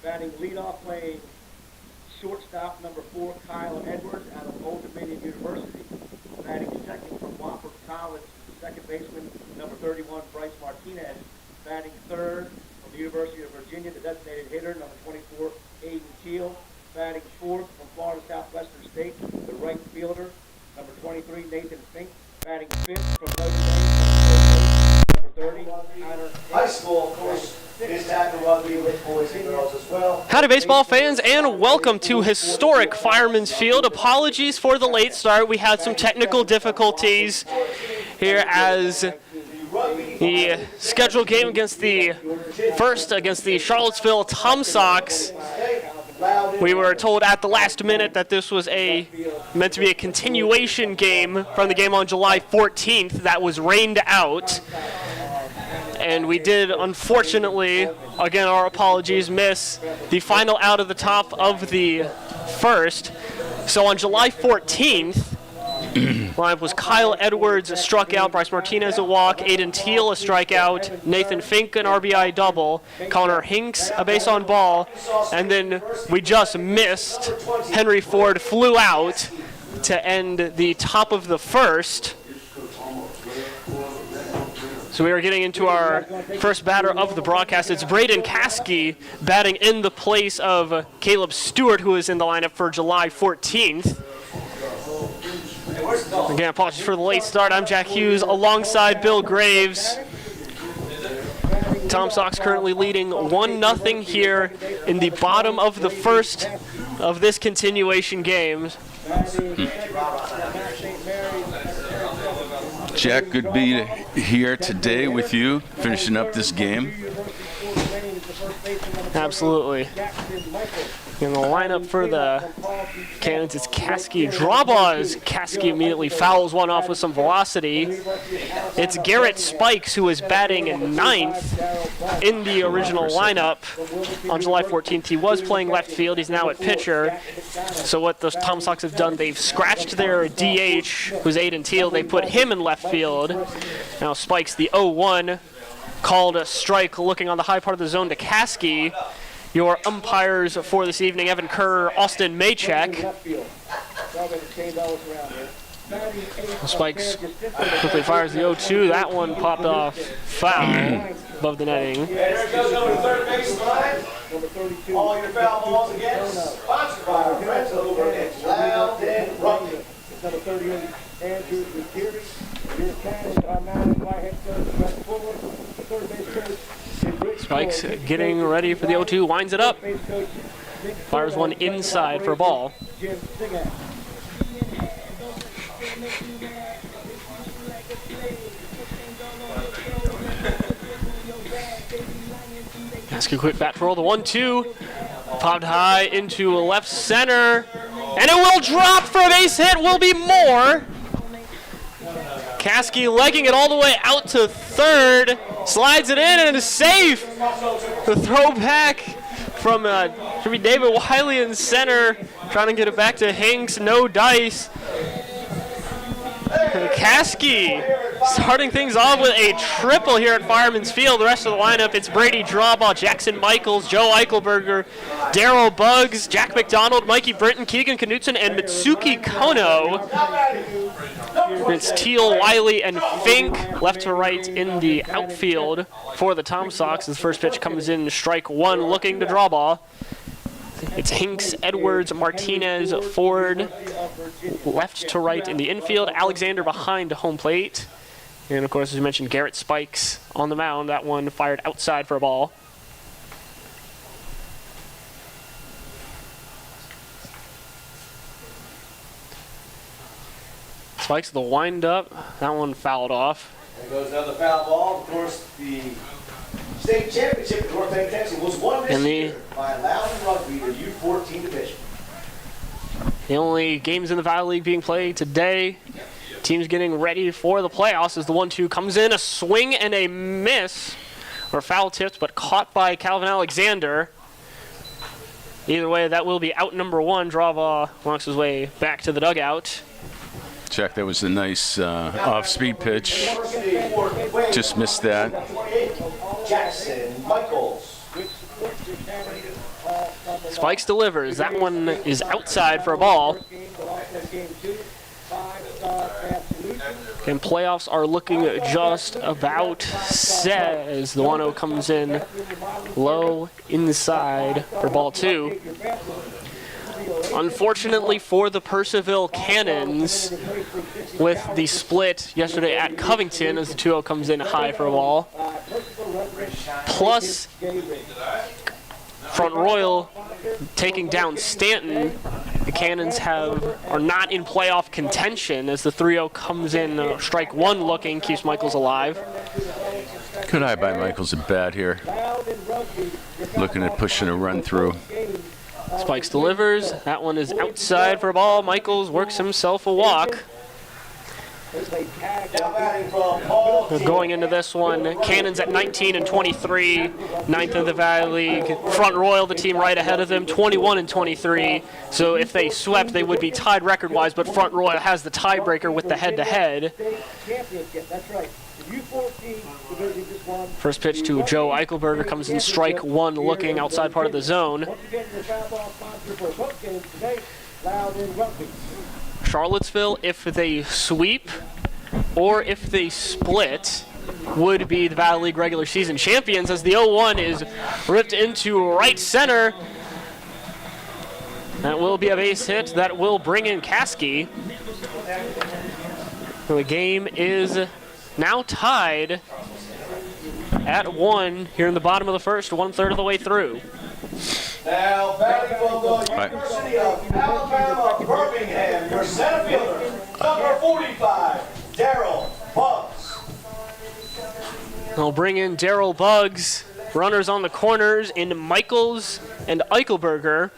Batting leadoff, playing shortstop, number 4, Kyle Edwards out of Old Dominion University. Batting second from Wofford College, second baseman, number 31, Bryce Martinez. Batting third from the University of Virginia, the designated hitter, number 24, Aiden Teal. Batting fourth from Florida Southwestern State, the right fielder, number 23, Nathan Fink. Batting fifth from Notre Dame, number 30, Connor. High school, of course, is tackle rugby with boys and girls as well. Howdy, baseball fans, and welcome to historic Fireman's Field. Apologies for the late start. We had some technical difficulties here as the scheduled game against the Charlottesville Tomsocks. We were told at the last minute that this was meant to be a continuation game from the game on July 14th that was rained out. And we did, unfortunately, again, our apologies, miss the final out of the top of the first. So on July 14th, lineup was Kyle Edwards struck out, Bryce Martinez a walk, Aiden Teal a strikeout, Nathan Fink an RBI double, Connor Hinks a base on ball, and then we just missed. Henry Ford flew out to end the top of the first. So we are getting into our first batter of the broadcast. It's Braden Caskey batting in the place of Caleb Stewart, who is in the lineup for July 14th. Again, apologies for the late start. I'm Jack Hughes alongside Bill Graves. Tomsocks currently leading 1-0 here in the bottom of the first of this continuation game. Jack, good to be here today with you, finishing up this game. Absolutely. In the lineup for the Cannons, it's Caskey. Draw ball as Caskey immediately fouls one off with some velocity. It's Garrett Spikes, who is batting in ninth in the original lineup. On July 14th, he was playing left field. He's now at pitcher. So what the Tomsocks have done, they've scratched their DH, who's Aiden Teal. They put him in left field. Now Spikes, the 0-1, called a strike looking on the high part of the zone to Caskey. Your umpires for this evening, Evan Kerr, Austin Maychek. Spikes quickly fires the 0-2. That one popped off foul above the netting. There goes over to third base line. All your foul balls again. Sponsored by our friends over at Loud and Rugby. Number 38, Andrew Gutierrez. Your Cannons are managed by head coach Brett Fuller. The third base coach. Spikes getting ready for the 0-2, winds it up. Fires one inside for a ball. Ask a quick bat for all the 1-2. Popped high into left center. And it will drop for a base hit, will be more. Caskey legging it all the way out to third, slides it in and is safe. The throw back from should be David Wiley in center, trying to get it back to Hinks, no dice. Caskey starting things off with a triple here at Fireman's Field. The rest of the lineup, it's Brady Drawball, Jackson Michaels, Joe Eichelberger, Darryl Buggs, Jack McDonald, Mikey Britton, Keegan Knutson, and Mitsuki Kono. It's Teal, Wiley, and Fink left to right in the outfield for the Tomsocks. The first pitch comes in, strike one, looking to draw ball. It's Hinks, Edwards, Martinez, Ford, left to right in the infield. Alexander behind home plate. And, of course, as we mentioned, Garrett Spikes on the mound. That one fired outside for a ball. Spikes the wind up. That one fouled off. There goes another foul ball. Of course, the state championship in North End, Tennessee was won this year by Loudon Rugby, the U14 division. The only games in the Valley League being played today. Teams getting ready for the playoffs as the 1-2 comes in. A swing and a miss, or foul tipped, but caught by Calvin Alexander. Either way, that will be out number one. Drava walks his way back to the dugout. Check, that was a nice off-speed pitch. Just missed that. Jackson Michaels. Spikes delivers. That one is outside for a ball. And playoffs are looking just about set as the 1-0 comes in low inside for ball 2. Unfortunately for the Purcellville Cannons, with the split yesterday at Covington as the 2-0 comes in high for a ball, plus Front Royal taking down Stanton, the Cannons are not in playoff contention as the 3-0 comes in strike one looking, keeps Michaels alive. Good eye by Michaels at bat here. Looking at pushing a run through. Spikes delivers. That one is outside for a ball. Michaels works himself a walk. Going into this one, Cannons at 19 and 23, ninth in the Valley League. Front Royal, the team right ahead of them, 21 and 23. So if they swept, they would be tied record-wise, but Front Royal has the tiebreaker with the head-to-head. First pitch to Joe Eichelberger comes in strike one looking outside part of the zone. Charlottesville, if they sweep or if they split, would be the Valley League regular season champions as the 0-1 is ripped into right center. That will be a base hit. That will bring in Caskey. The game is now tied at 1 here in the bottom of the first, 1/3 of the way through. Now, batting from the University of Alabama, Birmingham, your center fielder, number 45, Darryl Buggs. They'll bring in Darryl Buggs. Runners on the corners in Michaels and Eichelberger.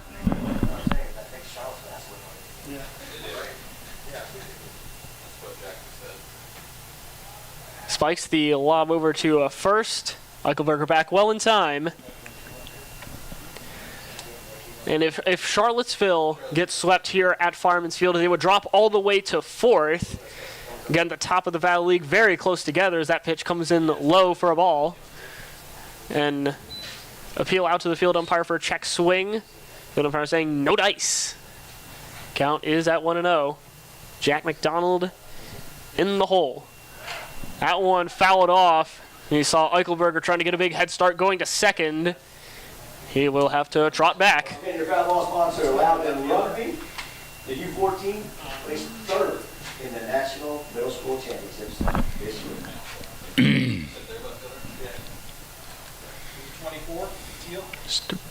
Spikes the lob over to first. Eichelberger back well in time. And if Charlottesville gets swept here at Fireman's Field, they would drop all the way to 4th. Again, the top of the Valley League, very close together as that pitch comes in low for a ball. And appeal out to the field umpire for a check swing. Field umpire saying no dice. Count is at 1-0. Jack McDonald in the hole. That one fouled off. And you saw Eichelberger trying to get a big head start going to second. He will have to trot back. And your foul ball sponsor, Loudon Rugby, the U14 placed 3rd in the National Middle School Championships this year. 24,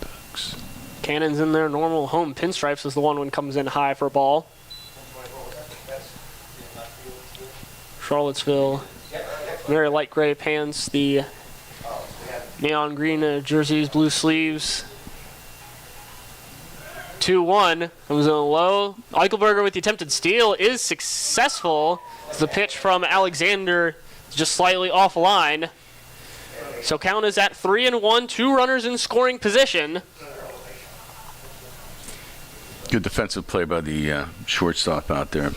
Bucks. Cannons in their normal home pinstripes as the 1-1 comes in high for a ball. Charlottesville, very light gray pants, the neon green jerseys, blue sleeves. 2-1 comes in low. Eichelberger with the attempted steal is successful. The pitch from Alexander is just slightly offline. So count is at 3-1, 2 runners in scoring position. Good defensive play by the shortstop out there.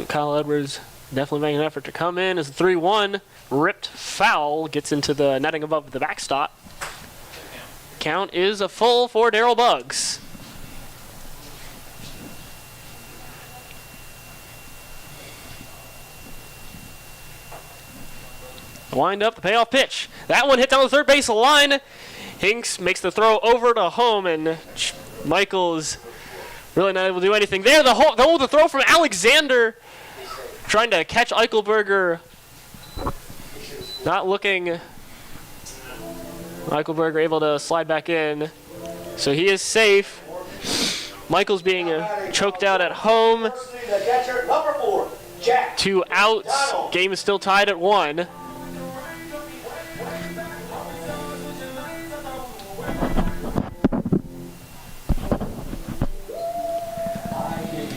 Kyle Edwards definitely making an effort to come in as the 3-1 ripped foul gets into the netting above the backstop. Count is a full for Darryl Buggs. Wind up the payoff pitch. That one hit down the third base line. Hinks makes the throw over to home, and Michaels really not able to do anything there. The throw from Alexander, trying to catch Eichelberger. Not looking. Eichelberger able to slide back in. So he is safe. Michaels being choked out at home. 2 outs. Game is still tied at 1.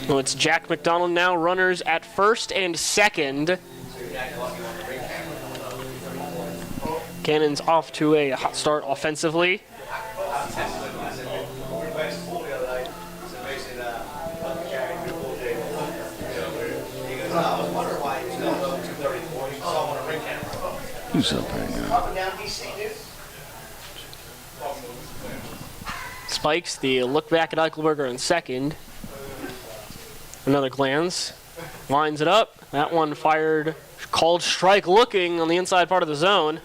Well, it's Jack McDonald now, runners at first and second. Cannons off to a hot start offensively. Who's up right now? Spikes the look back at Eichelberger in second. Another glance. Lines it up. That one fired, called strike looking on the inside part of the zone.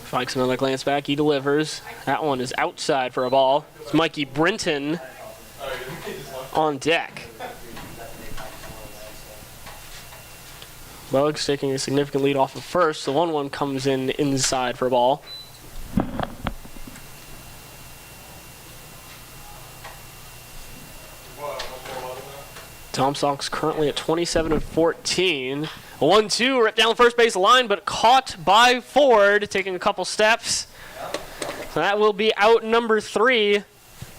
Spikes another glance back. He delivers. That one is outside for a ball. It's Mikey Brinton on deck. Bugs taking a significant lead off of first. The 1-1 comes in inside for a ball. Tomsocks currently at 27-14. A 1-2 ripped down the first base line, but caught by Ford, taking a couple steps. So that will be out number 3.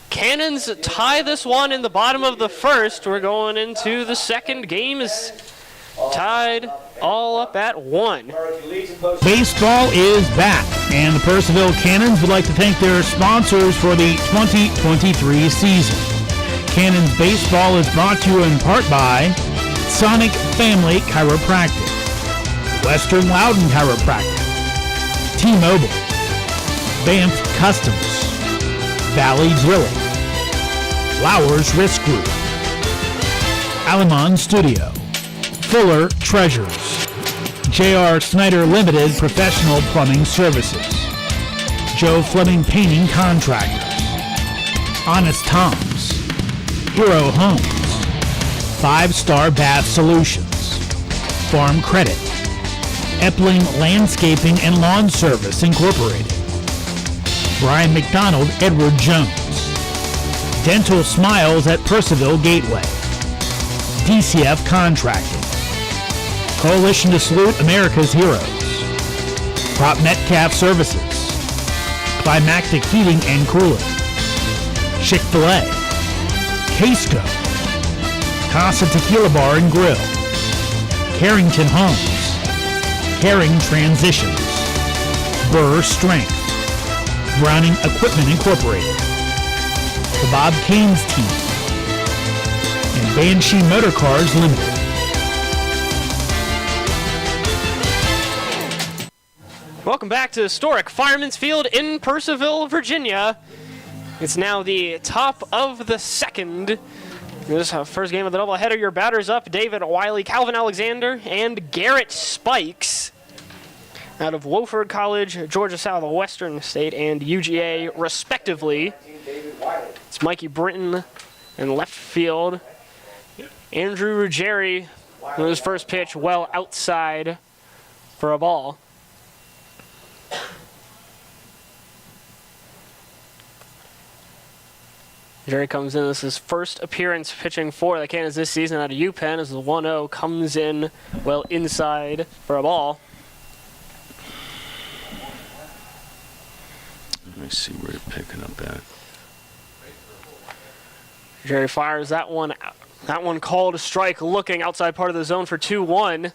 Cannons tie this one in the bottom of the first. We're going into the second. Game is tied all up at 1. Baseball is back, and the Purcellville Cannons would like to thank their sponsors for the 2023 season. Cannons Baseball is brought to you in part by Sonic Family Chiropractic, Western Loudon Chiropractic, T-Mobile, Banff Customs, Valley Drilling, Flowers Risk Group, Alamon Studio, Fuller Treasures, J.R. Snyder Limited Professional Plumbing Services, Joe Fleming Painting Contractors, Honest Tom's, Hero Homes, 5-Star Bath Solutions, Farm Credit, Epling Landscaping and Lawn Service Incorporated, Brian McDonald Edward Jones, Dental Smiles at Purcellville Gateway, DCF Contracting, Coalition to Salute America's Heroes, Prop Metcalf Services, Climactic Heating and Cooling, Chick-fil-A, Casco, Casa Tequila Bar and Grill, Carrington Homes, Caring Transitions, Burr Strength, Browning Equipment Incorporated, the Bob Kane's Team, and Banshee Motor Cars Limited. Welcome back to historic Fireman's Field in Purcellville, Virginia. It's now the top of the second. This is our first game of the doubleheader. Your batters up, David Wiley, Calvin Alexander, and Garrett Spikes out of Wofford College, Georgia Southwestern State, and UGA, respectively. It's Mikey Brinton in left field. Andrew Ruggieri with his first pitch well outside for a ball. Jerry comes in. This is his first appearance pitching for the Cannons this season out of UPenn as the 1-0 comes in well inside for a ball. Let me see where you're picking up at. Jerry fires that one. That one called a strike, looking outside part of the zone for 2-1.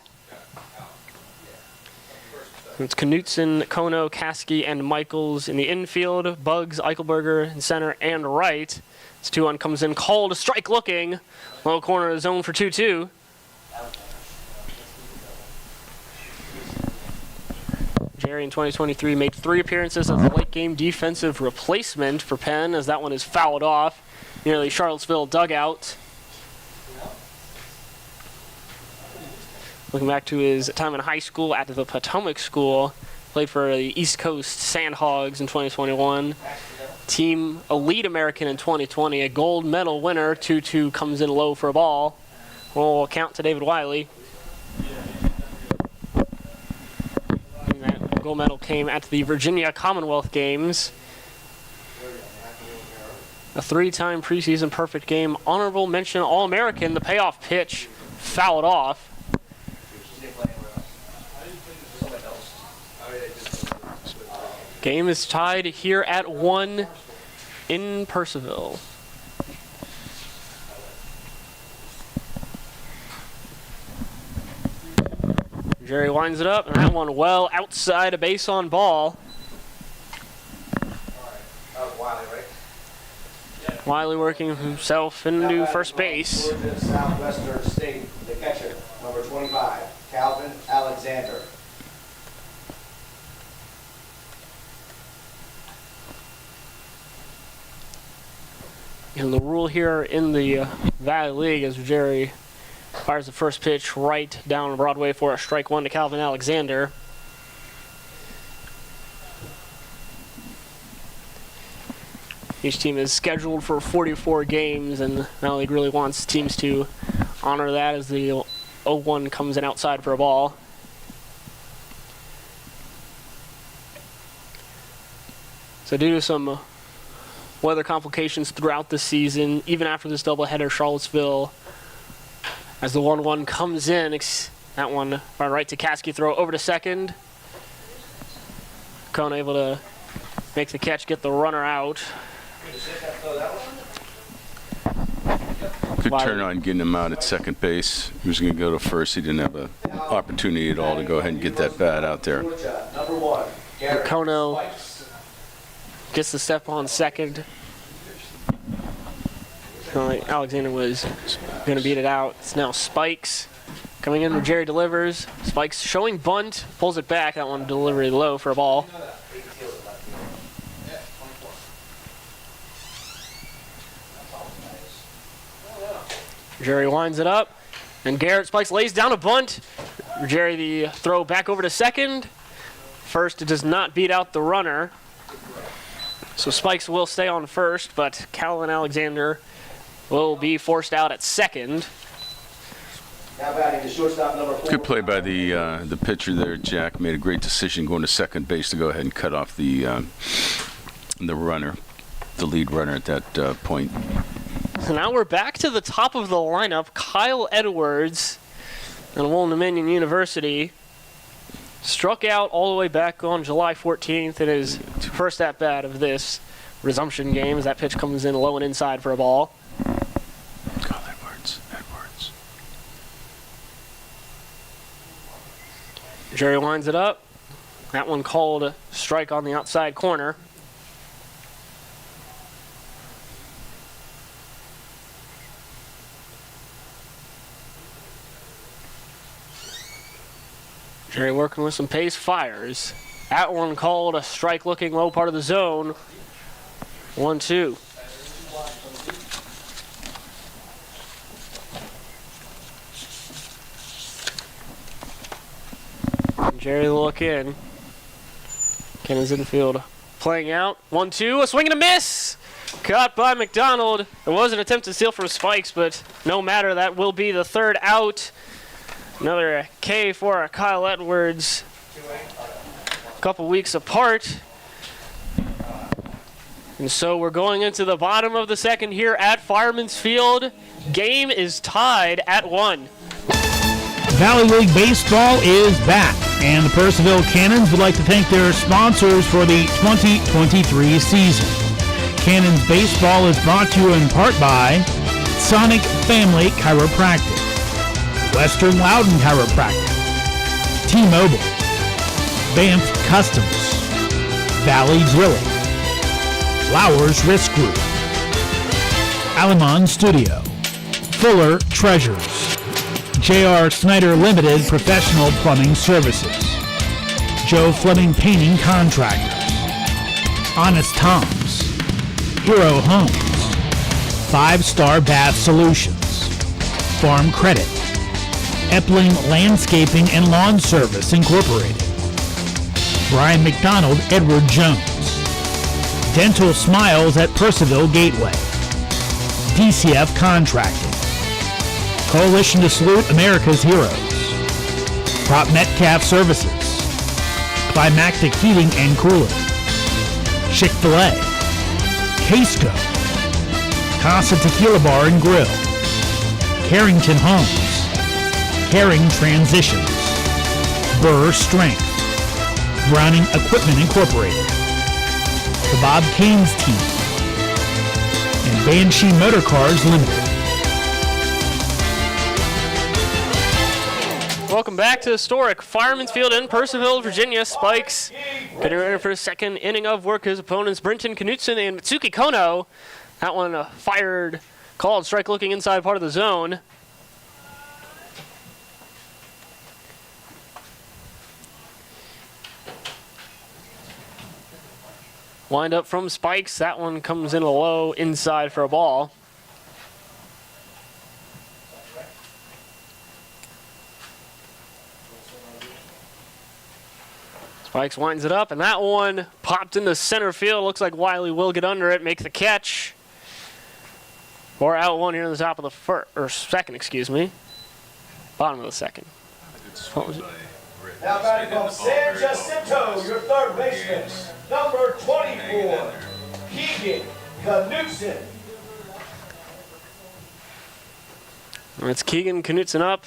It's Knutson, Kono, Kasky, and Michaels in the infield. Bugs, Eichelberger in center and right. This 2-1 comes in, called a strike looking. Low corner of the zone for 2-2. Jerry in 2023 made 3 appearances as a late game defensive replacement for Penn as that one is fouled off near the Charlottesville dugout. Looking back to his time in high school at the Potomac School, played for the East Coast Sandhogs in 2021. Team Elite American in 2020, a gold medal winner. 2-2 comes in low for a ball. We'll count to David Wiley. And that gold medal came at the Virginia Commonwealth Games. A 3-time preseason perfect game. Honorable mention All-American. The payoff pitch fouled off. Game is tied here at 1 in Purcellville. Jerry winds it up, and that one well outside a base on ball. Wiley working himself into first base. Georgia Southwestern State, the catcher, number 25, Calvin Alexander. And the rule here in the Valley League is Jerry fires the first pitch right down Broadway for a strike one to Calvin Alexander. Each team is scheduled for 44 games, and the Valley League really wants teams to honor that as the 0-1 comes in outside for a ball. So due to some weather complications throughout the season, even after this doubleheader, Charlottesville, as the 1-1 comes in, that one right to Caskey, throw over to second. Kona able to make the catch, get the runner out. Good turn on getting him out at second base. He was going to go to first. He didn't have an opportunity at all to go ahead and get that bat out there. Kono gets the step on second. Alexander was going to beat it out. It's now Spikes coming in where Jerry delivers. Spikes showing bunt, pulls it back. That one delivery low for a ball. Jerry winds it up, and Garrett Spikes lays down a bunt. Jerry the throw back over to second. First, it does not beat out the runner. So Spikes will stay on first, but Calvin Alexander will be forced out at second. Now batting the shortstop number 4. Good play by the pitcher there, Jack. Made a great decision going to second base to go ahead and cut off the runner, the lead runner at that point. So now we're back to the top of the lineup. Kyle Edwards and Woolton Dominion University struck out all the way back on July 14th in his first at-bat of this resumption game as that pitch comes in low and inside for a ball. Kyle Edwards. Jerry winds it up. That one called a strike on the outside corner. Jerry working with some pace, fires. That one called a strike looking low part of the zone. 1-2. Jerry look in. Cannons infield playing out. 1-2, a swing and a miss! Caught by McDonald. There was an attempt to steal from Spikes, but no matter, that will be the third out. Another K for Kyle Edwards. A couple weeks apart. And so we're going into the bottom of the second here at Fireman's Field. Game is tied at 1. Valley League Baseball is back, and the Purcellville Cannons would like to thank their sponsors for the 2023 season. Cannons Baseball is brought to you in part by Sonic Family Chiropractic, Western Loudon Chiropractic, T-Mobile, Banff Customs, Valley Drilling, Flowers Risk Group, Alamon Studio, Fuller Treasures, J.R. Snyder Limited Professional Plumbing Services, Joe Fleming Painting Contractors, Honest Tom's, Hero Homes, 5-Star Bath Solutions, Farm Credit, Epling Landscaping and Lawn Service Incorporated, Brian McDonald, Edward Jones, Dental Smiles at Purcellville Gateway, DCF Contracting, Coalition to Salute America's Heroes, Prop Metcalf Services, Climactic Heating and Cooling, Chick-fil-A, Casco, Casa Tequila Bar and Grill, Carrington Homes, Caring Transitions, Burr Strength, Browning Equipment Incorporated, the Bob Kane's Team, and Banshee Motor Cars Limited. Welcome back to historic Fireman's Field in Purcellville, Virginia. Spikes getting ready for the second inning of work. His opponents, Brenton Knutson and Mitsuki Kono. That one fired, called strike looking inside part of the zone. Wind up from Spikes. That one comes in a low inside for a ball. Spikes winds it up, and that one popped into center field. Looks like Wiley will get under it, make the catch. Or out one here in the top of the first, or second, excuse me. Bottom of the second. What was it? Now batting from San Jacinto, your third baseman, number 24, Keegan Knutson. It's Keegan Knutson up.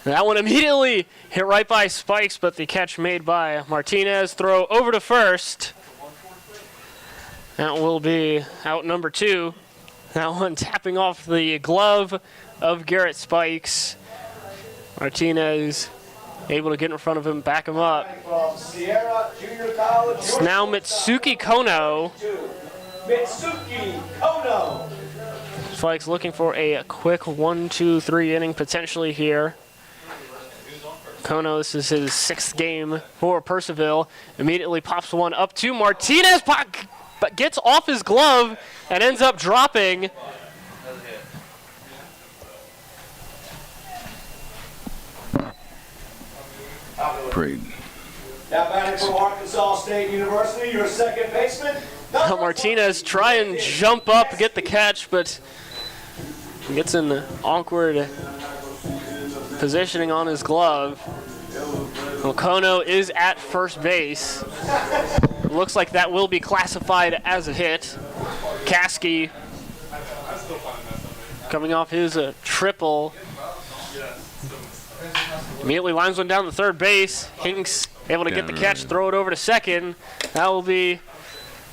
And that one immediately hit right by Spikes, but the catch made by Martinez. Throw over to first. That will be out number 2. That one tapping off the glove of Garrett Spikes. Martinez able to get in front of him, back him up. From Sierra Junior College. It's now Mitsuki Kono. Mitsuki Kono. Spikes looking for a quick 1-2-3 inning potentially here. Kono, this is his 6th game for Purcellville. Immediately pops one up to Martinez, but gets off his glove and ends up dropping. Great. Now batting from Arkansas State University, your second baseman. Martinez try and jump up, get the catch, but gets an awkward positioning on his glove. Well, Kono is at first base. Looks like that will be classified as a hit. Kasky coming off his triple. Immediately lines one down to third base. Hinks able to get the catch, throw it over to second. That will be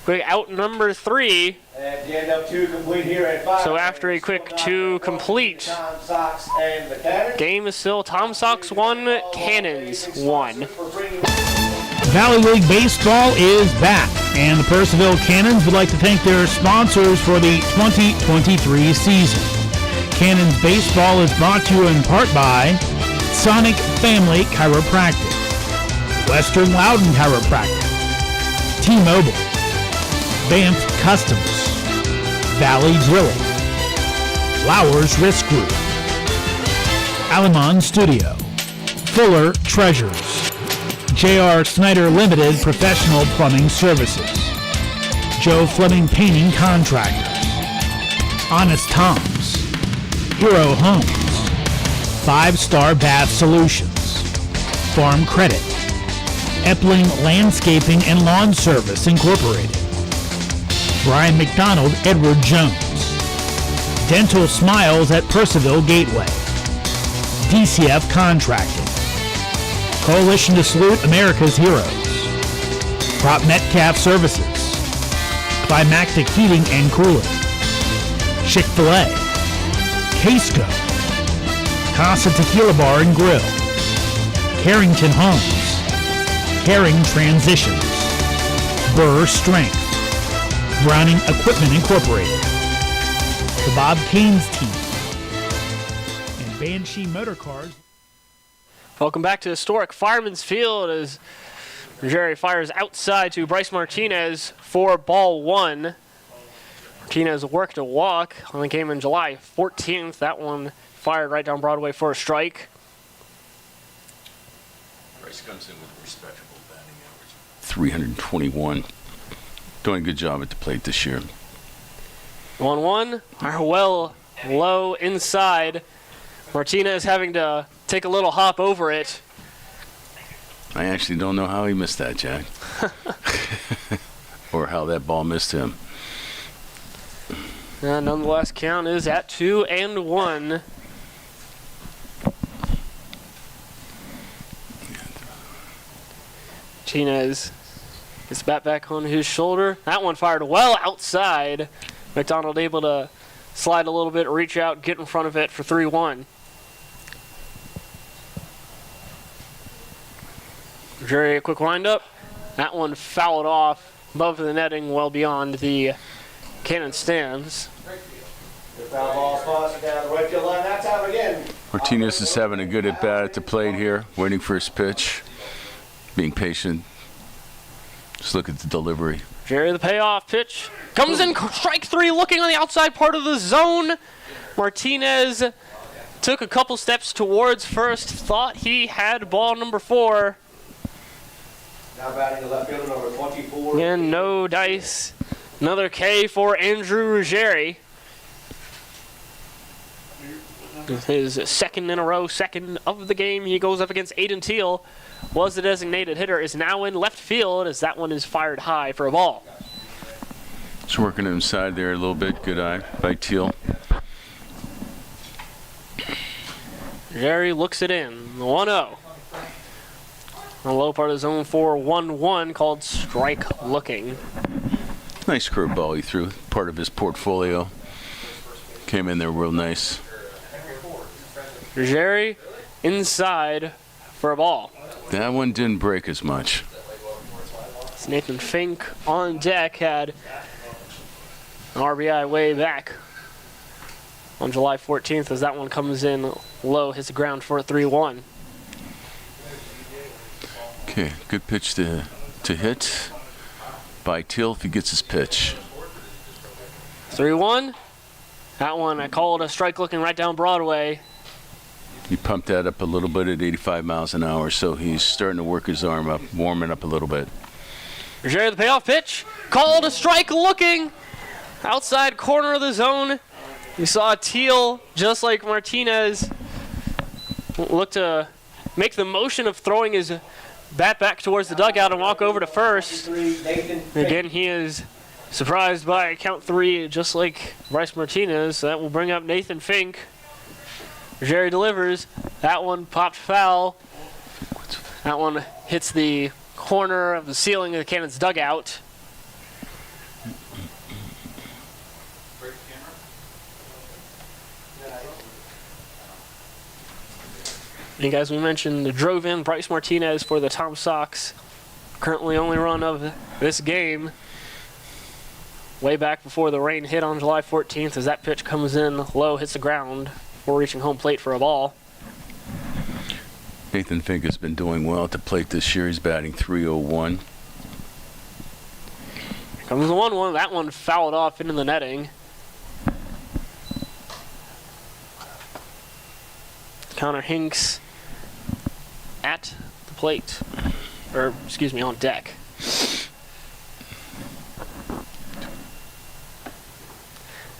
out number 3. And the end of 2 complete here at 5. So after a quick 2 complete, Tomsocks and the Cannons. game is still Tomsocks 1, Cannons 1. Valley League Baseball is back, and the Purcellville Cannons would like to thank their sponsors for the 2023 season. Cannons Baseball is brought to you in part by Sonic Family Chiropractic, Western Loudon Chiropractic, T-Mobile, Banff Customs, Valley Drilling, Flowers Risk Group, Alamon Studio, Fuller Treasures, J.R. Snyder Limited Professional Plumbing Services, Joe Fleming Painting Contractors, Honest Tom's, Hero Homes, 5-Star Bath Solutions, Farm Credit, Epling Landscaping and Lawn Service Incorporated, Brian McDonald, Edward Jones, Dental Smiles at Purcellville Gateway, DCF Contracting, Coalition to Salute America's Heroes, Prop Metcalf Services, Climactic Heating and Cooling, Chick-fil-A, Casco, Casa Tequila Bar and Grill, Carrington Homes, Caring Transitions, Burr Strength, Browning Equipment Incorporated, the Bob Canes Team, and Banshee Motor Cars. Welcome back to historic Fireman's Field as Jerry fires outside to Bryce Martinez for ball 1. Martinez worked a walk on the game on July 14th. That one fired right down Broadway for a strike. Bryce comes in with a respectable batting average. 321. Doing a good job at the plate this year. 1-1. Well low inside. Martinez having to take a little hop over it. I actually don't know how he missed that, Jack. Or how that ball missed him. And nonetheless, count is at 2-1. Martinez gets bat back on his shoulder. That one fired well outside. McDonald able to slide a little bit, reach out, get in front of it for 3-1. Jerry, a quick windup. That one fouled off above the netting, well beyond the Cannon stands. Martinez is having a good at bat at the plate here, waiting for his pitch. being patient. Just look at the delivery. Jerry, the payoff pitch. Comes in, strike three, looking on the outside part of the zone. Martinez took a couple steps towards first, thought he had ball number 4. Now batting the left fielder, number 24. And no dice. Another K for Andrew Ruggieri. His second in a row, second of the game. He goes up against Aiden Teal. Was the designated hitter, is now in left field as that one is fired high for a ball. Just working inside there a little bit. Good eye by Teal. Jerry looks it in. 1-0. On the low part of zone 4, 1-1, called strike looking. Nice curveball he threw. Part of his portfolio. Came in there real nice. Jerry inside for a ball. That one didn't break as much. Nathan Fink on deck had an RBI way back on July 14th as that one comes in low, hits the ground for a 3-1. Okay, good pitch to hit by Teal if he gets his pitch. 3-1. That one I called a strike looking right down Broadway. He pumped that up a little bit at 85 miles an hour, so he's starting to work his arm up, warming up a little bit. Jerry, the payoff pitch. Called a strike looking. Outside corner of the zone. We saw Teal, just like Martinez, look to make the motion of throwing his bat back towards the dugout and walk over to first. Again, he is surprised by count 3, just like Bryce Martinez. So that will bring up Nathan Fink. Jerry delivers. That one popped foul. That one hits the corner of the ceiling of the Cannons dugout. And guys, we mentioned drove in Bryce Martinez for the Tomsocks. Currently only run of this game. Way back before the rain hit on July 14th as that pitch comes in low, hits the ground before reaching home plate for a ball. Nathan Fink has been doing well at the plate this year. He's batting .301. Here comes the 1-1. That one fouled off into the netting. Connor Hinks at the plate. Or, excuse me, on deck.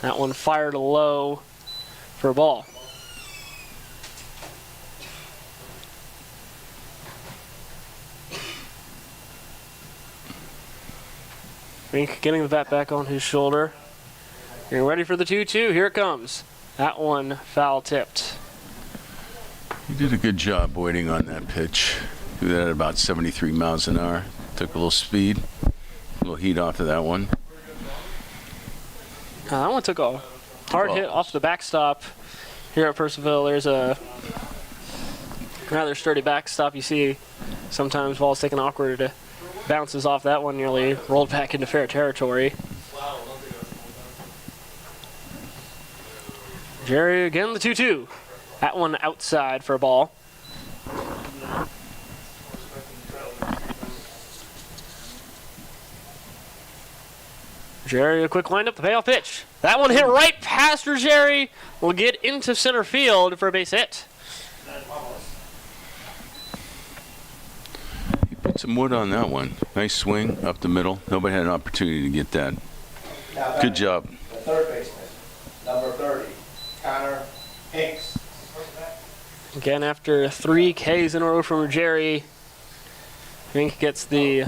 That one fired low for a ball. Fink getting the bat back on his shoulder. Getting ready for the 2-2. Here it comes. That one foul tipped. He did a good job waiting on that pitch. Threw that at about 73 miles an hour. Took a little speed, a little heat off of that one. That one took a hard hit off the backstop here at Purcellville. There's a rather sturdy backstop. You see sometimes balls taking awkward bounces off that one, nearly rolled back into fair territory. Jerry again, the 2-2. That one outside for a ball. Jerry, a quick windup, the payoff pitch. That one hit right past Jerry. Will get into center field for a base hit. He put some wood on that one. Nice swing up the middle. Nobody had an opportunity to get that. Good job. The third baseman, number 30, Connor Hinks. Again, after 3 Ks in a row from Jerry, Fink gets the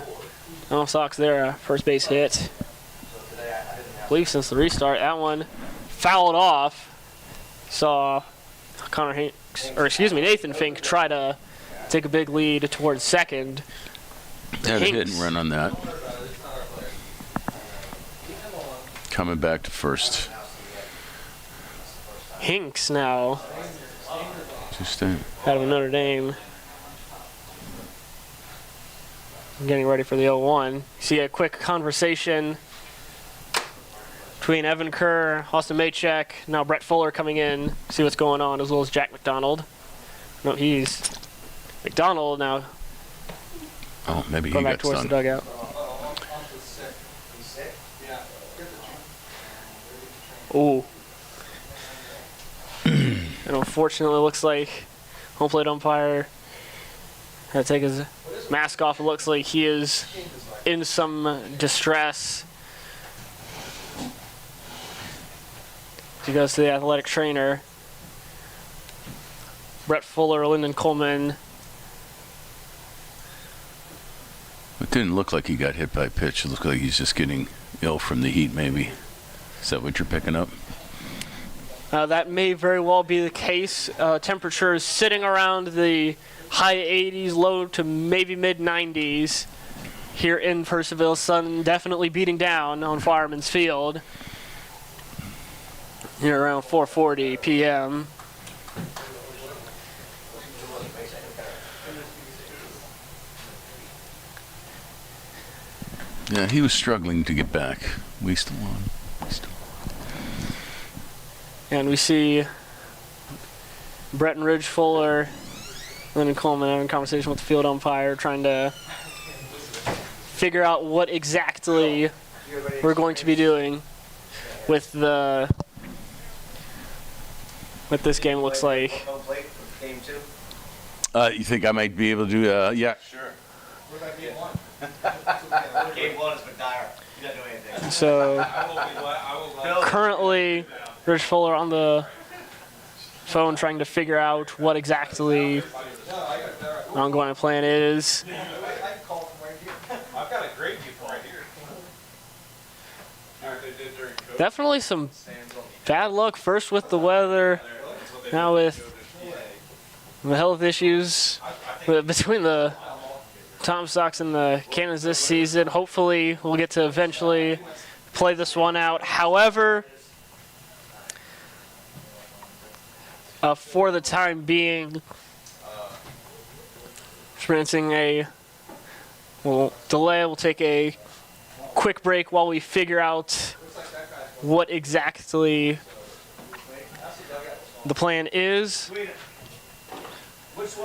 Tomsocks there, first base hit. I believe since the restart, that one fouled off. Saw Connor Hinks, or excuse me, Nathan Fink try to take a big lead towards second. Had a hit and run on that. Coming back to first. Hinks now Just out of Notre Dame. Getting ready for the 0-1. See a quick conversation between Evan Kerr, Austin Maychek, now Brett Fuller coming in. See what's going on, as well as Jack McDonald. No, he's McDonald now Oh, maybe he Going got back towards the stunned. dugout. Ooh. And unfortunately, it looks like home plate umpire had to take his mask off. It looks like he is in some distress. He goes to the athletic trainer. Brett Fuller, Lyndon Coleman. It didn't look like he got hit by a pitch. It looked like he's just getting ill from the heat, maybe. Is that what you're picking up? That may very well be the case. Temperatures sitting around the high 80s, low to maybe mid 90s here in Purcellville. Sun definitely beating down on Fireman's Field here around 4:40 p.m. Yeah, he was struggling to get back. We still won. And we see Breckenridge, Fuller, Lyndon Coleman having a conversation with the field umpire, trying to figure out what exactly we're going to be doing with this game. Looks like. You think I might be able to do? Yeah. Sure. What about game one? Game one has been dire. You don't do anything. So currently, Rich Fuller on the phone trying to figure out what exactly the ongoing plan is. I've got a great view from right here. Definitely some bad luck. First with the weather, now with the health issues between the Tomsocks and the Cannons this season. Hopefully, we'll get to eventually play this one out. However, for the time being, experiencing a delay. We'll take a quick break while we figure out what exactly the plan is.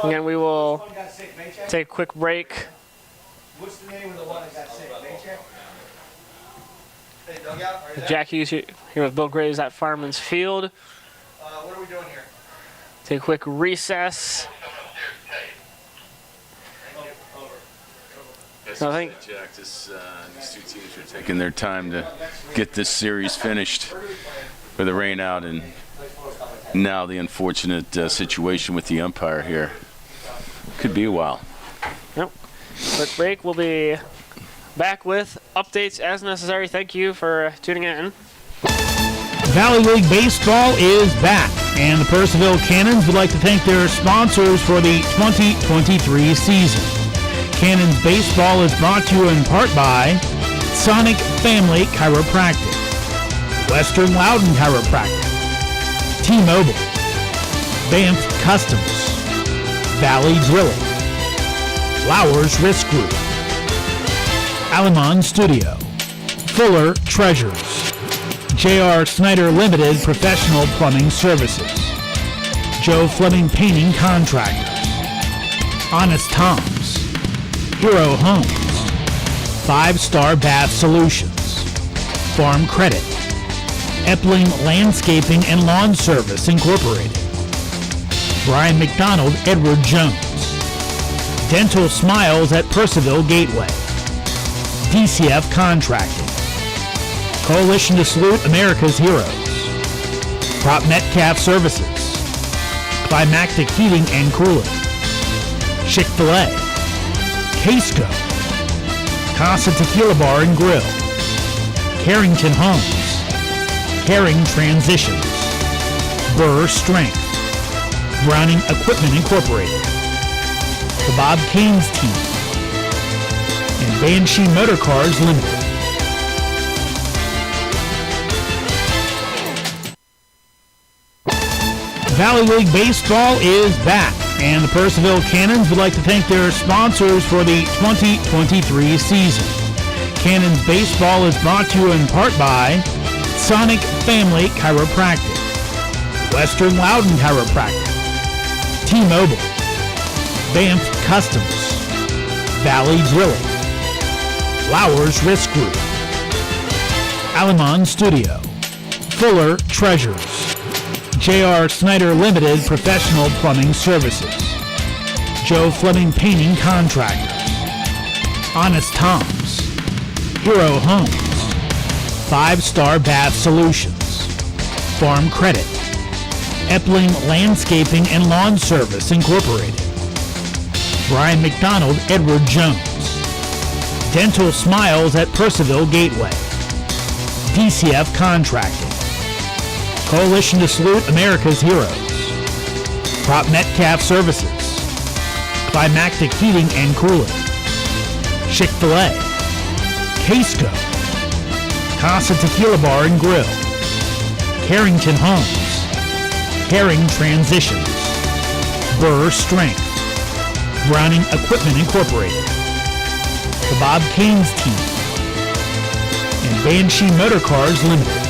Again, we will take a quick break. What's the name of the one that got sick? Maycheck? Hey, dugout? Jack Hughes here with Bill Graves at Fireman's Field. What are we doing here? Take a quick recess. So I think Jack, these two teams are taking their time to get this series finished with the rain out, and now the unfortunate situation with the umpire here. Could be a while. Yep. Quick break. We'll be back with updates as necessary. Thank you for tuning in. Valley League Baseball is back, and the Purcellville Cannons would like to thank their sponsors for the 2023 season. Cannons Baseball is brought to you in part by Sonic Family Chiropractic, Western Loudon Chiropractic, T-Mobile, Banff Customs, Valley Drilling, Flowers Risk Group, Alamon Studio, Fuller Treasures, J.R. Snyder Limited Professional Plumbing Services, Joe Fleming Painting Contractors, Honest Tom's, Hero Homes, 5-Star Bath Solutions, Farm Credit, Epling Landscaping and Lawn Service Incorporated, Brian McDonald Edward Jones, Dental Smiles at Purcellville Gateway, DCF Contracting, Coalition to Salute America's Heroes, Prop Metcalf Services, Climactic Heating and Cooling, Chick-fil-A, Casco, Casa Tequila Bar and Grill, Carrington Homes, Caring Transitions, Burr Strength, Browning Equipment Incorporated, the Bob Kane's Team, and Banshee Motor Cars Limited. Valley League Baseball is back, and the Purcellville Cannons would like to thank their sponsors for the 2023 season. Cannons Baseball is brought to you in part by Sonic Family Chiropractic, Western Loudon Chiropractic, T-Mobile, Banff Customs, Valley Drilling, Flowers Risk Group, Alamon Studio, Fuller Treasures, J.R. Snyder Limited Professional Plumbing Services, Joe Fleming Painting Contractors, Honest Tom's, Hero Homes, 5-Star Bath Solutions, Farm Credit, Epling Landscaping and Lawn Service Incorporated, Brian McDonald Edward Jones, Dental Smiles at Purcellville Gateway, DCF Contracting, Coalition to Salute America's Heroes, Prop Metcalf Services, Climactic Heating and Cooling, Chick-fil-A, Casco, Casa Tequila Bar and Grill, Carrington Homes, Caring Transitions, Burr Strength, Browning Equipment Incorporated, the Bob Kane's Team, and Banshee Motor Cars Limited.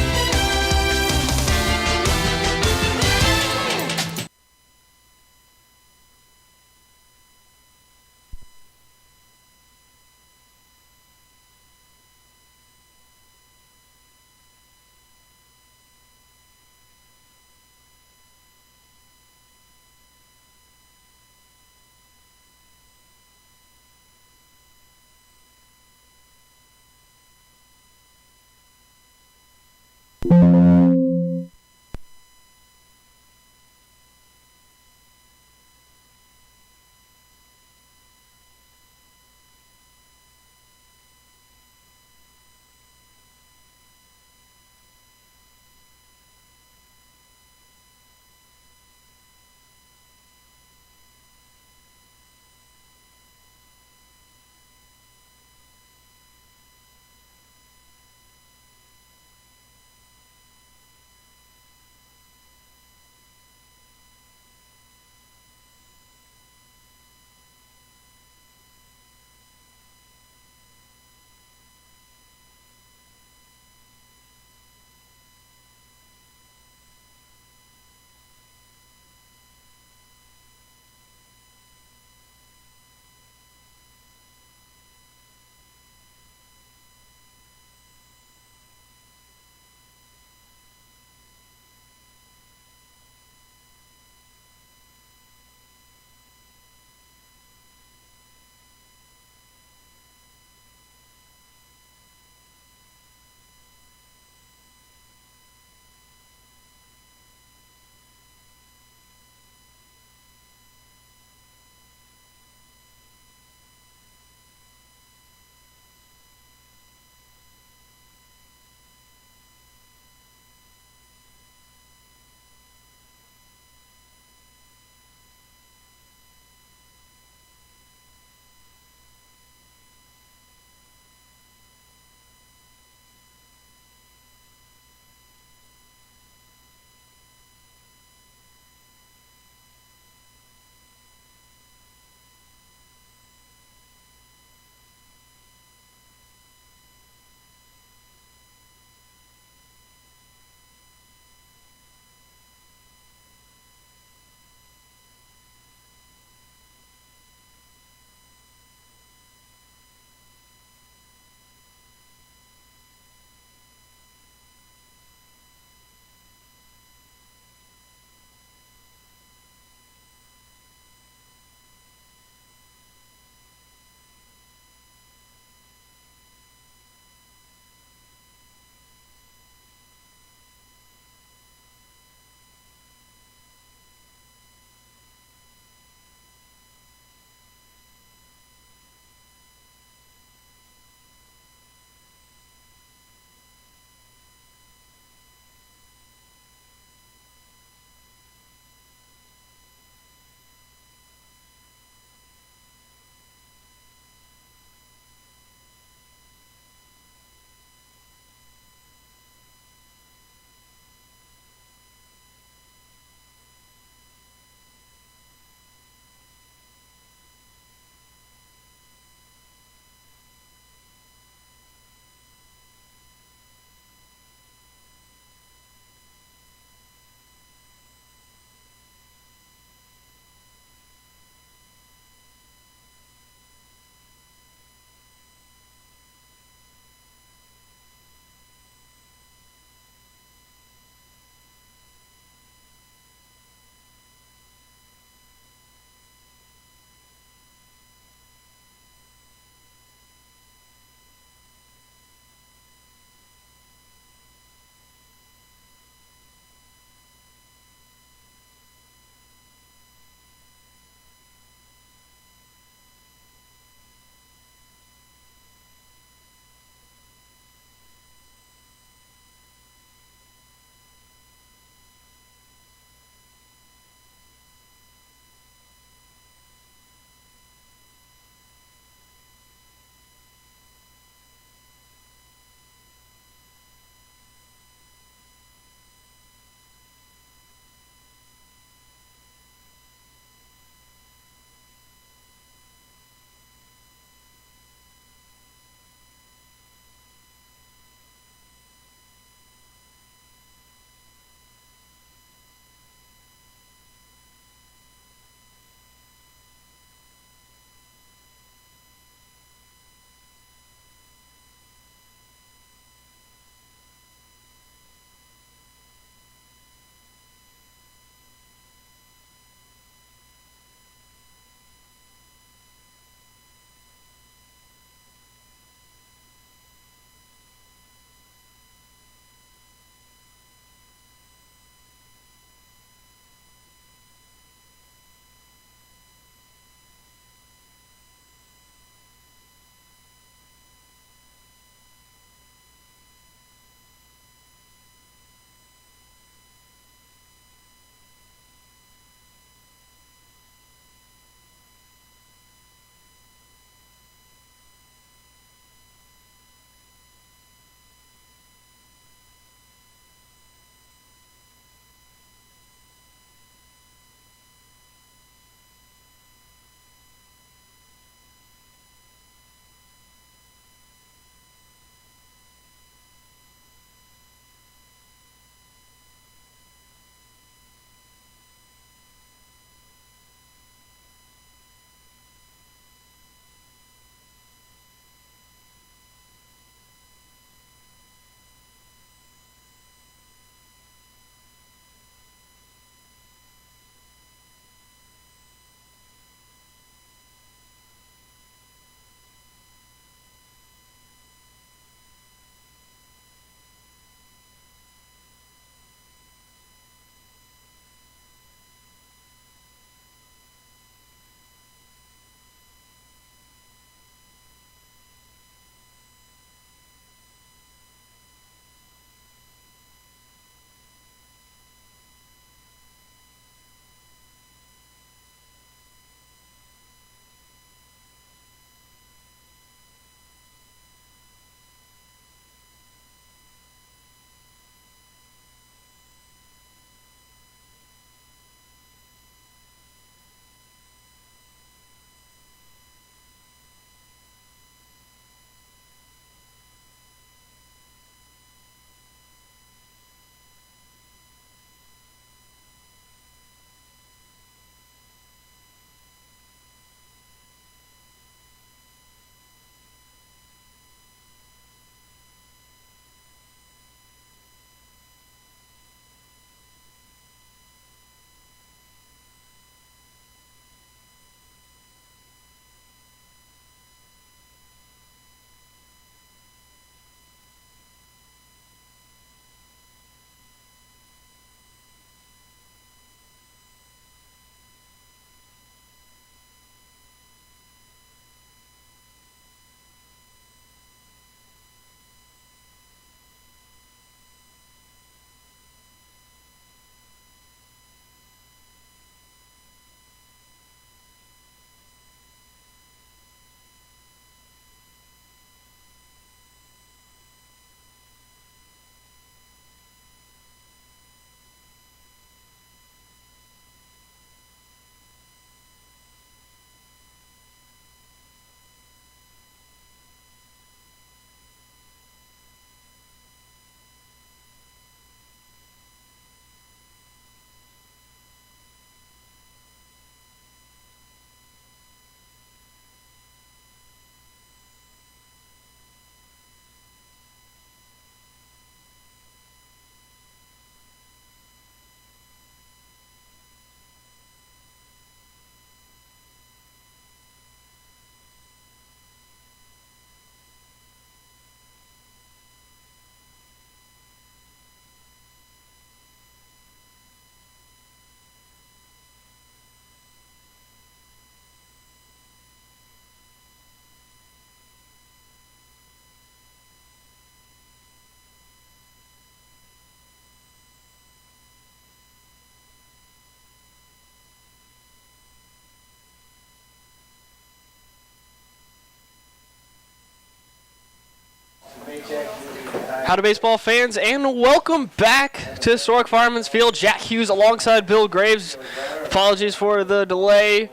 Howdy baseball fans, and welcome back to historic Fireman's Field. Jack Hughes alongside Bill Graves. Apologies for the delay.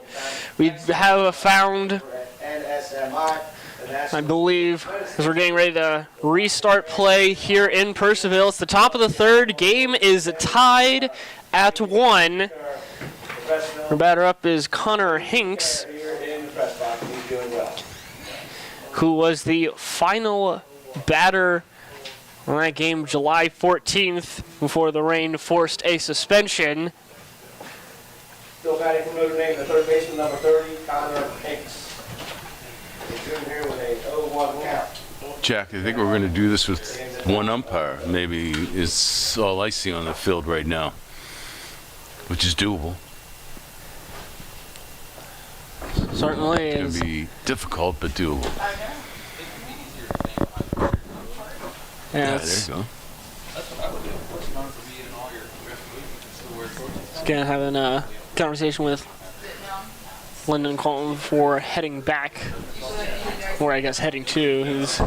We have found, I believe, as we're getting ready to restart play here in Purcellville. It's the top of the third. Game is tied at 1. Our batter up is Connor Hinks, who was the final batter on that game July 14th before the rain forced a suspension. Still batting from Notre Dame, the third baseman, number 30, Connor Hinks. He's in here with a 0-1 count. Jack, I think we're going to do this with one umpire. Maybe is all I see on the field right now, which is doable. Certainly It's is. going to be difficult, but doable. Yeah, There you go. Again, having a conversation with Lyndon Colton before heading back, or I guess heading to his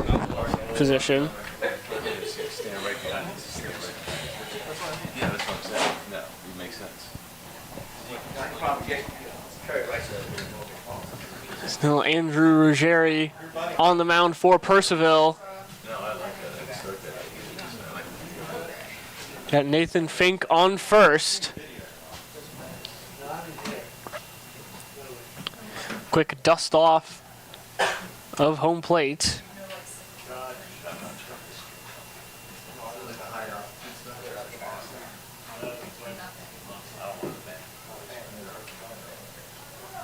position. Yeah, that's what I'm saying. No, it makes sense. Still Andrew Ruggieri on the mound for Purcellville. Got Nathan Fink on first. Quick dust off of home plate.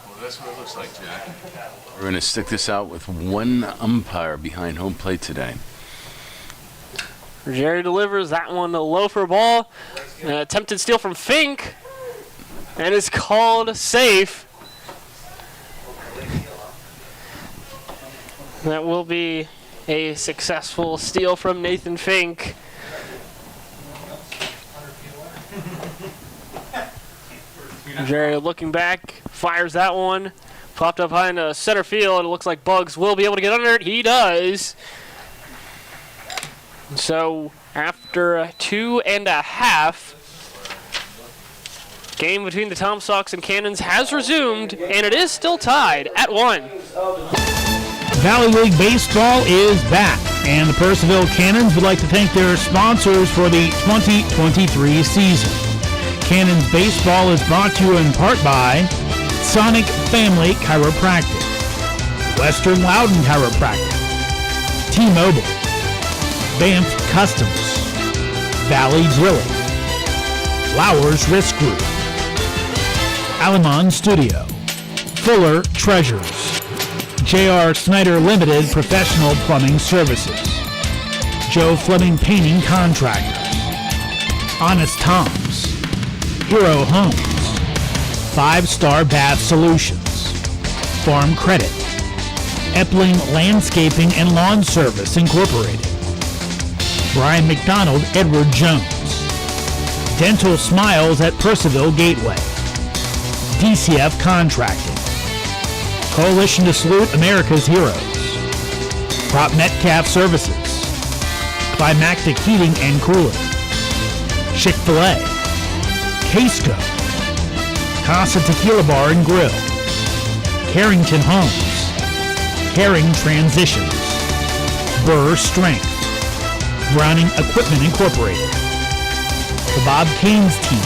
Well, that's what it looks like, Jack. We're going to stick this out with one umpire behind home plate today. Ruggieri delivers that one low for a ball. An attempted steal from Fink. And it's called safe. That will be a successful steal from Nathan Fink. Ruggieri looking back, fires that one. Popped up high into center field. It looks like Bugs will be able to get under it. He does. So after 2.5, game between the Tomsocks and Cannons has resumed, and it is still tied at 1. Valley League Baseball is back, and the Purcellville Cannons would like to thank their sponsors for the 2023 season. Cannons Baseball is brought to you in part by Sonic Family Chiropractic, Western Loudon Chiropractic, T-Mobile, Banff Customs, Valley Drilling, Flowers Risk Group, Alamon Studio, Fuller Treasures, J.R. Snyder Limited Professional Plumbing Services, Joe Fleming Painting Contractors, Honest Tom's, Hero Homes, 5-Star Bath Solutions, Farm Credit, Epling Landscaping and Lawn Service Incorporated, Brian McDonald, Edward Jones, Dental Smiles at Purcellville Gateway, DCF Contracting, Coalition to Salute America's Heroes, Prop Metcalf Services, Climactic Heating and Cooling, Chick-fil-A, Casco, Casa Tequila Bar and Grill, Carrington Homes, Caring Transitions, Burr Strength, Browning Equipment Incorporated, the Bob Kane's Team,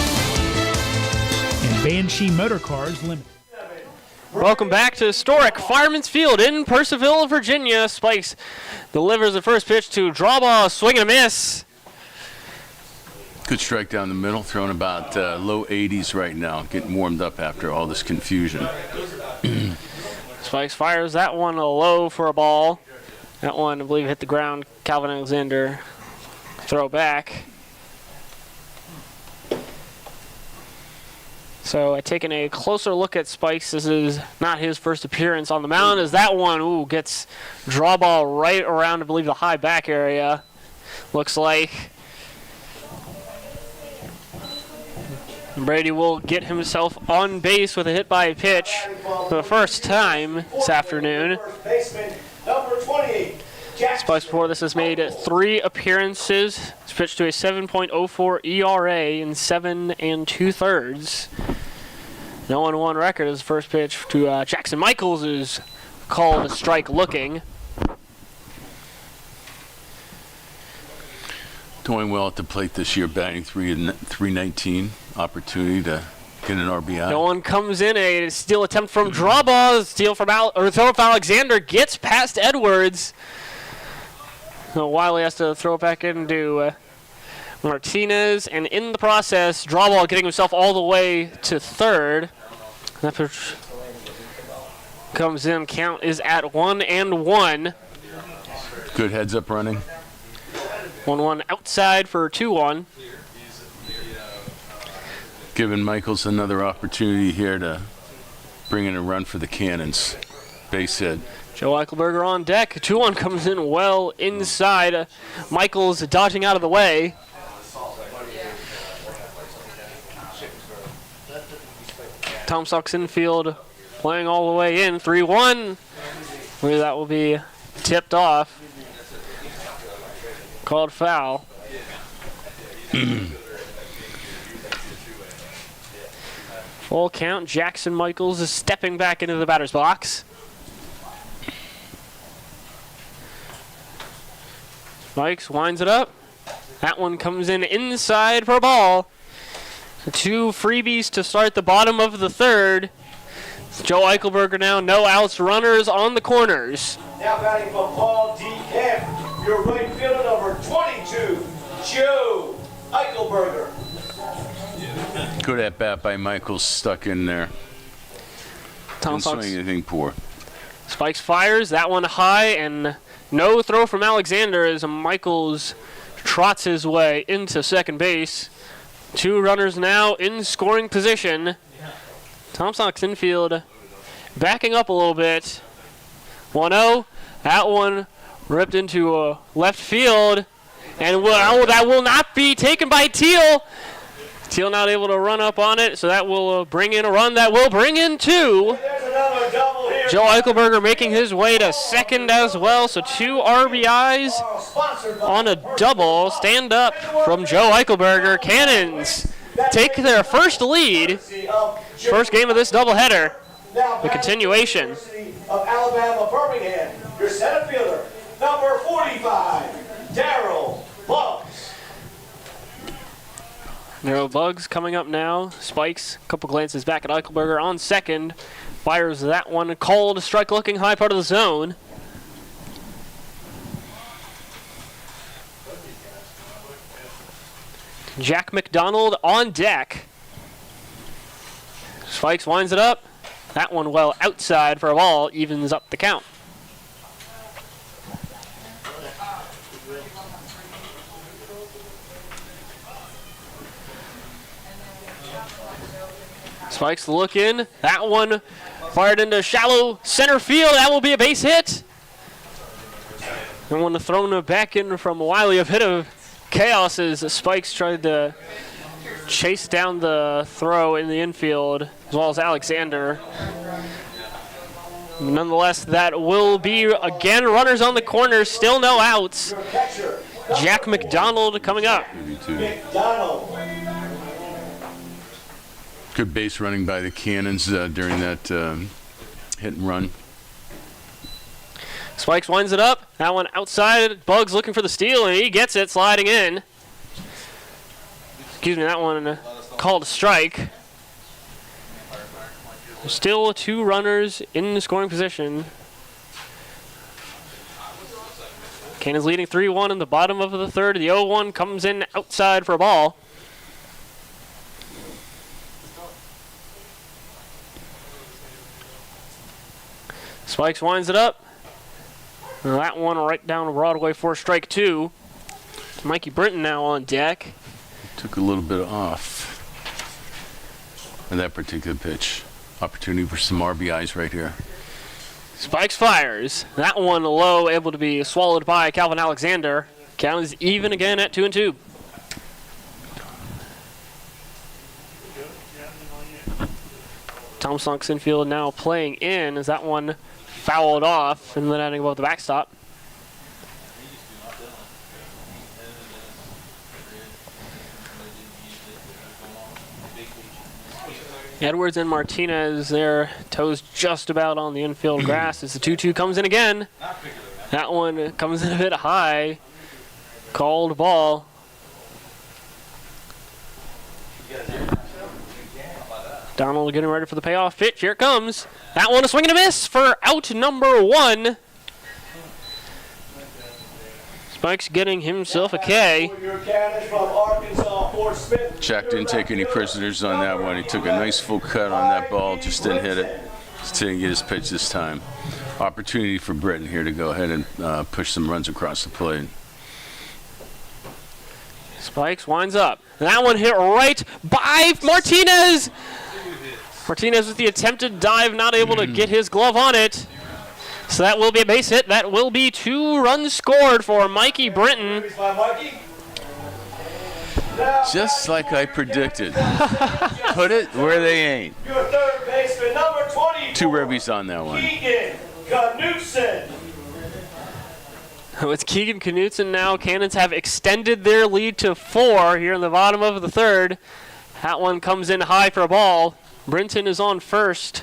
and Banshee Motor Cars Limited. Welcome back to historic Fireman's Field in Purcellville, Virginia. Spikes delivers the first pitch to draw ball, swing and a miss. Good strike down the middle, throwing about low 80s right now, getting warmed up after all this confusion. Spikes fires that one low for a ball. That one, I believe, hit the ground. Calvin Alexander throw back. So taking a closer look at Spikes, this is not his first appearance on the mound, as that one gets draw ball right around, I believe, the high back area, looks like. Brady will get himself on base with a hit by pitch for the first time this afternoon. First baseman, number 28, Spikes before this has made 3 appearances. He's pitched to a 7.04 ERA in 7 2/3. No 1-1 record. His first pitch to Jackson Michaels is called a strike looking. Doing well at the plate this year, batting 319. Opportunity to get an RBI. No one comes in. A steal attempt from draw ball. Steal from throw from Alexander. Gets past Edwards. So Wiley has to throw it back into Martinez. And in the process, draw ball getting himself all the way to third. That pitch comes in. Count is at 1-1. Good heads up running. 1-1 outside for 2-1. Giving Michaels another opportunity here to bring in a run for the Cannons. Base hit. Joe Eichelberger on deck. 2-1 comes in well inside. Michaels dodging out of the way. Tomsocks infield playing all the way in. 3-1. Where that will be tipped off. Called foul. Full count. Jackson Michaels is stepping back into the batter's box. Spikes winds it up. That one comes in inside for a ball. 2 freebies to start the bottom of the third. Joe Eichelberger now, no outs, runners on the corners. Now batting for Paul D. Kemp, your right fielder number 22, Joe Eichelberger. Good at bat by Michaels, stuck in there. Didn't swing anything poor. Spikes fires, that one high, and no throw from Alexander as Michaels trots his way into second base. 2 runners now in scoring position. Tomsocks infield backing up a little bit. 1-0. That one ripped into left field. And that will not be taken by Teal. Teal not able to run up on it, so that will bring in a run that will bring in 2. Joe Eichelberger making his way to second as well, so 2 RBIs on a double. Stand up from Joe Eichelberger. Cannons take their first lead. First game of this doubleheader. The continuation. Of Alabama Birmingham, your center fielder, number 45, Daryl Bugs. Daryl Bugs coming up now. Spikes, a couple glances back at Eichelberger on second. Fires that one. Called strike looking high part of the zone. Jack McDonald on deck. Spikes winds it up. That one well outside for a ball. Evens up the count. Spikes the look in. That one fired into shallow center field. That will be a base hit. And one thrown back in from Wiley. A bit of chaos as Spikes tried to chase down the throw in the infield, as well as Alexander. Nonetheless, that will be, again, runners on the corner. Still no outs. Jack McDonald coming up. Good base running by the Cannons during that hit and run. Spikes winds it up. That one outside. Bugs looking for the steal, and he gets it, sliding in. Excuse me, that one called a strike. Still 2 runners in the scoring position. Cannons leading 3-1 in the bottom of the third. The 0-1 comes in outside for a ball. Spikes winds it up. And that one right down Broadway for strike 2. Mikey Brinton now on deck. Took a little bit off in that particular pitch. Opportunity for some RBIs right here. Spikes fires. That one low, able to be swallowed by Calvin Alexander. Count is even again at 2-2. Tomsocks infield now playing in as that one fouled off and then adding above the backstop. Edwards and Martinez, their toes just about on the infield grass as the 2-2 comes in again. That one comes in a bit high. Called ball. Donald getting ready for the payoff pitch. Here it comes. That one a swing and a miss for out number 1. Spikes getting himself a K. Jack didn't take any prisoners on that one. He took a nice full cut on that ball, just didn't hit it. Just didn't get his pitch this time. Opportunity for Britton here to go ahead and push some runs across the plate. Spikes winds up. And that one hit right by Martinez. Martinez with the attempted dive, not able to get his glove on it. So that will be a base hit. That will be 2 runs scored for Mikey Britton. Just like I predicted. Put it where they ain't. Your third baseman, number 24. 2 ribbies on that one. Keegan Knutson. With Keegan Knutson now, Cannons have extended their lead to 4 here in the bottom of the 3rd. That one comes in high for a ball. Brinton is on first.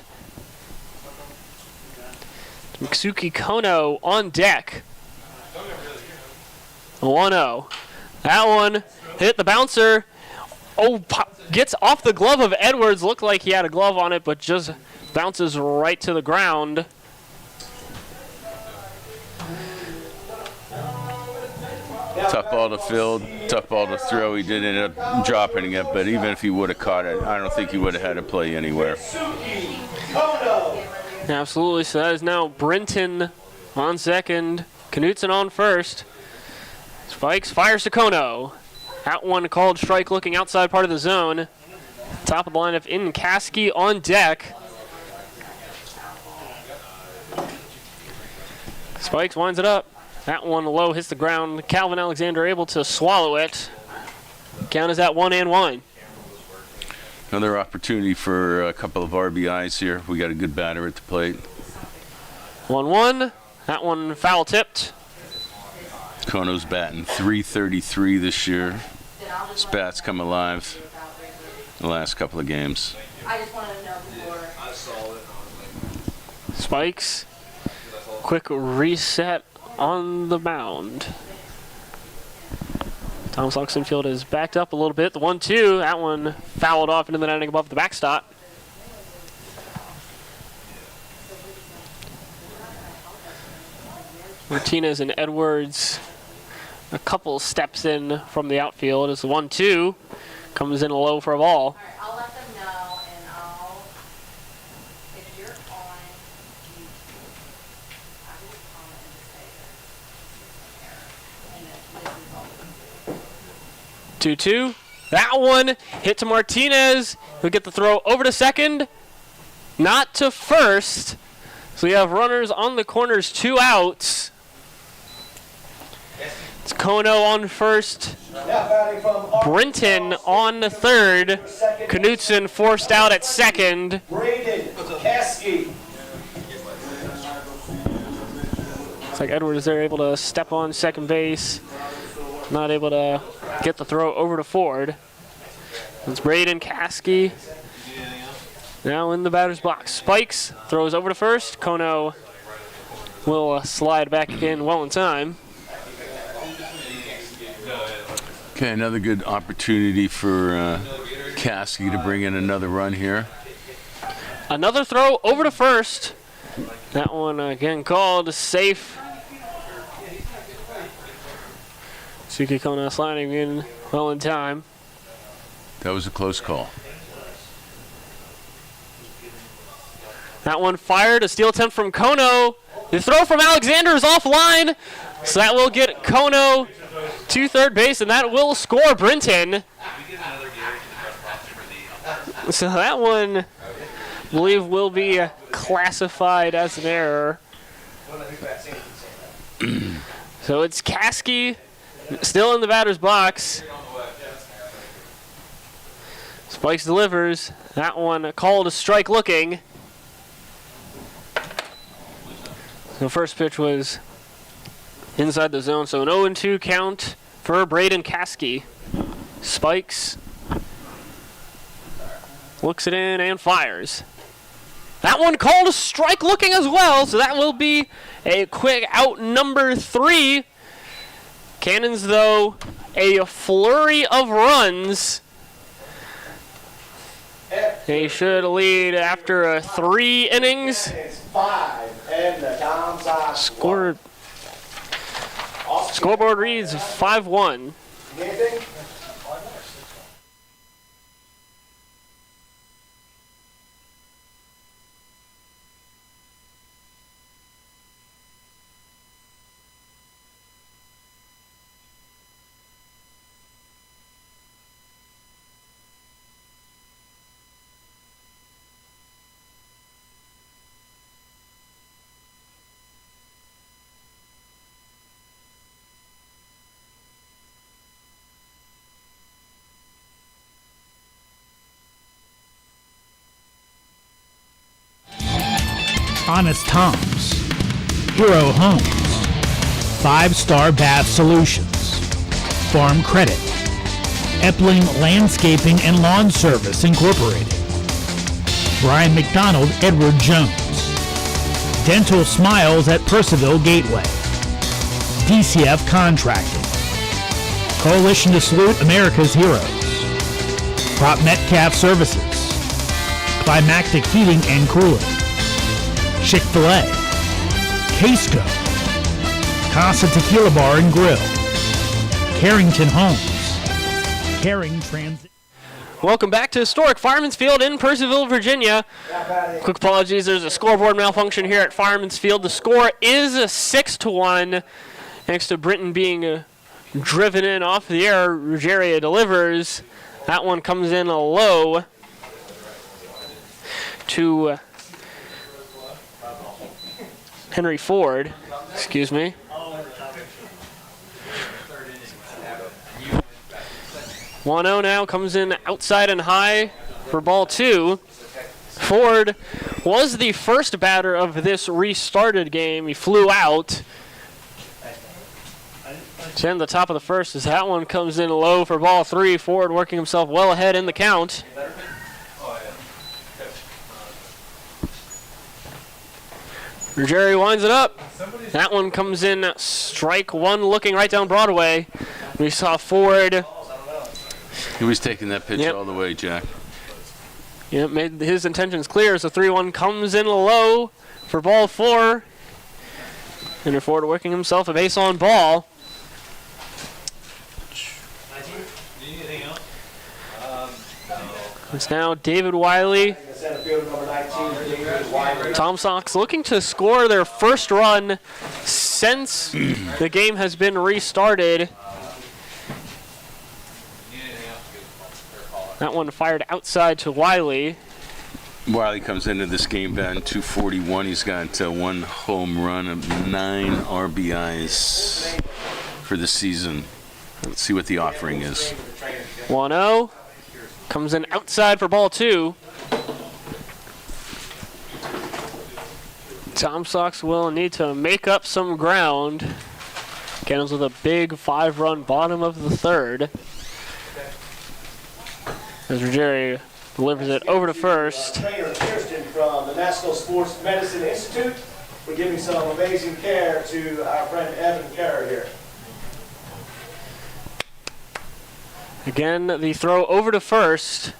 Mitsuki Kono on deck. 1-0. That one hit the bouncer. Oh, gets off the glove of Edwards. Looked like he had a glove on it, but just bounces right to the ground. Tough ball to field, tough ball to throw. He did end up dropping it, but even if he would have caught it, I don't think he would have had to play anywhere. Absolutely. So that is now Brinton on second. Knutson on first. Spikes, fires to Kono. That one called strike, looking outside part of the zone. Top of the lineup in Caskey on deck. Spikes winds it up. That one low hits the ground. Calvin Alexander able to swallow it. Count is at 1-1. Another opportunity for a couple of RBIs here. We got a good batter at the plate. 1-1. That one foul tipped. Kono's batting .333 this year. His bat's come alive in the last couple of games. I just wanted to know before. Spikes. Quick reset on the mound. Tomsocks infield is backed up a little bit. The 1-2, that one fouled off into the netting above the backstop. Martinez and Edwards a couple steps in from the outfield as the 1-2 comes in low for a ball. All right, I'll let them know, and if you're on, I will comment and just say that. 2-2. That one hit to Martinez. He'll get the throw over to second, not to first. So we have runners on the corners, 2 outs. It's Kono on first, Brinton on the third, Knutson forced out at second. Looks like Edwards there able to step on second base, not able to get the throw over to Ford. It's Braden Caskey now in the batter's box. Spikes throws over to first. Kono will slide back in well in time. Okay, another good opportunity for Caskey to bring in another run here. Another throw over to first. That one again called safe. Suki Kono sliding in well in time. That was a close call. That one fired, a steal attempt from Kono. The throw from Alexander is offline, so that will get Kono to third base, and that will score Brinton. So that one, I believe, will be classified as an error. So it's Caskey still in the batter's box. Spikes delivers. That one called a strike looking. The first pitch was inside the zone, so an 0-2 count for Braden Caskey. Spikes looks it in and fires. That one called a strike looking as well, so that will be a quick out number 3. Cannons, though, a flurry of runs. They should lead after 3 innings. It's 5, and the Tomsocks Scoreboard reads 5-1. Anything? Honest Tom's, Hero Homes, 5-Star Bath Solutions, Farm Credit, Epling Landscaping and Lawn Service Incorporated, Brian McDonald, Edward Jones, Dental Smiles at Purcellville Gateway, DCF Contracting, Coalition to Salute America's Heroes, Prop Metcalf Services, Climactic Heating and Cooling, Chick-fil-A, Casco, Casa Tequila Bar and Grill, Carrington Homes, Caring Transit. Welcome back to historic Fireman's Field in Purcellville, Virginia. Quick apologies, there's a scoreboard malfunction here at Fireman's Field. The score is 6-1. Thanks to Britton being driven in off the air, Ruggiero delivers. That one comes in low to Henry Ford, excuse me. One 0 now, comes in outside and high for ball 2. Ford was the first batter of this restarted game. He flew out to end the top of the first as that one comes in low for ball 3. Ford working himself well ahead in the count. Ruggiero winds it up. That one comes in strike 1 looking right down Broadway. We saw Ford. He was taking that pitch all the way, Jack. Yep, made his intentions clear. So 3-1 comes in low for ball 4. Henry Ford working himself a base on ball. It's now David Wiley. Tomsocks looking to score their first run since the game has been restarted. That one fired outside to Wiley. Wiley comes into this game batting .241. He's got 1 home run of 9 RBIs for the season. Let's see what the offering is. 1-0. Comes in outside for ball 2. Tomsocks will need to make up some ground. Cannons with a big 5-run bottom of the third. As Ruggiero delivers it over to first. Trainer Kirsten from the National Sports Medicine Institute for giving some amazing care to our friend Evan Kerr here. Again, the throw over to first.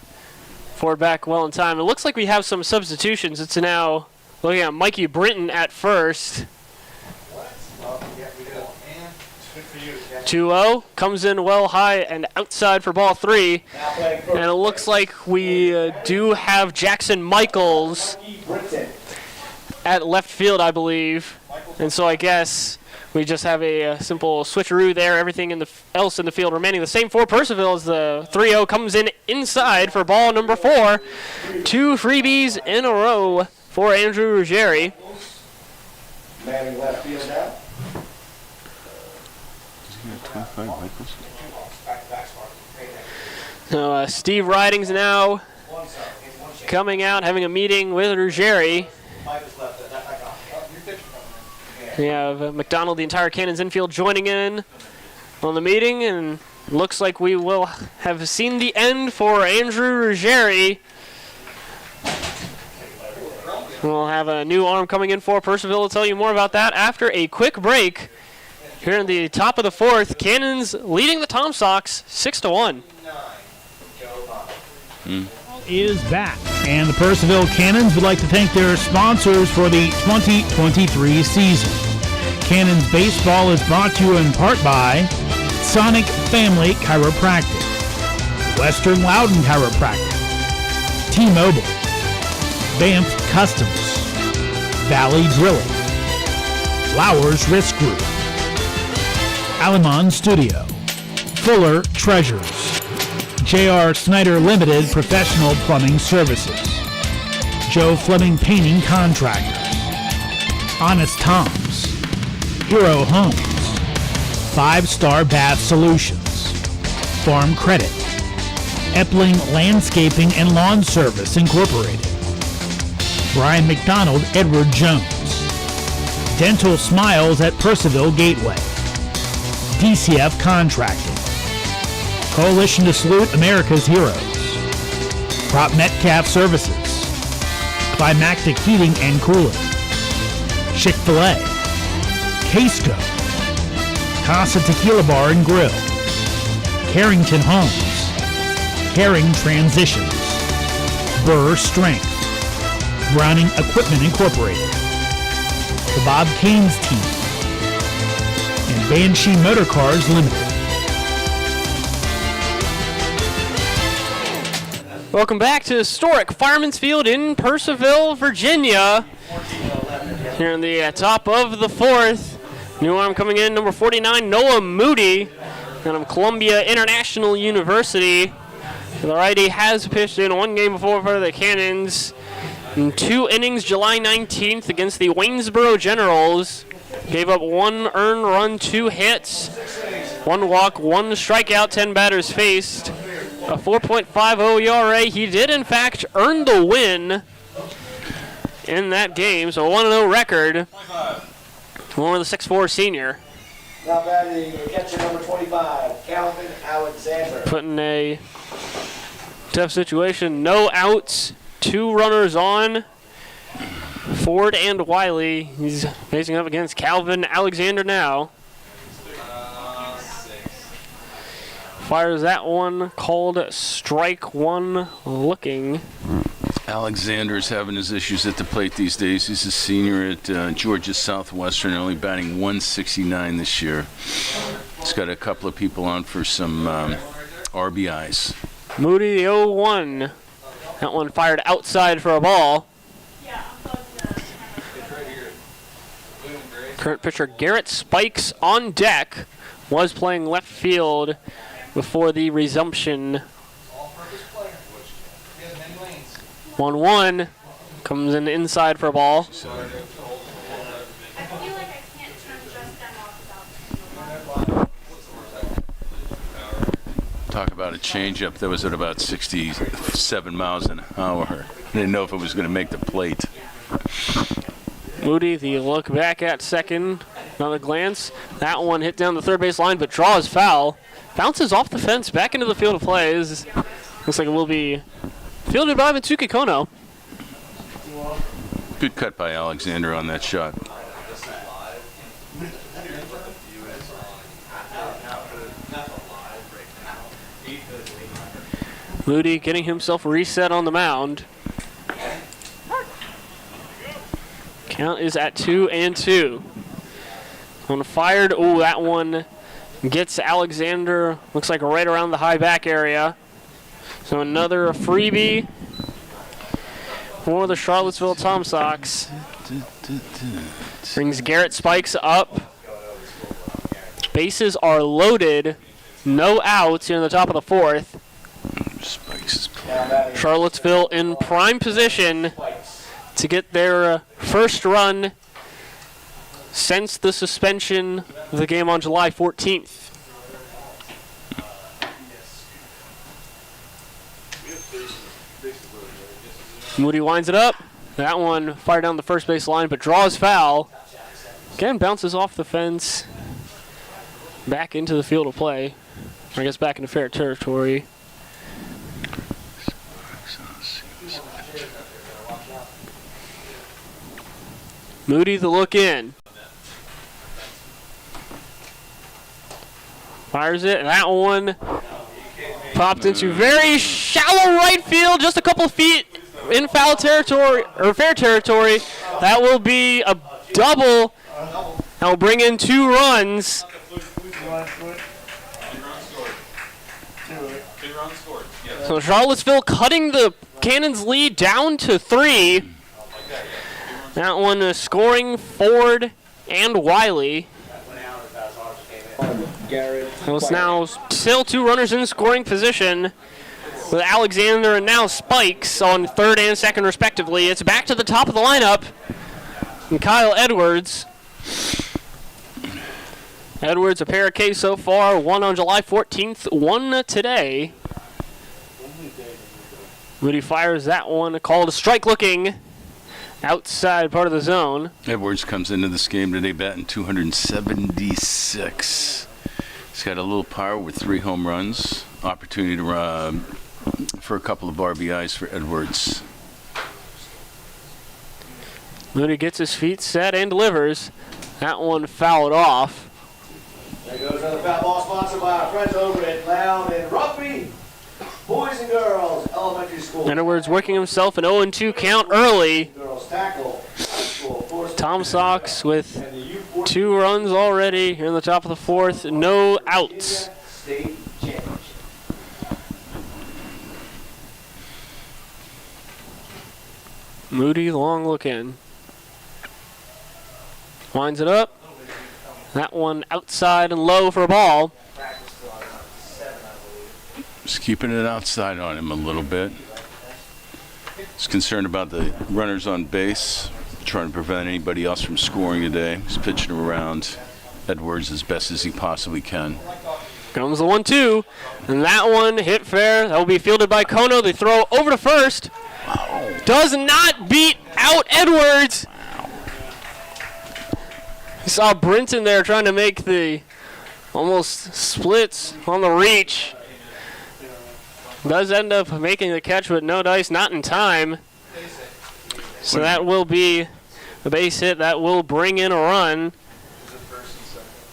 Ford back well in time. It looks like we have some substitutions. It's now looking at Mikey Britton at first. 2-0 comes in well high and outside for ball 3. And it looks like we do have Jackson Michaels at left field, I believe. And so I guess we just have a simple switcheroo there. Everything else in the field remaining the same for Purcellville as the 3-0 comes in inside for ball number 4. 2 freebies in a row for Andrew Ruggiero. Manning left field now. So Steve Ridings now coming out, having a meeting with Ruggiero. We have McDonald, the entire Cannons infield, joining in on the meeting, and looks like we will have seen the end for Andrew Ruggiero. We'll have a new arm coming in for Purcellville. We'll tell you more about that after a quick break. Here in the top of the fourth, Cannons leading the Tomsocks 6-1. Is back, and the Purcellville Cannons would like to thank their sponsors for the 2023 season. Cannons baseball is brought to you in part by Sonic Family Chiropractic, Western Loudon Chiropractic, T-Mobile, Banff Customs, Valley Drilling, Flowers Risk Group, Alamon Studio, Fuller Treasures, J.R. Snyder Limited Professional Plumbing Services, Joe Fleming Painting Contractors, Honest Tom's, Hero Homes, 5-Star Bath Solutions, Farm Credit, Epling Landscaping and Lawn Service Incorporated, Brian McDonald Edward Jones, Dental Smiles at Purcellville Gateway, DCF Contracting, Coalition to Salute America's Heroes, Prop Metcalf Services, Climactic Heating and Cooling, Chick-fil-A, Casco, Casa Tequila Bar and Grill, Carrington Homes, Caring Transitions, Burr Strength, Browning Equipment Incorporated, the Bob Kane's Team, and Banshee Motor Cars Limited. Welcome back to historic Fireman's Field in Purcellville, Virginia. Here in the top of the fourth. New arm coming in, number 49, Noah Moody, out of Columbia International University. The righty has pitched in one game before for the Cannons. In 2 innings, July 19th against the Waynesboro Generals. Gave up 1 earned run, 2 hits, 1 walk, 1 strikeout, 10 batters faced. A 4.50 ERA. He did, in fact, earn the win in that game. So a 1-0 record for the 6'4 senior. Now batting catcher number 25, Calvin Alexander. Put in a tough situation. No outs, 2 runners on. Ford and Wiley. He's facing up against Calvin Alexander now. Fires that one, called strike one looking. Alexander's having his issues at the plate these days. He's a senior at Georgia Southwestern, only batting 169 this year. He's got a couple of people on for some RBIs. Moody, the 0-1. That one fired outside for a ball. Current pitcher Garrett Spikes on deck. Was playing left field before the resumption. 1-1. Comes in inside for a ball. Talk about a changeup that was at about 67 miles an hour. I didn't know if it was going to make the plate. Moody, the look back at second. Another glance. That one hit down the third base line, but draws foul. Bounces off the fence back into the field of play. Looks like it will be fielded by Mitsuki Kono. Good cut by Alexander on that shot. Moody getting himself reset on the mound. Count is at 2-2. One fired. Oh, that one gets Alexander. Looks like right around the high back area. So another freebie for the Charlottesville Tomsocks. Brings Garrett Spikes up. Bases are loaded. No outs here in the top of the fourth. Spikes. Charlottesville in prime position to get their first run since the suspension of the game on July 14th. Moody winds it up. That one fired down the first base line, but draws foul. Again, bounces off the fence. Back into the field of play. Or I guess back into fair territory. Moody the look in. Fires it, and that one popped into very shallow right field, just a couple of feet in foul territory, or fair territory. That will be a double. That will bring in 2 runs. So Charlottesville cutting the Cannons lead down to 3. That one is scoring Ford and Wiley. So it's now still 2 runners in scoring position with Alexander and now Spikes on third and second respectively. It's back to the top of the lineup. And Kyle Edwards. Edwards, a pair of Ks so far, 1 on July 14th, 1 today. Moody fires that one, called a strike looking outside part of the zone. Edwards comes into this game today batting 276. He's got a little power with 3 home runs. Opportunity to for a couple of RBIs for Edwards. Moody gets his feet set and delivers. That one fouled off. There goes another foul ball sponsored by our friends over at Loud and Rugby, Boys and Girls Elementary School. Edwards working himself an 0-2 count early. Girls tackle, high school, Tomsocks with 2 runs already here in the top of the 4th. No outs. State championship. Moody, long look in. Winds it up. That one outside and low for a ball. Just keeping it outside on him a little bit. He's concerned about the runners on base, trying to prevent anybody else from scoring today. He's pitching around Edwards as best as he possibly can. Comes the 1-2, and that one hit fair. That will be fielded by Kono. They throw over to first. Does not beat out Edwards. You saw Brinton there trying to make the almost splits on the reach. Does end up making the catch with no dice, not in time. So that will be a base hit. That will bring in a run.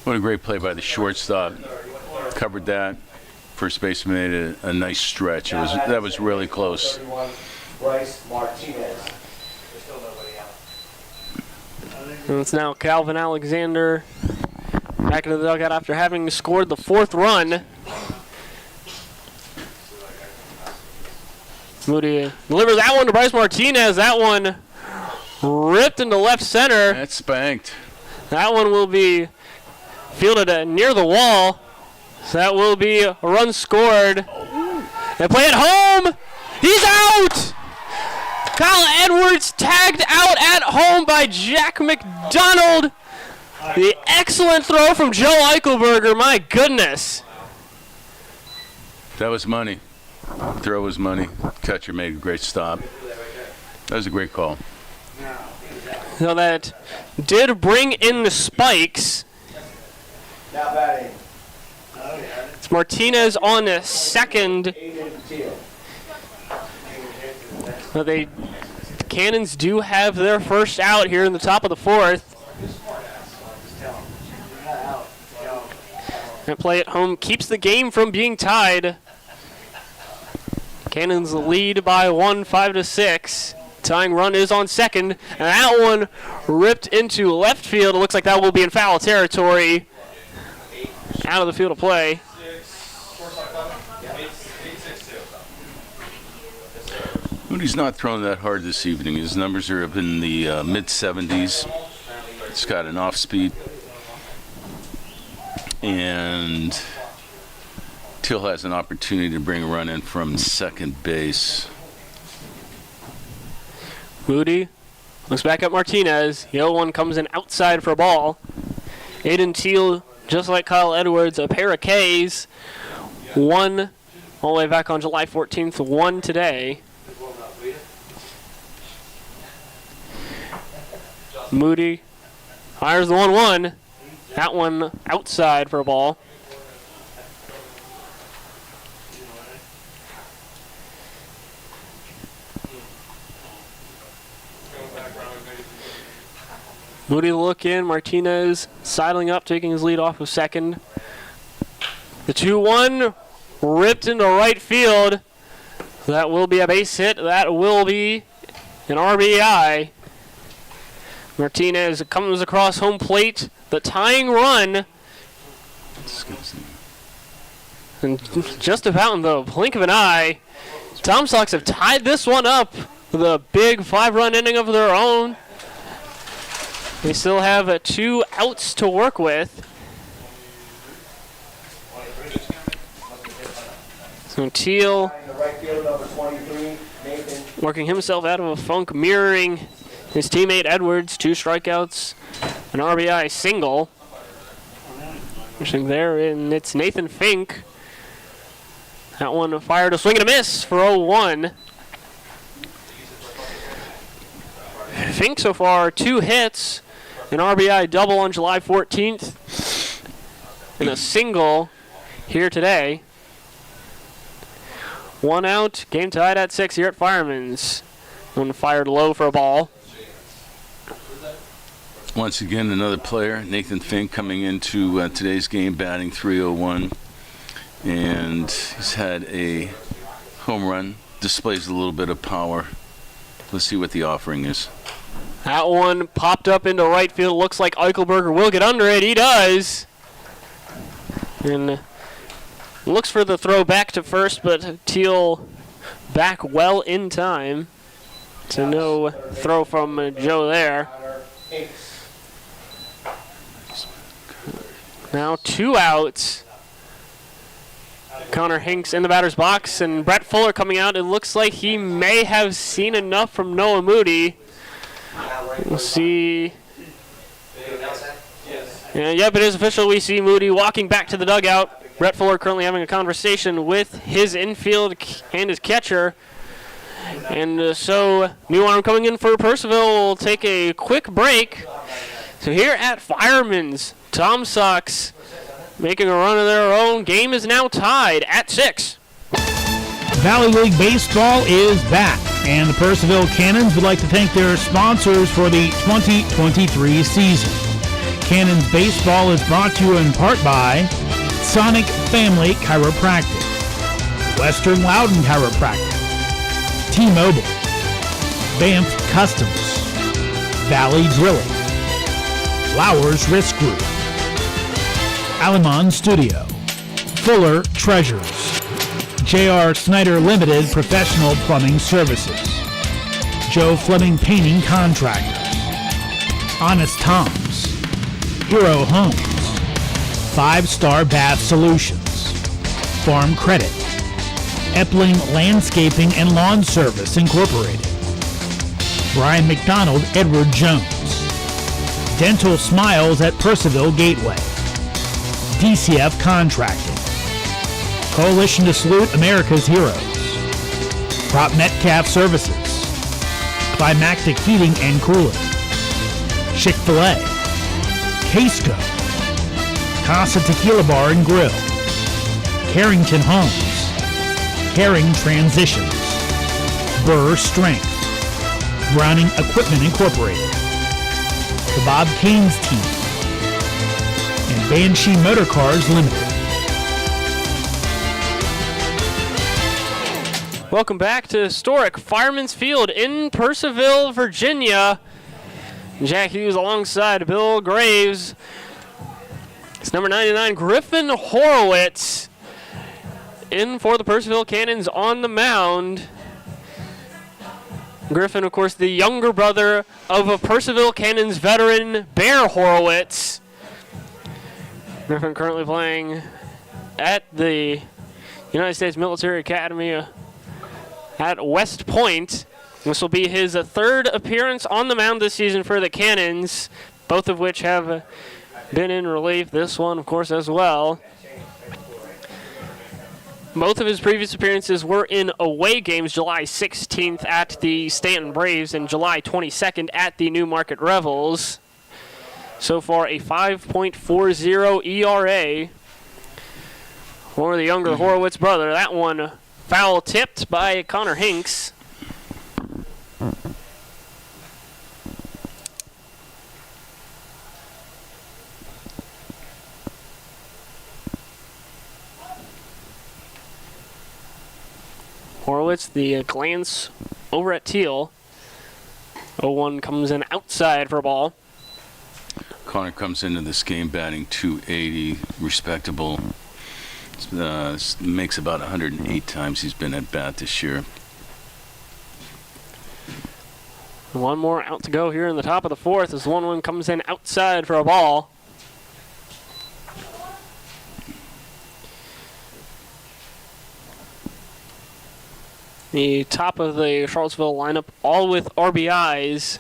What a great play by the shortstop. Covered that. First baseman made a nice stretch. That was really close. 31, Bryce Martinez. And it's now Calvin Alexander back into the dugout after having scored the 4th run. Moody delivers that one to Bryce Martinez. That one ripped into left center. That's spanked. That one will be fielded near the wall. So that will be a run scored. They play it home. He's out. Kyle Edwards tagged out at home by Jack McDonald. The excellent throw from Joe Eichelberger. My goodness. That was money. Throw was money. Catcher made a great stop. That was a great call. So that did bring in the Spikes. Now batting. It's Martinez on the second. But the Cannons do have their first out here in the top of the 4th. And play at home keeps the game from being tied. Cannons lead by 1, 5-6. Tying run is on second, and that one ripped into left field. It looks like that will be in foul territory. Out of the field of play. Moody's not throwing that hard this evening. His numbers are up in the mid-70s. It's got an off-speed. And Till has an opportunity to bring a run in from second base. Moody looks back at Martinez. The 0-1 comes in outside for a ball. Aiden Teal, just like Kyle Edwards, a pair of Ks. 1 all the way back on July 14th, 1 today. Moody fires the 1-1. That one outside for a ball. Moody look in. Martinez sidling up, taking his lead off of second. The 2-1 ripped into right field. That will be a base hit. That will be an RBI. Martinez comes across home plate. The tying run. And just about in the blink of an eye, Tomsocks have tied this one up with a big 5-run inning of their own. They still have 2 outs to work with. So Teal working himself out of a funk, mirroring his teammate Edwards. 2 strikeouts, an RBI single. Pushing there, and it's Nathan Fink. That one fired a swing and a miss for 0-1. Fink so far 2 hits, an RBI double on July 14th, and a single here today. 1 out, game tied at 6 here at Fireman's. One fired low for a ball. Once again, another player, Nathan Fink, coming into today's game batting .301. And he's had a home run, displays a little bit of power. Let's see what the offering is. That one popped up into right field. Looks like Eichelberger will get under it. He does. And looks for the throw back to first, but Teal back well in time. So no throw from Joe there. Now 2 outs. Connor Hinks in the batter's box, and Brett Fuller coming out. It looks like he may have seen enough from Noah Moody. We'll see. Yep, it is official. We see Moody walking back to the dugout. Brett Fuller currently having a conversation with his infield and his catcher. And so, new arm coming in for Purcellville. We'll take a quick break. So here at Fireman's, Tomsocks making a run of their own. Game is now tied at 6. Valley League Baseball is back, and the Purcellville Cannons would like to thank their sponsors for the 2023 season. Cannons Baseball is brought to you in part by Sonic Family Chiropractic, Western Loudon Chiropractic, T-Mobile, Banff Customs, Valley Drilling, Flowers Risk Group, Alamon Studio, Fuller Treasures, J.R. Snyder Limited Professional Plumbing Services, Joe Fleming Painting Contractors, Honest Tom's, Hero Homes, 5-Star Bath Solutions, Farm Credit, Epling Landscaping and Lawn Service Incorporated, Brian McDonald Edward Jones, Dental Smiles at Purcellville Gateway, DCF Contracting, Coalition to Salute America's Heroes, Prop Metcalf Services, Climactic Heating and Cooling, Chick-fil-A, Casco, Casa Tequila Bar and Grill, Carrington Homes, Caring Transitions, Burr Strength, Browning Equipment Incorporated, the Bob Kane's Team, and Banshee Motor Cars Limited. Welcome back to historic Fireman's Field in Purcellville, Virginia. Jack Hughes alongside Bill Graves. It's number 99, Griffin Horowitz, in for the Purcellville Cannons on the mound. Griffin, of course, the younger brother of a Purcellville Cannons veteran, Bear Horowitz. Griffin currently playing at the United States Military Academy at West Point. This will be his 3rd appearance on the mound this season for the Cannons, both of which have been in relief. This one, of course, as well. Both of his previous appearances were in away games, July 16th at the Stanton Braves and July 22nd at the Newmarket Rebels. So far, a 5.40 ERA for the younger Horowitz brother. That one foul tipped by Connor Hinks. Horowitz, the glance over at Teal. 0-1 comes in outside for a ball. Connor comes into this game batting .280, respectable. Makes about 108 times he's been at bat this year. One more out to go here in the top of the fourth as 1-1 comes in outside for a ball. The top of the Charlottesville lineup, all with RBIs.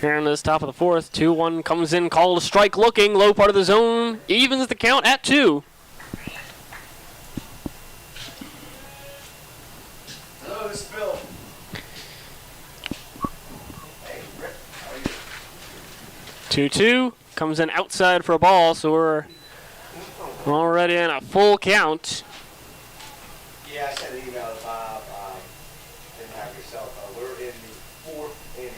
Here in this top of the fourth, 2-1 comes in, called a strike looking, low part of the zone, evens the count at 2. Hello, this is Bill. 2-2 comes in outside for a ball, so we're already in a full count. Yeah, I sent an email to Bob. Didn't have your cell phone. We're in the 4th inning.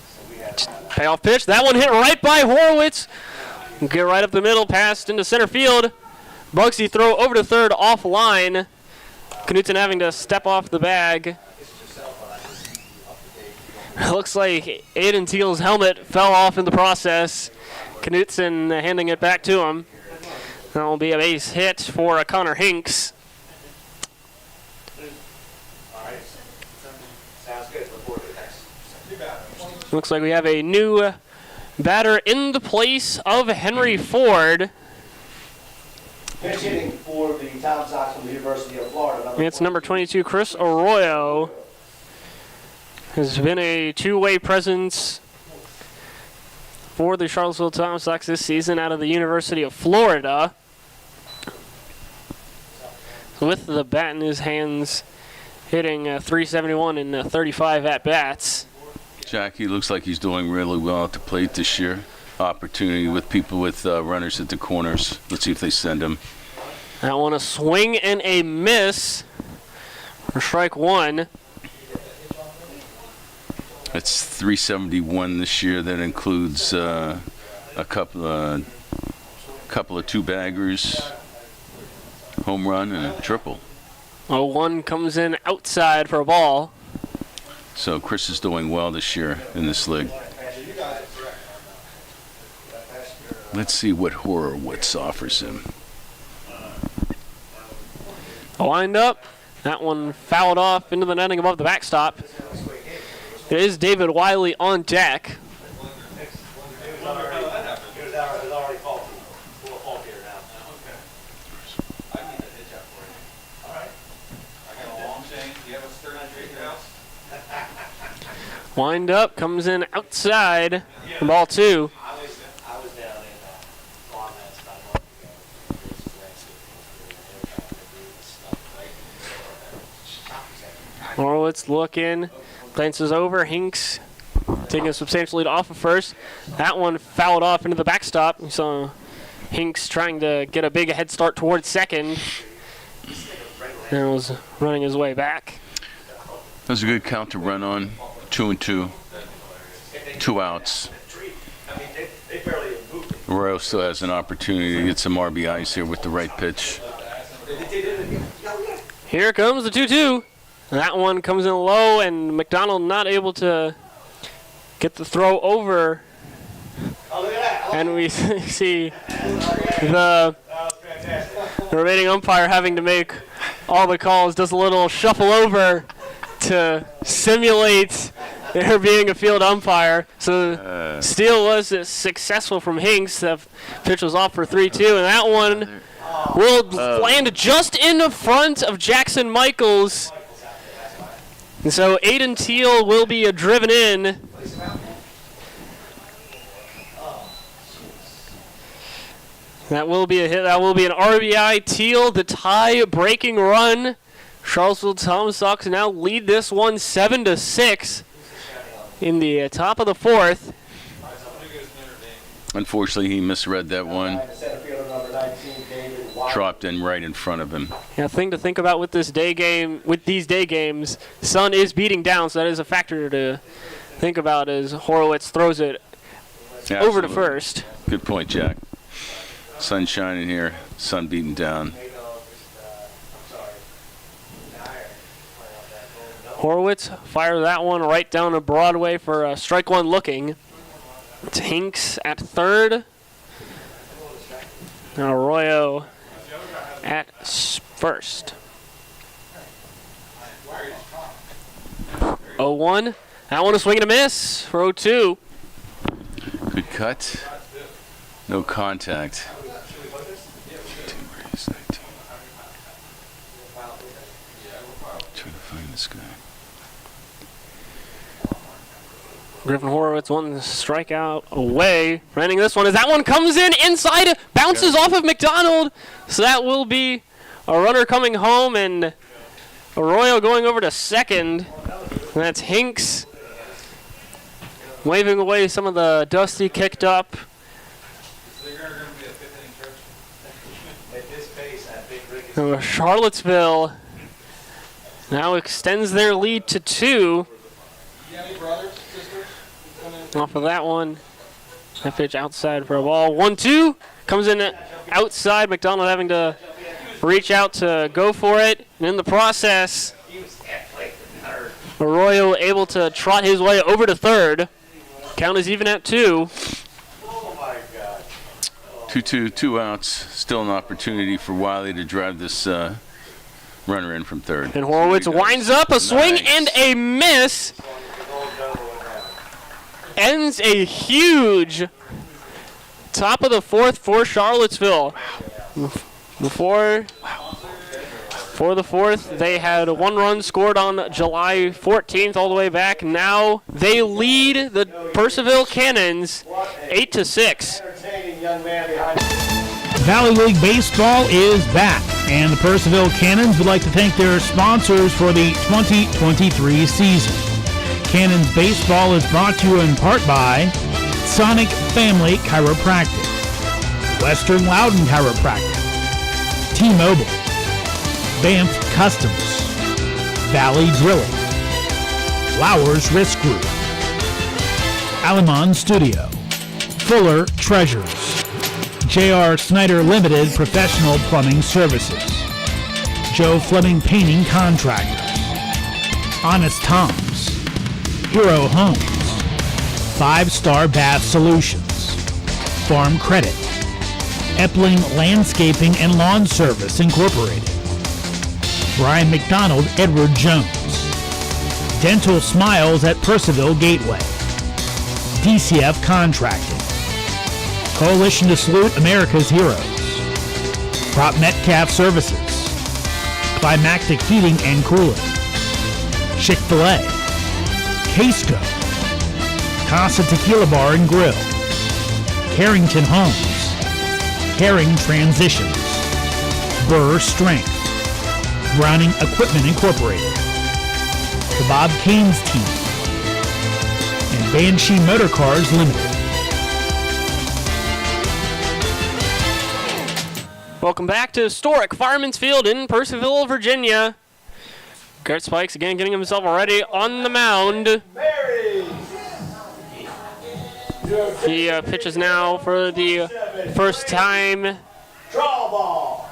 So we had Payoff pitch. That one hit right by Horowitz. Get right up the middle, passed into center field. Bugsy throw over to third offline. Knutson having to step off the bag. Looks like Aiden Teal's helmet fell off in the process. Knutson handing it back to him. That will be a base hit for Connor Hinks. sounds good. Report it next. Looks like we have a new batter in the place of Henry Ford. Pitch hitting for the Tomsocks from the University of Florida. It's number 22, Chris Arroyo. Has been a two-way presence for the Charlottesville Tomsocks this season out of the University of Florida. With the bat in his hands, hitting 371 in 35 at-bats. Jackie looks like he's doing really well at the plate this year. Opportunity with people with runners at the corners. Let's see if they send him. That one a swing and a miss for strike one. It's 371 this year. That includes a couple of two-baggers, home run, and a triple. 0-1 comes in outside for a ball. So Chris is doing well this year in this league. Let's see what Horowitz offers him. A wind up. That one fouled off into the netting above the backstop. It is David Wiley on deck. Wind up, comes in outside for ball two. Horowitz looking, glances over. Hinks taking a substantial lead off of first. That one fouled off into the backstop. We saw Hinks trying to get a big head start towards second. And was running his way back. That was a good count to run on. 2-2. 2 outs. Arroyo still has an opportunity to get some RBIs here with the right pitch. Here comes the 2-2. That one comes in low, and McDonald not able to get the throw over. And we see the remaining umpire having to make all the calls, does a little shuffle over to simulate there being a field umpire. So steal was successful from Hinks. The pitch was off for 3-2, and that one will land just in the front of Jackson Michaels. And so Aiden Teal will be driven in. That will be a hit. That will be an RBI. Teal, the tie-breaking run. Charlottesville Tomsocks now lead this one 7-6 in the top of the fourth. Unfortunately, he misread that one. Dropped in right in front of him. Yeah, thing to think about with this day game, with these day games, sun is beating down, so that is a factor to think about as Horowitz throws it over to first. Good point, Jack. Sun shining here, sun beating down. Horowitz fires that one right down to Broadway for strike one looking. It's Hinks at third. Now Arroyo at first. 0-1. That one a swing and a miss for 0-2. Good cut. No contact. Trying to find this guy. Griffin Horowitz one strikeout away. Running this one as that one comes in inside, bounces off of McDonald. So that will be a runner coming home and Arroyo going over to second. And that's Hinks waving away some of the dust he kicked up. So Charlottesville now extends their lead to 2. Off of that one. That pitch outside for a ball. 1-2. Comes in outside. McDonald having to reach out to go for it. And in the process, Arroyo able to trot his way over to third. Count is even at 2. 2-2, 2 outs. Still an opportunity for Wiley to drive this runner in from third. And Horowitz winds up a swing and a miss. Ends a huge top of the fourth for Charlottesville. Before the fourth, they had 1 run scored on July 14th all the way back. Now they lead the Purcellville Cannons 8-6. Valley League Baseball is back, and the Purcellville Cannons would like to thank their sponsors for the 2023 season. Cannons Baseball is brought to you in part by Sonic Family Chiropractic, Western Loudon Chiropractic, T-Mobile, Banff Customs, Valley Drilling, Flowers Risk Group, Alamon Studio, Fuller Treasures, J.R. Snyder Limited Professional Plumbing Services, Joe Fleming Painting Contractors, Honest Tom's, Hero Homes, 5-Star Bath Solutions, Farm Credit, Epling Landscaping and Lawn Service Incorporated, Brian McDonald, Edward Jones, Dental Smiles at Purcellville Gateway, DCF Contracting, Coalition to Salute America's Heroes, Prop Metcalf Services, Climactic Heating and Cooling, Chick-fil-A, Casco, Casa Tequila Bar and Grill, Carrington Homes, Caring Transitions, Burr Strength, Browning Equipment Incorporated, the Bob Canes Team, and Banshee Motor Cars Limited. Welcome back to historic Fireman's Field in Purcellville, Virginia. Garrett Spikes again getting himself ready on the mound. He pitches now for the first time. Draw ball.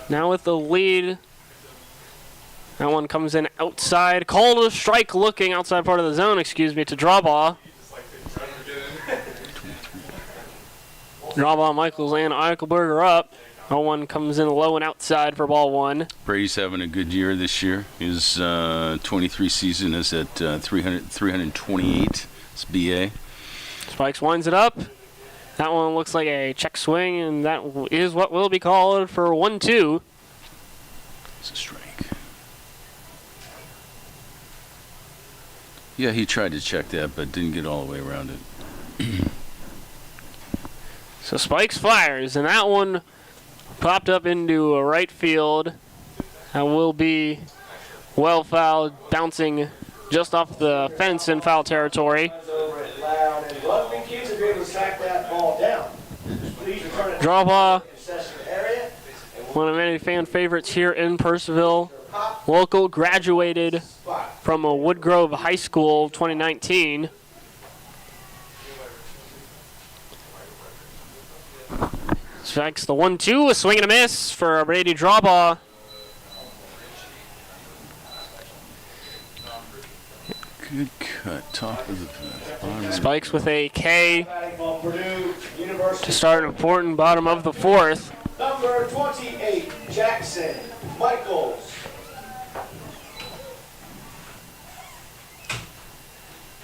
Now with the lead. That one comes in outside. Called a strike looking outside part of the zone, to draw ball. Draw ball, Michaels and Eichelberger up. 0-1 comes in low and outside for ball 1. Brady's having a good year this year. His 23 season is at 328. It's BA. Spikes winds it up. That one looks like a check swing, and that is what will be called for 1-2. It's a strike. Yeah, he tried to check that, but didn't get all the way around it. So Spikes fires, and that one popped up into a right field. That will be well fouled, bouncing just off the fence in foul territory. Draw ball. One of many fan favorites here in Purcellville. Local, graduated from Woodgrove High School 2019. Strikes the 1-2, a swing and a miss for a Brady draw ball. Good cut. Top of the bottom. Spikes with a K Batting from Purdue University. to start an important bottom of the fourth. Number 28, Jackson Michaels.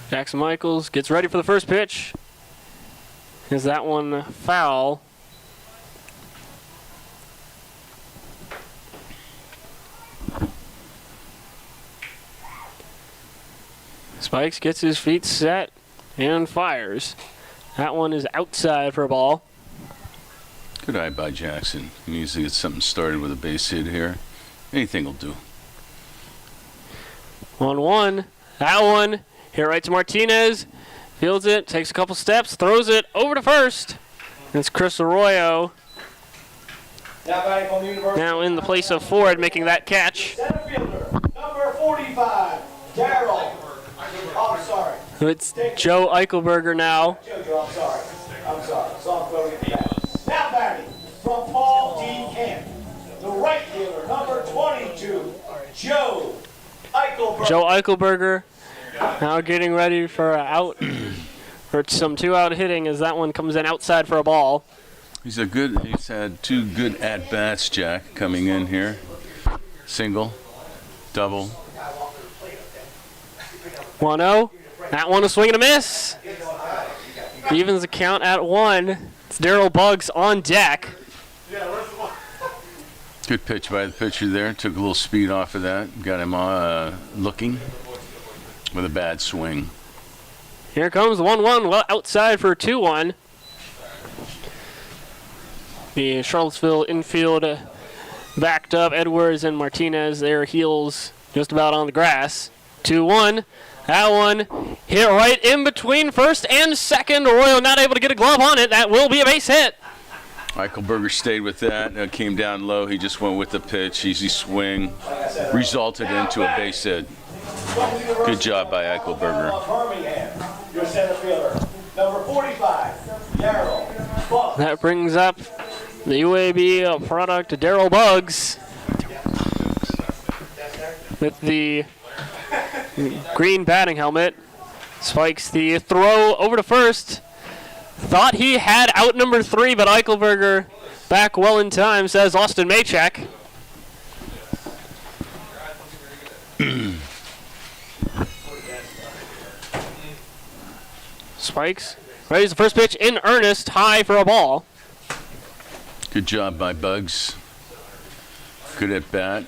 Jackson Michaels gets ready for the first pitch. Is that one foul? Spikes gets his feet set and fires. That one is outside for a ball. Good eye by Jackson. He needs to get something started with a base hit here. Anything will do. 1-1. That one hit right to Martinez. Fields it, takes a couple steps, throws it over to first. It's Chris Arroyo Now batting from University. now in the place of Ford making that catch. Center fielder, number 45, Daryl. Oh, sorry. It's Joe Eichelberger now. Jojo, I'm sorry. So I'm throwing it back. Now batting from Paul D. Camp, the right fielder, number 22, Joe Eichelberg. Joe Eichelberger now getting ready for a out for some 2-out hitting as that one comes in outside for a ball. He's had 2 good at-bats, Jack, coming in here. Single, double. 1-0. That one a swing and a miss. Evens the count at 1. It's Daryl Buggs on deck. Good pitch by the pitcher there. Took a little speed off of that. Got him looking with a bad swing. Here comes the 1-1. Well, outside for a 2-1. The Charlottesville infield backed up. Edwards and Martinez, their heels just about on the grass. 2-1. That one hit right in between first and second. Arroyo not able to get a glove on it. That will be a base hit. Eichelberger stayed with that. Came down low. He just went with the pitch. Easy swing. Resulted into a base hit. Good job by Eichelberger. Birmingham, your center fielder, number 45, Daryl Buck. That brings up the UAB product, Daryl Buggs, with the green batting helmet. Spikes the throw over to first. Thought he had out number 3, but Eichelberger back well in time, says Austin Maychek. Spikes raises the first pitch in earnest, high for a ball. Good job by Buggs. Good at bat.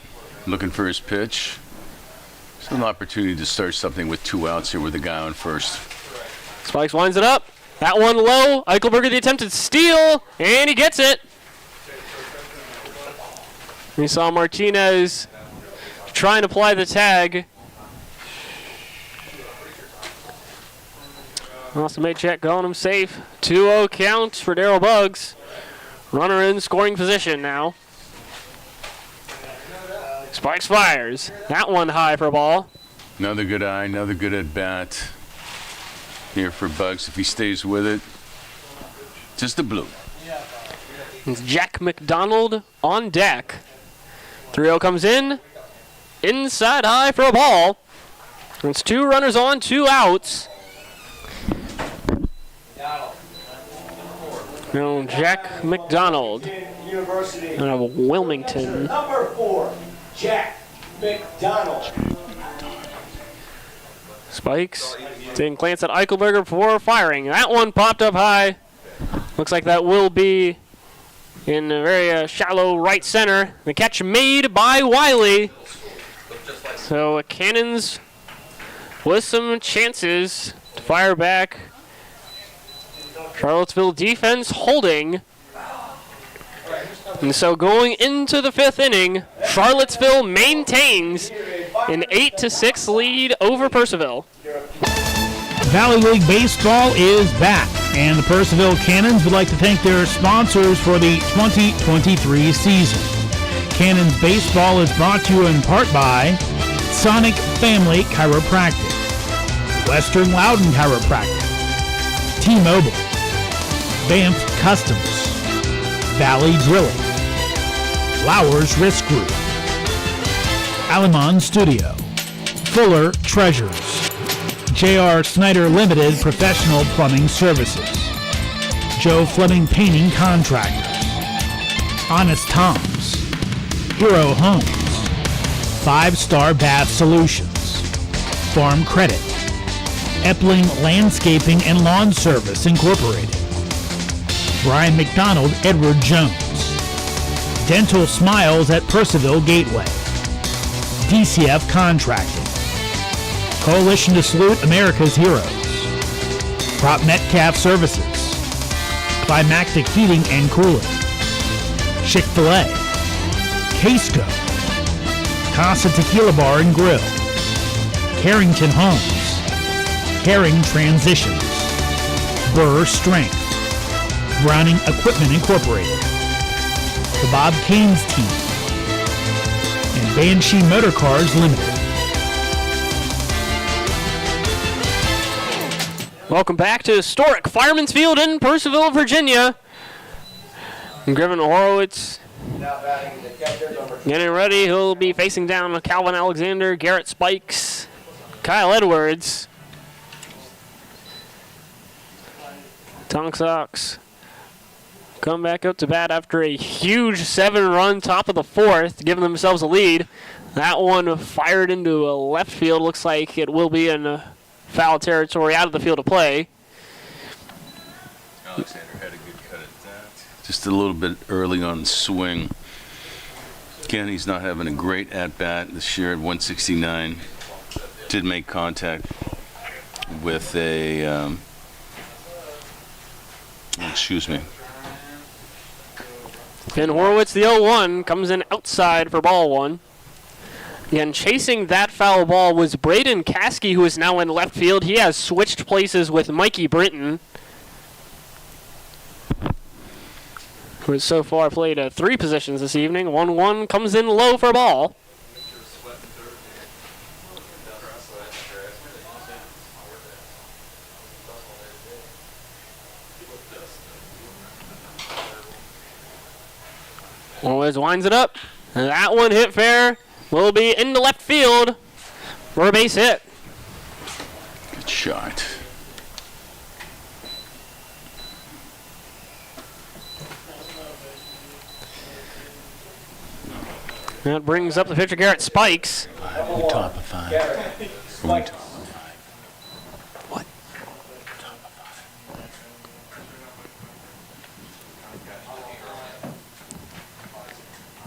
Looking for his pitch. It's an opportunity to start something with 2 outs here with the guy on first. Spikes winds it up. That one low. Eichelberger the attempted steal, and he gets it. We saw Martinez trying to apply the tag. Austin Maychek calling him safe. 2-0 count for Daryl Buggs. Runner in scoring position now. Spikes fires. That one high for a ball. Another good eye, another good at bat. Here for Buggs if he stays with it. Just a blue. It's Jack McDonald on deck. 3-0 comes in. Inside high for a ball. It's 2 runners on, 2 outs. Now Jack McDonald University, out of Wilmington. number 4, Jack McDonald. Spikes taking a glance at Eichelberger before firing. That one popped up high. Looks like that will be in a very shallow right center. The catch made by Wiley. So Cannons with some chances to fire back. Charlottesville defense holding. And so going into the 5th inning, Charlottesville maintains an 8-6 lead over Purcellville. Valley League Baseball is back, and the Purcellville Cannons would like to thank their sponsors for the 2023 season. Cannons Baseball is brought to you in part by Sonic Family Chiropractic, Western Loudon Chiropractic, T-Mobile, Banff Customs, Valley Drilling, Flowers Risk Group, Alamon Studio, Fuller Treasures, J.R. Snyder Limited Professional Plumbing Services. Joe Fleming Painting Contractors. Honest Tom's. Hero Homes. 5-Star Bath Solutions. Farm Credit. Epling Landscaping and Lawn Service Incorporated. Brian McDonald Edward Jones. Dental Smiles at Purcellville Gateway. DCF Contracting. Coalition to Salute America's Heroes. Prop Metcalf Services. Climactic Heating and Cooling. Chick-fil-A. Casco. Casa Tequila Bar and Grill. Carrington Homes. Caring Transitions. Burr Strength. Browning Equipment Incorporated. The Bob Kane's Team. And Banshee Motor Cars Limited. Welcome back to historic Fireman's Field in Purcellville, Virginia. Griffin Horowitz getting ready. He'll be facing down Calvin Alexander, Garrett Spikes, Kyle Edwards. Tomsocks come back up to bat after a huge 7-run top of the 4th, giving themselves a lead. That one fired into a left field. Looks like it will be in foul territory, out of the field of play. Alexander had a good cut at that. Just a little bit early on the swing. Again, he's not having a great at-bat this year at 169. Did make contact with a, excuse me. And Horowitz, the 0-1, comes in outside for ball 1. Again, chasing that foul ball was Braden Caskey, who is now in left field. He has switched places with Mikey Britton, who has so far played 3 positions this evening. 1-1 comes in low for ball. Always winds it up. And that one hit fair. Will be into left field for a base hit. Good shot. That brings up the pitcher, Garrett Spikes. The top of 5. Are we top of 5? What? Top of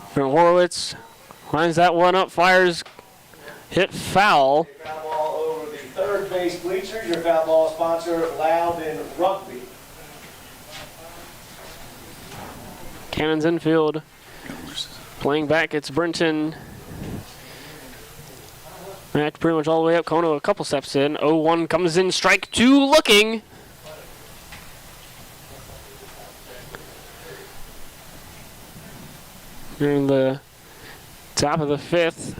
5. From Horowitz. Lines that one up, fires, hit foul. Foul ball over the third base bleachers. Your foul ball sponsor, Loudon Rugby. Cannons infield. Playing back, it's Brenton. Back pretty much all the way up. Kono a couple steps in. 0-1 comes in, strike 2 looking. In the top of the 5th.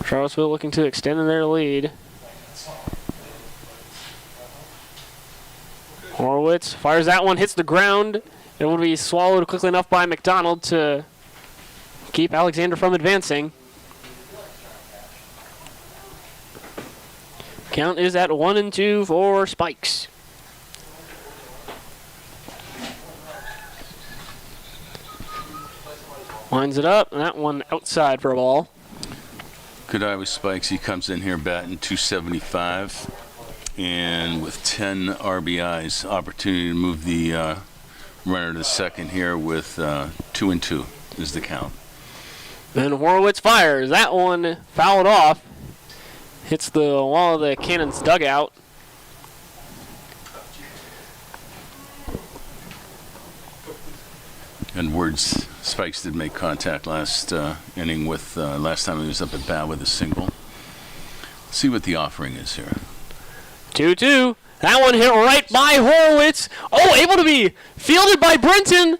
Charlottesville looking to extend their lead. Horowitz fires that one, hits the ground. It will be swallowed quickly enough by McDonald to keep Alexander from advancing. Count is at 1-2 for Spikes. Winds it up, and that one outside for a ball. Good eye with Spikes. He comes in here batting .275 and with 10 RBIs. Opportunity to move the runner to second here with 2-2 is the count. Then Horowitz fires. That one fouled off. Hits the wall of the Cannons dugout. Edwards, Spikes did make contact last inning with, last time he was up at bat with a single. Let's see what the offering is here. 2-2. That one hit right by Horowitz. Oh, able to be fielded by Brenton.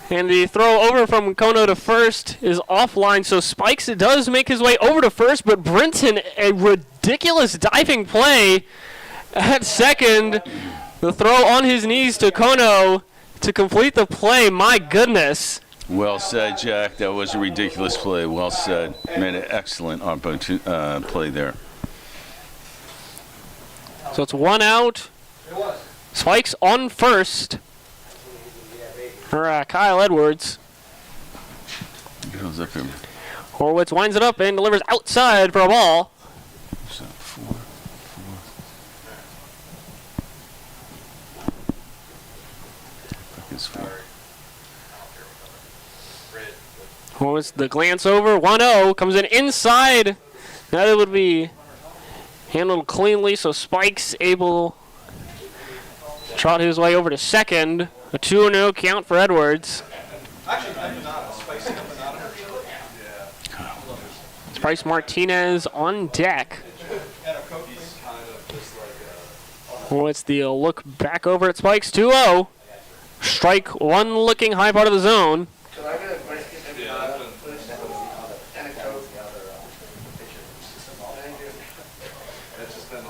And the throw over from Kono to first is offline, so Spikes does make his way over to first, but Brenton, a ridiculous diving play at second. The throw on his knees to Kono to complete the play. My goodness. Well said, Jack. That was a ridiculous play. Well said. Made an excellent play there. So it's 1 out. Spikes on first for Kyle Edwards. Goes up him. Horowitz winds it up and delivers outside for a ball. So 4. It's 4. Horowitz, the glance over, 1-0, comes in inside. That would be handled cleanly, so Spike's able to trot his way over to second. A 2-0 count for Edwards. It's Bryce Martinez on deck. Horowitz, the look back over at Spike's, 2-0. Strike one looking high part of the zone.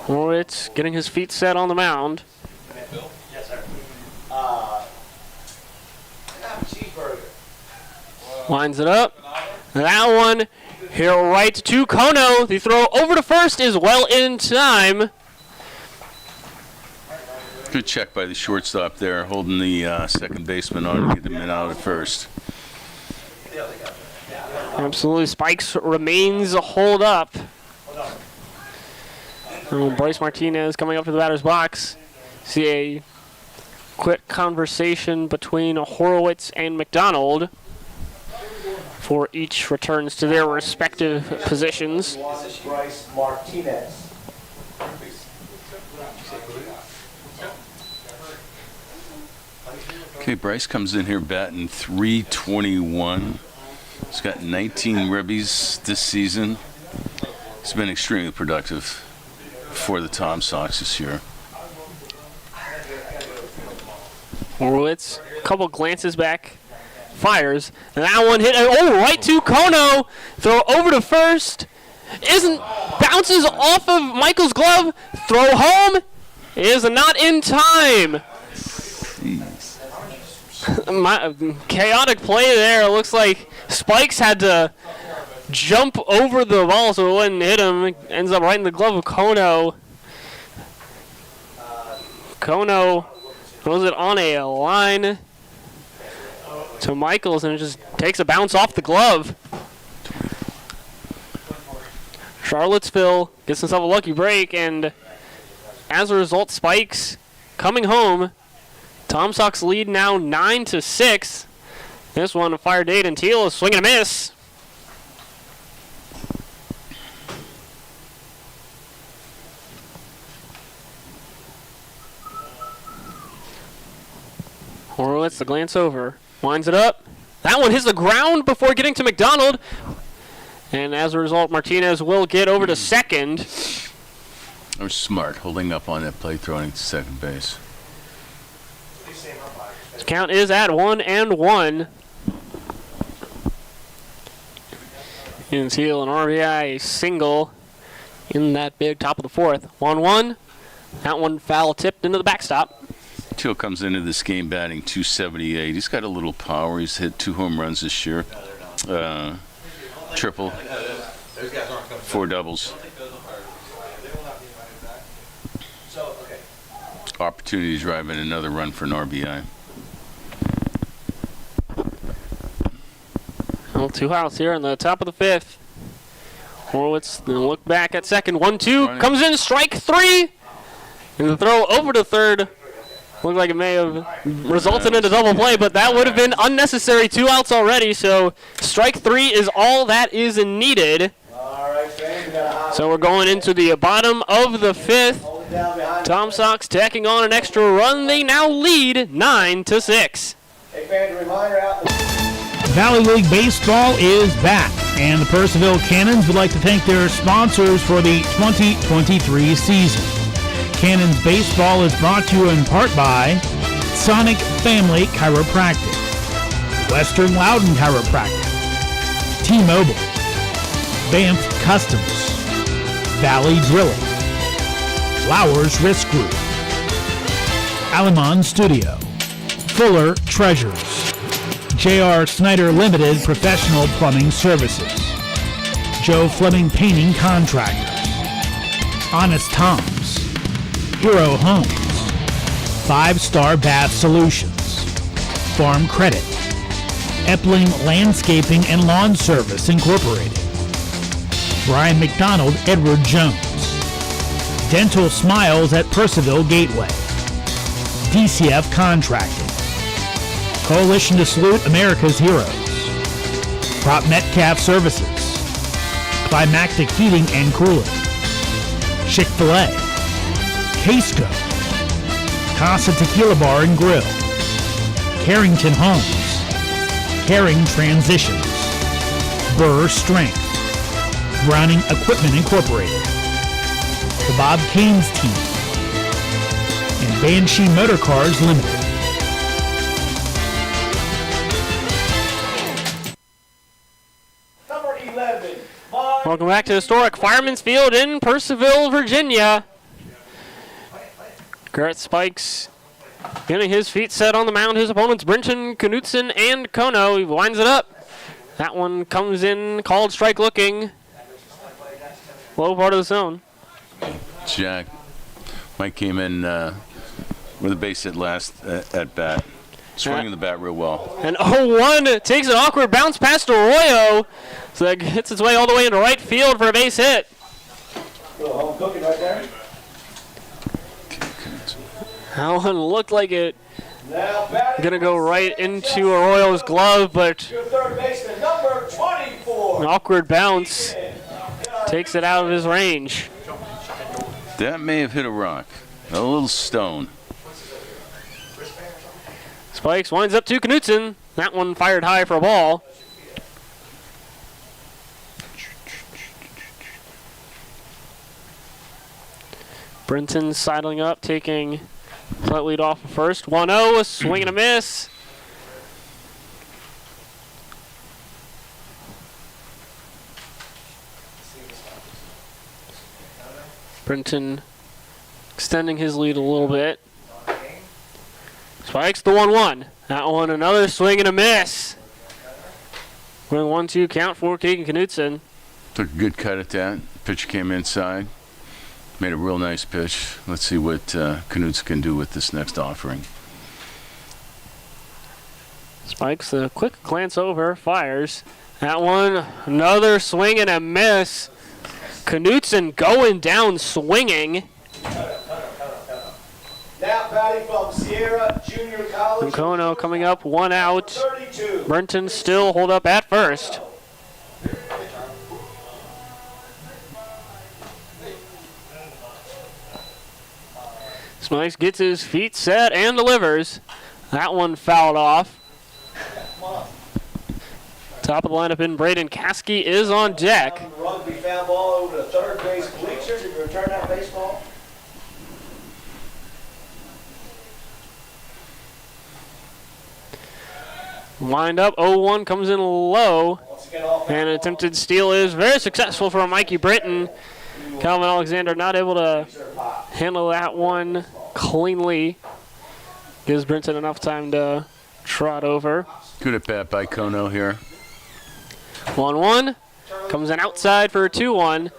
Horowitz getting his feet set on the mound. Yes, sir. Lines it up. That one here right to Kono. The throw over to first is well in time. Good check by the shortstop there, holding the second baseman on to get him out at first. Absolutely. Spikes remains holed up. And Bryce Martinez coming up to the batter's box. See a quick conversation between Horowitz and McDonald for each returns to their respective positions. Bryce Martinez. Okay, Bryce comes in here batting .321. He's got 19 ribbies this season. He's been extremely productive for the Tomsocks this year. Horowitz, a couple glances back, fires, and that one hit, right to Kono. Throw over to first, bounces off of Michael's glove, throw home, is not in time. Chaotic play there. It looks like Spikes had to jump over the ball so it wouldn't hit him. It ends up right in the glove of Kono. Kono throws it on a line to Michaels, and it just takes a bounce off the glove. Charlottesville gets himself a lucky break, and as a result, Spikes coming home. Tomsocks lead now 9-6. This one, Fire Dade and Teal is swinging a miss. Horowitz, the glance over, winds it up. That one hits the ground before getting to McDonald. And as a result, Martinez will get over to second. That was smart, holding up on that play, throwing to second base. The count is at 1-1. And Teal and RBI single in that big top of the fourth. 1-1. That one foul tipped into the backstop. Teal comes into this game batting .278. He's got a little power. He's hit 2 home runs this year. Triple. 4 doubles. Opportunity to drive in another run for an RBI. Well, 2 outs here in the top of the fifth. Horowitz then look back at second. 1-2 comes in, strike 3. And the throw over to third. Looked like it may have resulted in a double play, but that would have been unnecessary. 2 outs already, so strike 3 is all that is needed. So we're going into the bottom of the fifth. Tomsocks tacking on an extra run. They now lead 9-6. Hey, fans, a reminder out. Valley League Baseball is back, and the Purcellville Cannons would like to thank their sponsors for the 2023 season. Cannons Baseball is brought to you in part by Sonic Family Chiropractic, Western Loudon Chiropractic, T-Mobile, Banff Customs, Valley Drilling, Flowers Risk Group, Alamon Studio, Fuller Treasures, J.R. Snyder Limited Professional Plumbing Services, Joe Fleming Painting Contractors, Honest Tom's, Hero Homes, 5-Star Bath Solutions, Farm Credit, Epling Landscaping and Lawn Service Incorporated, Brian McDonald, Edward Jones, Dental Smiles at Purcellville Gateway, DCF Contracting, Coalition to Salute America's Heroes, Prop Metcalf Services, Climactic Heating and Cooling, Chick-fil-A, Casco, Casa Tequila Bar and Grill, Carrington Homes, Caring Transitions, Burr Strength, Browning Equipment Incorporated, the Bob Kane's Team, and Banshee Motor Cars Limited. Number 11, Welcome back to historic Fireman's Field in Purcellville, Virginia. Garrett Spikes getting his feet set on the mound. His opponents, Brinton, Knutson, and Kono. He winds it up. That one comes in, called strike looking. Low part of the zone. Jack. Mike came in with a base hit last at bat. Swinging the bat real well. And 0-1 takes an awkward bounce past Arroyo. So that hits its way all the way into right field for a base hit. little home cooking right there. That one looked like it Now batting gonna go right into Arroyo's glove, but your third baseman, number 24. an awkward bounce takes it out of his range. That may have hit a rock. A little stone. Spikes winds up to Knutson. That one fired high for a ball. Brinton sidling up, taking slight lead off of first. 1-0, a swing and a miss. Brinton extending his lead a little bit. Spikes the 1-1. That one, another swing and a miss. Going 1-2 count for Keegan Knutson. Took a good cut at that. Pitcher came inside. Made a real nice pitch. Let's see what Knutson can do with this next offering. Spikes a quick glance over, fires. That one, another swing and a miss. Knutson going down swinging. Now batting from Sierra Junior College. Kono coming up, 1 out. 32. Brinton still hold up at first. Spikes gets his feet set and delivers. That one fouled off. Top of the lineup in Braden Caskey is on deck. Rugby foul ball over the third base bleachers. If you return that baseball. Wind up, 0-1 comes in low. Once again, all And an attempted steal is very successful for Mikey Britton. Calvin Alexander not able to handle that one cleanly. Gives Brinton enough time to trot over. Good at bat by Kono here. 1-1. Comes in outside for a 2-1.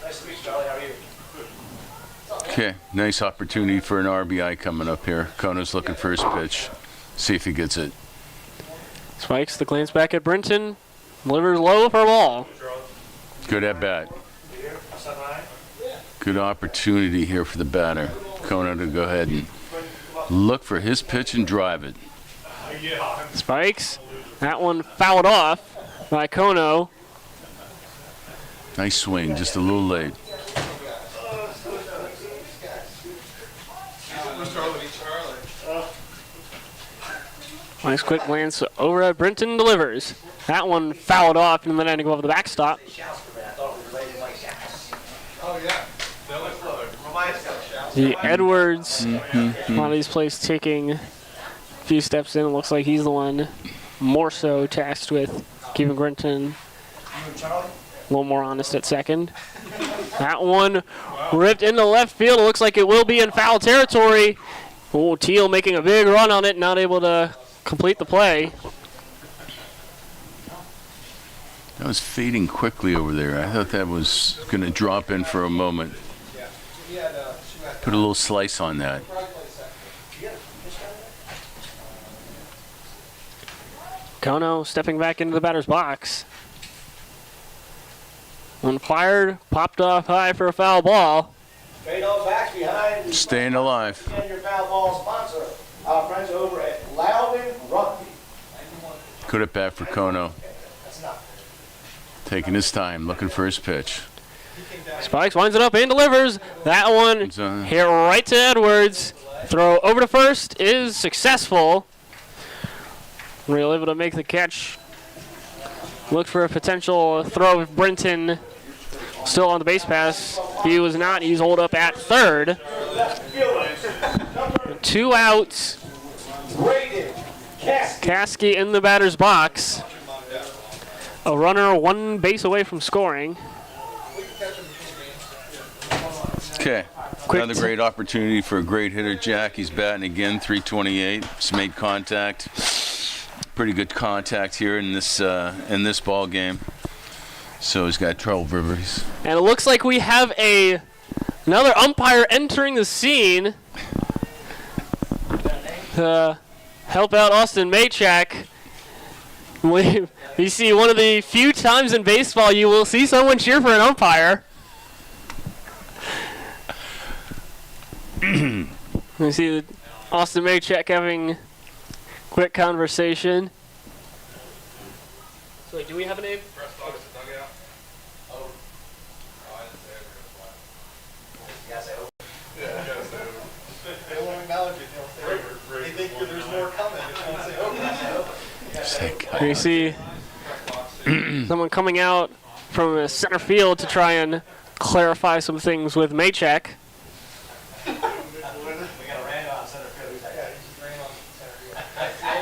Nice to meet you, Charlie. How are you? Okay, nice opportunity for an RBI coming up here. Kono's looking for his pitch. See if he gets it. Spikes the glance back at Brinton. Delivers low for a ball. Good at bat. Good opportunity here for the batter. Kono to go ahead and look for his pitch and drive it. Spikes. That one fouled off by Kono. Nice swing, just a little late. Nice quick glance over at Brinton, delivers. That one fouled off and then had to go over the backstop. The Edwards, a lot of these plays taking a few steps in. It looks like he's the one more so tasked with keeping Brinton a little more honest at second. That one ripped into left field. It looks like it will be in foul territory. Oh, Teal making a big run on it, not able to complete the play. That was fading quickly over there. I thought that was going to drop in for a moment. Put a little slice on that. Kono stepping back into the batter's box. When fired, popped off high for a foul ball. Straight on back behind. Staying alive. And your foul ball sponsor, our friends over at Loudon Rugby. Good at bat for Kono. Taking his time, looking for his pitch. Spikes winds it up and delivers. That one hit right to Edwards. Throw over to first is successful. Real able to make the catch. Look for a potential throw of Brenton. Still on the base pass. He was not. He's holed up at third. 2 outs. Caskey in the batter's box. A runner 1 base away from scoring. Okay. Another great opportunity for a great hitter, Jack. He's batting again, 328. He's made contact. Pretty good contact here in this ball game. So he's got 12 rivers. And it looks like we have another umpire entering the scene to help out Austin Maychak. We see one of the few times in baseball you will see someone cheer for an umpire. We see Austin Maychak having quick conversation. So do we have a name? You see someone coming out from center field to try and clarify some things with Maychak.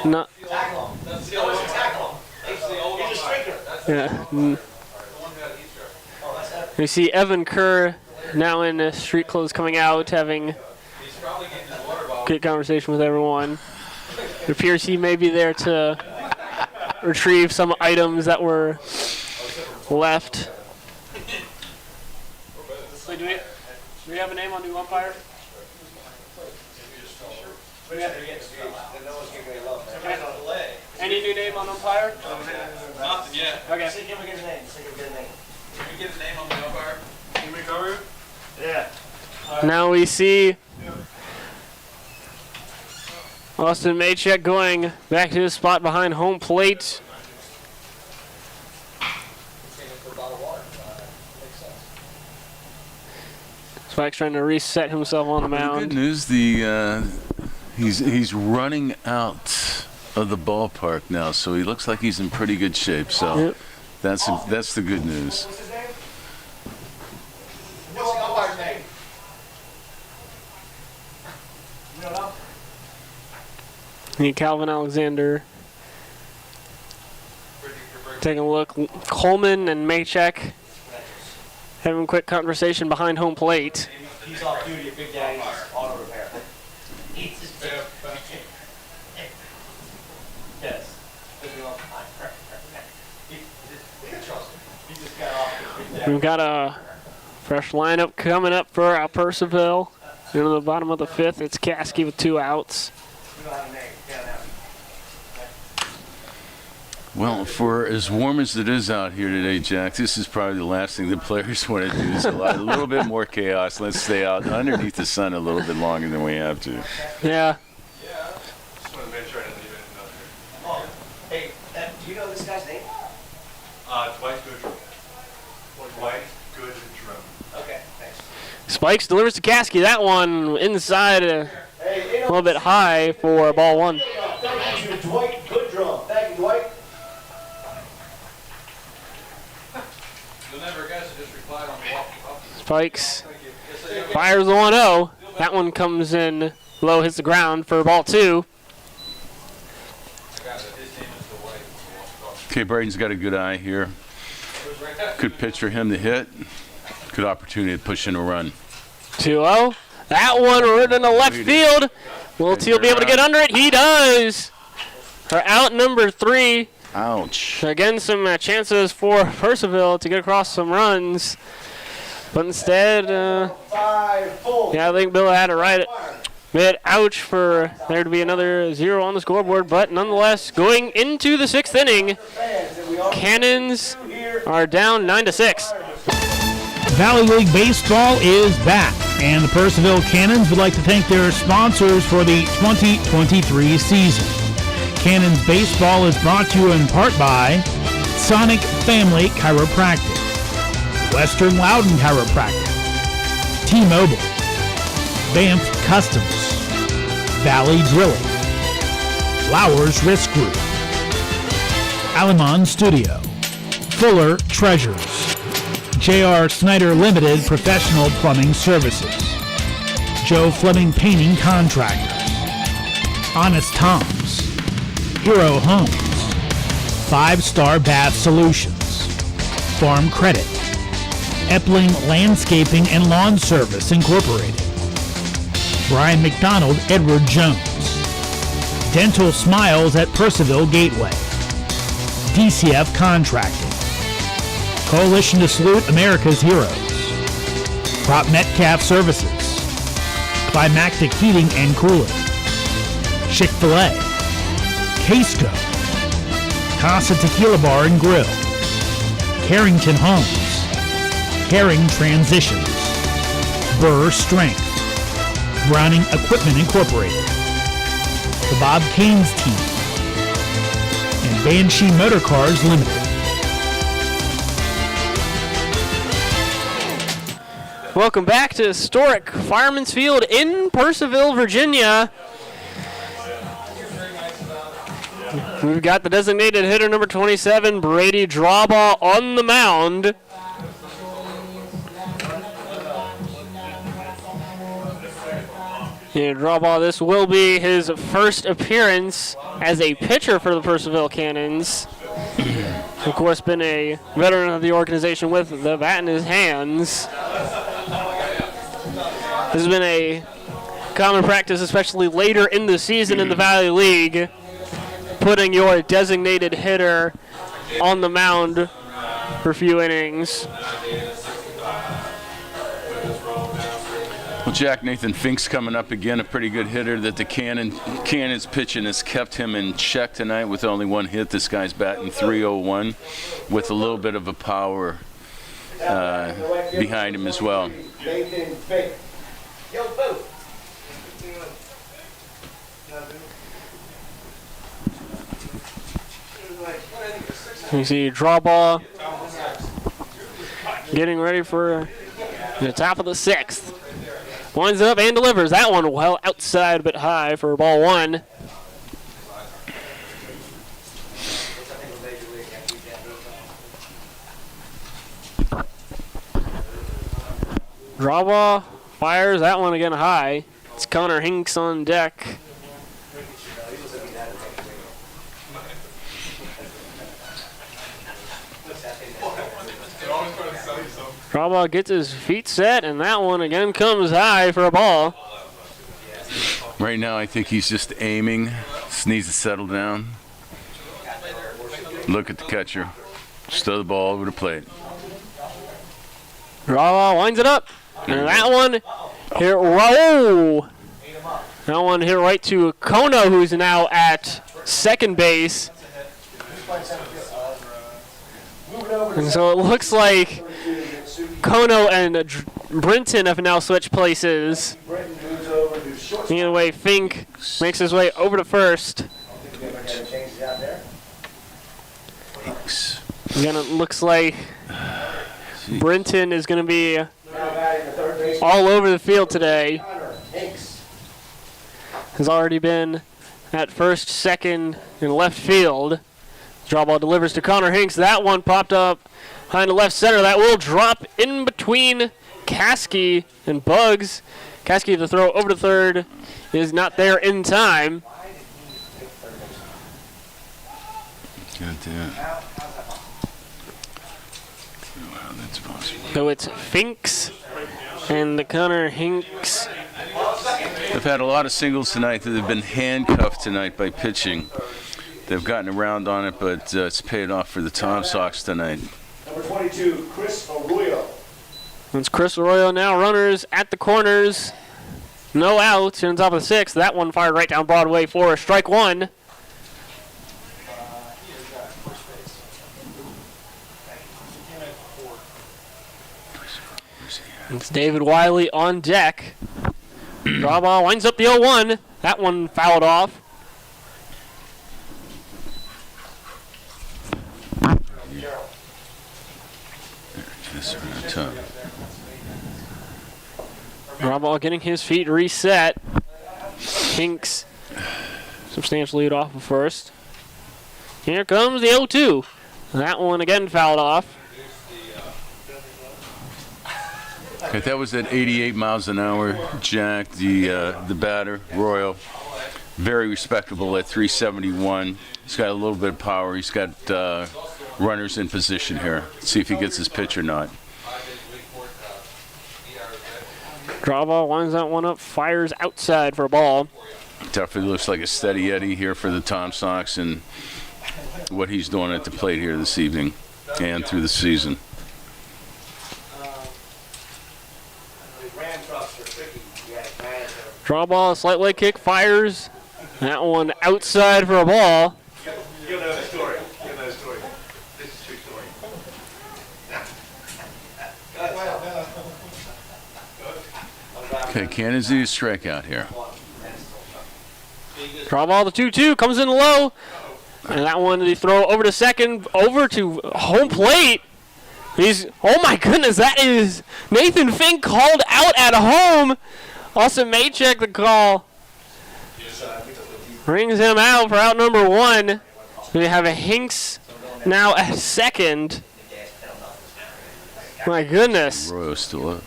No. Yeah. You see Evan Kerr now in street clothes coming out, having good conversation with everyone. It appears he may be there to retrieve some items that were left. Wait, do we have a name on new umpire? Any new name on umpire? Nothing yet. Okay. See, can we get a name? See, can we get a name? Can we get a name on the umpire? Can we cover? Yeah. Now we see Austin Maychak going back to his spot behind home plate. Spike's trying to reset himself on the mound. Good news, he's running out of the ballpark now, so he looks like he's in pretty good shape. So Yep. that's the good news. What's his name? What's the umpire's name? You don't know? Need Calvin Alexander. Taking a look. Coleman and Maychak having a quick conversation behind home plate. He's off duty at Big Daddy's Auto Repair. Yes. He just got off at Big Daddy. We've got a fresh lineup coming up for Purcellville. Into the bottom of the 5th, it's Caskey with 2 outs. We don't have a name. Can't have it. Well, for as warm as it is out here today, Jack, this is probably the last thing the players want to do. Is a little bit more chaos. Let's stay out underneath the sun a little bit longer than we have to. Yeah. Just want to make sure I didn't leave anything out there. Oh, hey, do you know this guy's name? Dwight Goodrum. Dwight Goodrum. Okay, thanks. Spikes delivers to Caskey. That one inside a Hey, little bit high for ball 1. thank you, Dwight Goodrum. Thank you, Dwight. You'll never guess, I just replied on the walkie-talkie. Spikes fires the 1-0. That one comes in low, hits the ground for ball 2. I got it. His name is Dwight. Okay, Braden's got a good eye here. Good pitch for him to hit. Good opportunity to push in a run. 2-0. That one right in the left field. Will Teal be able to get under it? He does. For out number 3. Ouch. Again, some chances for Purcellville to get across some runs. But instead, 5 full. yeah, I think Bill had it right. Ouch for there to be another 0 on the scoreboard, but nonetheless, going into the 6th inning, Cannons are down 9-6. Valley League Baseball is back, and the Purcellville Cannons would like to thank their sponsors for the 2023 season. Cannons Baseball is brought to you in part by Sonic Family Chiropractic, Western Loudon Chiropractic, T-Mobile, Banff Customs, Valley Drilling, Flowers Risk Group, Alamon Studio, Fuller Treasures, J.R. Snyder Limited Professional Plumbing Services, Joe Fleming Painting Contractors, Honest Tom's, Hero Homes, 5-Star Bath Solutions, Farm Credit, Epling Landscaping and Lawn Service Incorporated, Brian McDonald, Edward Jones, Dental Smiles at Purcellville Gateway, DCF Contracting, Coalition to Salute America's Heroes, Prop Metcalf Services, Climactic Heating and Cooling, Chick-fil-A, Casco, Casa Tequila Bar and Grill, Carrington Homes, Caring Transitions, Burr Strength, Browning Equipment Incorporated, the Bob Kane's Team, and Banshee Motor Cars Limited. Welcome back to historic Fireman's Field in Purcellville, Virginia. We've got the designated hitter number 27, Brady Drawbaugh, on the mound. Yeah, Drawbaugh, this will be his first appearance as a pitcher for the Purcellville Cannons. Of course, been a veteran of the organization with the bat in his hands. This has been a common practice, especially later in the season in the Valley League, putting your designated hitter on the mound for a few innings. Well, Jack Nathan Fink's coming up again, a pretty good hitter that the Cannons pitching has kept him in check tonight with only 1 hit. This guy's batting .301 with a little bit of a power behind him as well. Nathan Fink. Yo, boo. You see Drawbaugh getting ready for the top of the 6th. Winds up and delivers. That one well outside but high for ball 1. Drawbaugh fires that one again high. It's Connor Hinks on deck. Drawbaugh gets his feet set, and that one again comes high for a ball. Right now, I think he's just aiming. Just needs to settle down. Look at the catcher. Just throw the ball over the plate. Drawbaugh winds it up. And that one hit, whoa! That one hit right to Kono, who's now at second base. And so it looks like Kono and Brinton have now switched places. Either way, Fink makes his way over to first. Again, it looks like Brinton is going to be all over the field today. Has already been at first, second, and left field. Drawball delivers to Connor Hinks. That one popped up behind the left center. That will drop in between Caskey and Bugs. Caskey to throw over to third is not there in time. God damn. Wow, that's possible. So it's Finks and the Connor Hinks. They've had a lot of singles tonight that have been handcuffed tonight by pitching. They've gotten around on it, but it's paid off for the Tomsocks tonight. Number 22, Chris Arroyo. It's Chris Arroyo now. Runners at the corners. No outs. Here on top of the sixth. That one fired right down Broadway for a strike one. It's David Wiley on deck. Draw ball winds up the 0-1. That one fouled off. Draw ball getting his feet reset. Hinks substantially lead off of first. Here comes the 0-2. That one again fouled off. Okay, that was at 88 miles an hour. Jack, the batter, Royal, very respectable at 371. He's got a little bit of power. He's got runners in position here. Let's see if he gets his pitch or not. Draw ball winds that one up, fires outside for a ball. Definitely looks like a steady Eddie here for the Tomsocks and what he's doing at the plate here this evening and through the season. Draw ball, a slight leg kick, fires. That one outside for a ball. You'll know the story. You'll know the story. This is a true story. Okay, Cannons need a strikeout here. Draw ball, the 2-2 comes in low. And that one, they throw over to second, over to home plate. Oh my goodness, that is Nathan Fink called out at home. Austin may check the call. Rings him out for out number one. We have a Hinks now at second. My goodness. Royal's still up.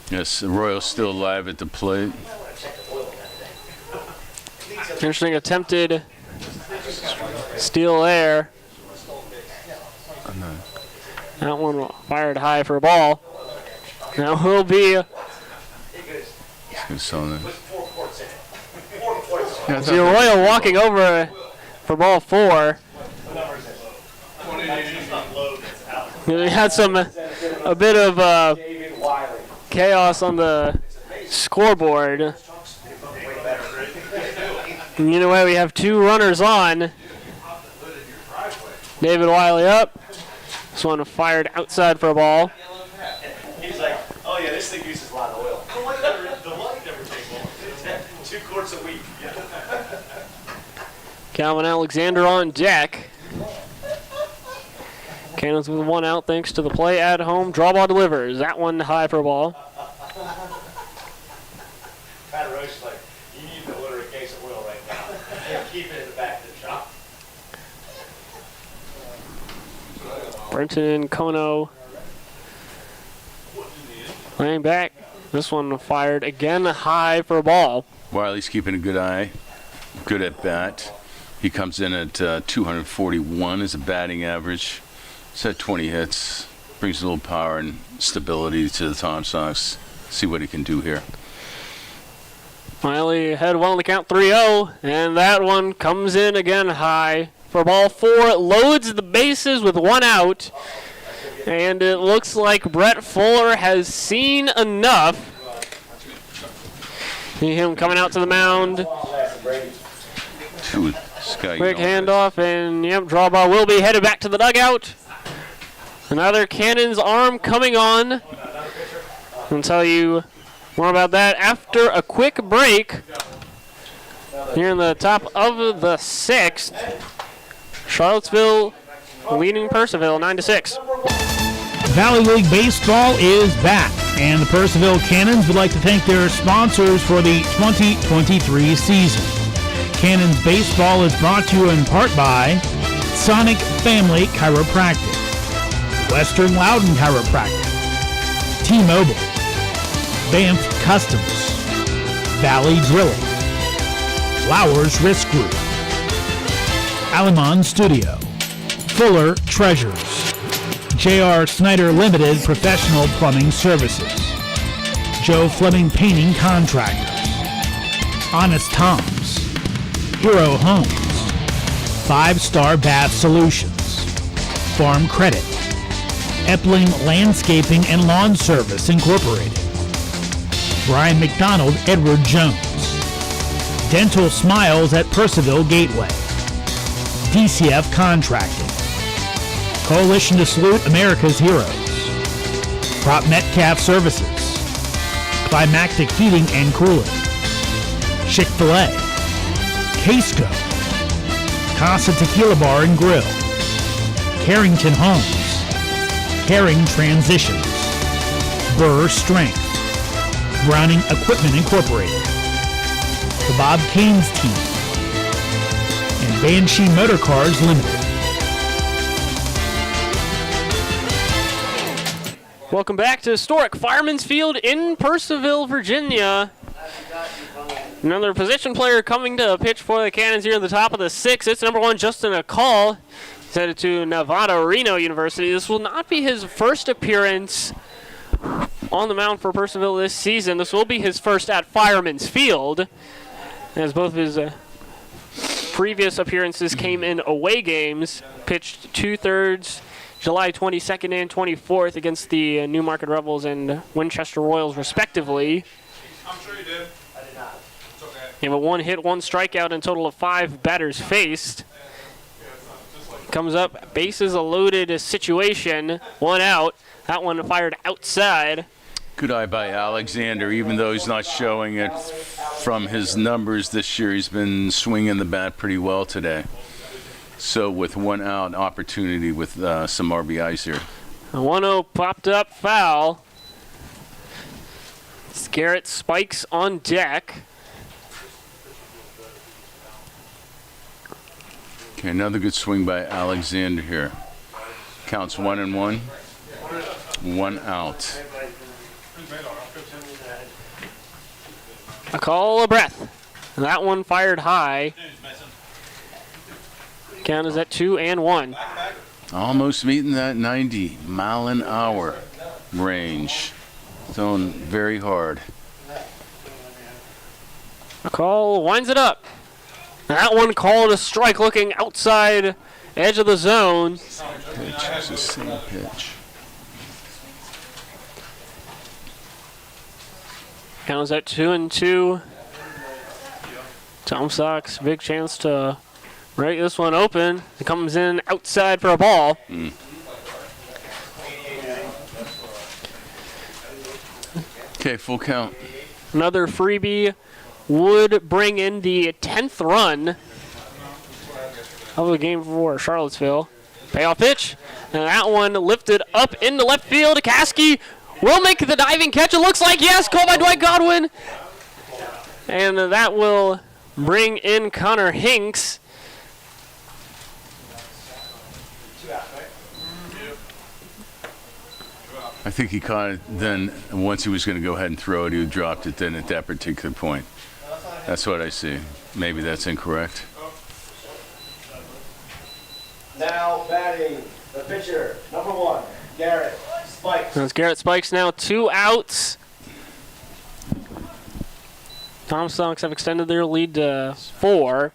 Yes, Royal's still alive at the plate. Interesting attempted steal there. That one fired high for a ball. Now will be Royal walking over for ball four. We had a bit of chaos on the scoreboard. And either way, we have two runners on. David Wiley up. This one fired outside for a ball. He's like, oh yeah, this thing uses a lot of oil. The light never takes long. 2 quarts a week. Calvin Alexander on deck. Cannons with one out thanks to the play at home. Draw ball delivers. That one high for a ball. Pat Roach like, you need to order a case of oil right now. Keep it in the back of the shop. Brenton and Kono laying back. This one fired again high for a ball. Wiley's keeping a good eye, good at bat. He comes in at 241 as a batting average. He's had 20 hits, brings a little power and stability to the Tomsocks. See what he can do here. Wiley ahead well on the count 3-0, and that one comes in again high for ball four. Loads the bases with one out, and it looks like Brett Fuller has seen enough. See him coming out to the mound. Quick handoff, and yep, draw ball will be headed back to the dugout. Another Cannons arm coming on. I'll tell you more about that after a quick break. Here in the top of the sixth, Charlottesville leading Purcellville 9-6. Valley League Baseball is back, and the Purcellville Cannons would like to thank their sponsors for the 2023 season. Cannons Baseball is brought to you in part by Sonic Family Chiropractic, Western Loudon Chiropractic, T-Mobile, Banff Customs, Valley Drilling, Flowers Risk Group, Alamon Studio, Fuller Treasures, J.R. Snyder Limited Professional Plumbing Services, Joe Fleming Painting Contractors, Honest Tom's, Hero Homes, 5 Star Bath Solutions, Farm Credit, Epling Landscaping and Lawn Service, Incorporated. Brian McDonald, Edward Jones. Dental Smiles at Purcellville Gateway. DCF Contracting. Coalition to Salute America's Heroes. Prop Metcalf Services. Climactic Heating and Cooling. Chick-fil-A. Casco. Casa Tequila Bar and Grill. Carrington Homes. Caring Transitions. Burr Strength. Browning Equipment Incorporated. The Bob Kane's Team. And Banshee Motor Cars Limited. Welcome back to historic Fireman's Field in Purcellville, Virginia. Another position player coming to pitch for the Cannons here in the top of the sixth. It's number 1, Justin Akal. He's headed to Nevada Reno University. This will not be his first appearance on the mound for Purcellville this season. This will be his first at Fireman's Field, as both of his previous appearances came in away games. Pitched 2/3 July 22nd and 24th against the Newmarket Rebels and Winchester Royals, respectively. I'm sure you did. I did not. It's okay. You have a 1 hit, 1 strikeout, and a total of 5 batters faced. Comes up, bases a loaded situation, 1 out. That one fired outside. Good eye by Alexander, even though he's not showing it from his numbers this year. He's been swinging the bat pretty well today. So with 1 out, opportunity with some RBIs here. A 1-0 popped up foul. Garrett Spikes on deck. Okay, another good swing by Alexander here. Counts 1-1. 1 out. A call, a breath. And that one fired high. Count is at 2-1. Almost meeting that 90-mile-an-hour range. Throwing very hard. A call winds it up. That one called a strike, looking outside edge of the zone. Pitch is the same pitch. Count is at 2-2. Tomsocks, big chance to break this one open. It comes in outside for a ball. Okay, full count. Another freebie would bring in the 10th run of the game for Charlottesville. Payoff pitch, and that one lifted up into left field. Caskey will make the diving catch. It looks like, yes, called by Dwight Godwin. And that will bring in Connor Hinks. I think he caught it then. Once he was going to go ahead and throw it, he dropped it then at that particular point. That's what I see. Maybe that's incorrect. Now batting the pitcher, number 1, Garrett Spikes. That's Garrett Spikes now, 2 outs. Tomsocks have extended their lead to 4.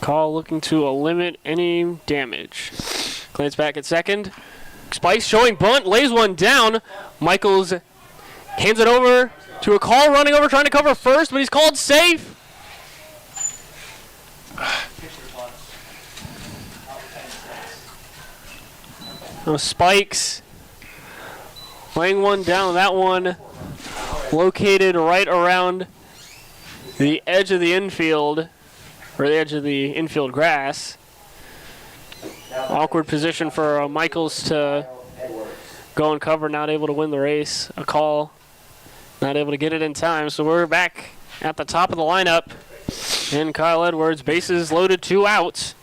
Call looking to limit any damage. Glance back at second. Spikes showing bunt, lays one down. Michaels hands it over to a call, running over, trying to cover first, but he's called safe. Now Spikes laying one down. That one located right around the edge of the infield, or the edge of the infield grass. Awkward position for Michaels to go and cover, not able to win the race. A call, not able to get it in time. So we're back at the top of the lineup. And Kyle Edwards, bases loaded, 2 outs.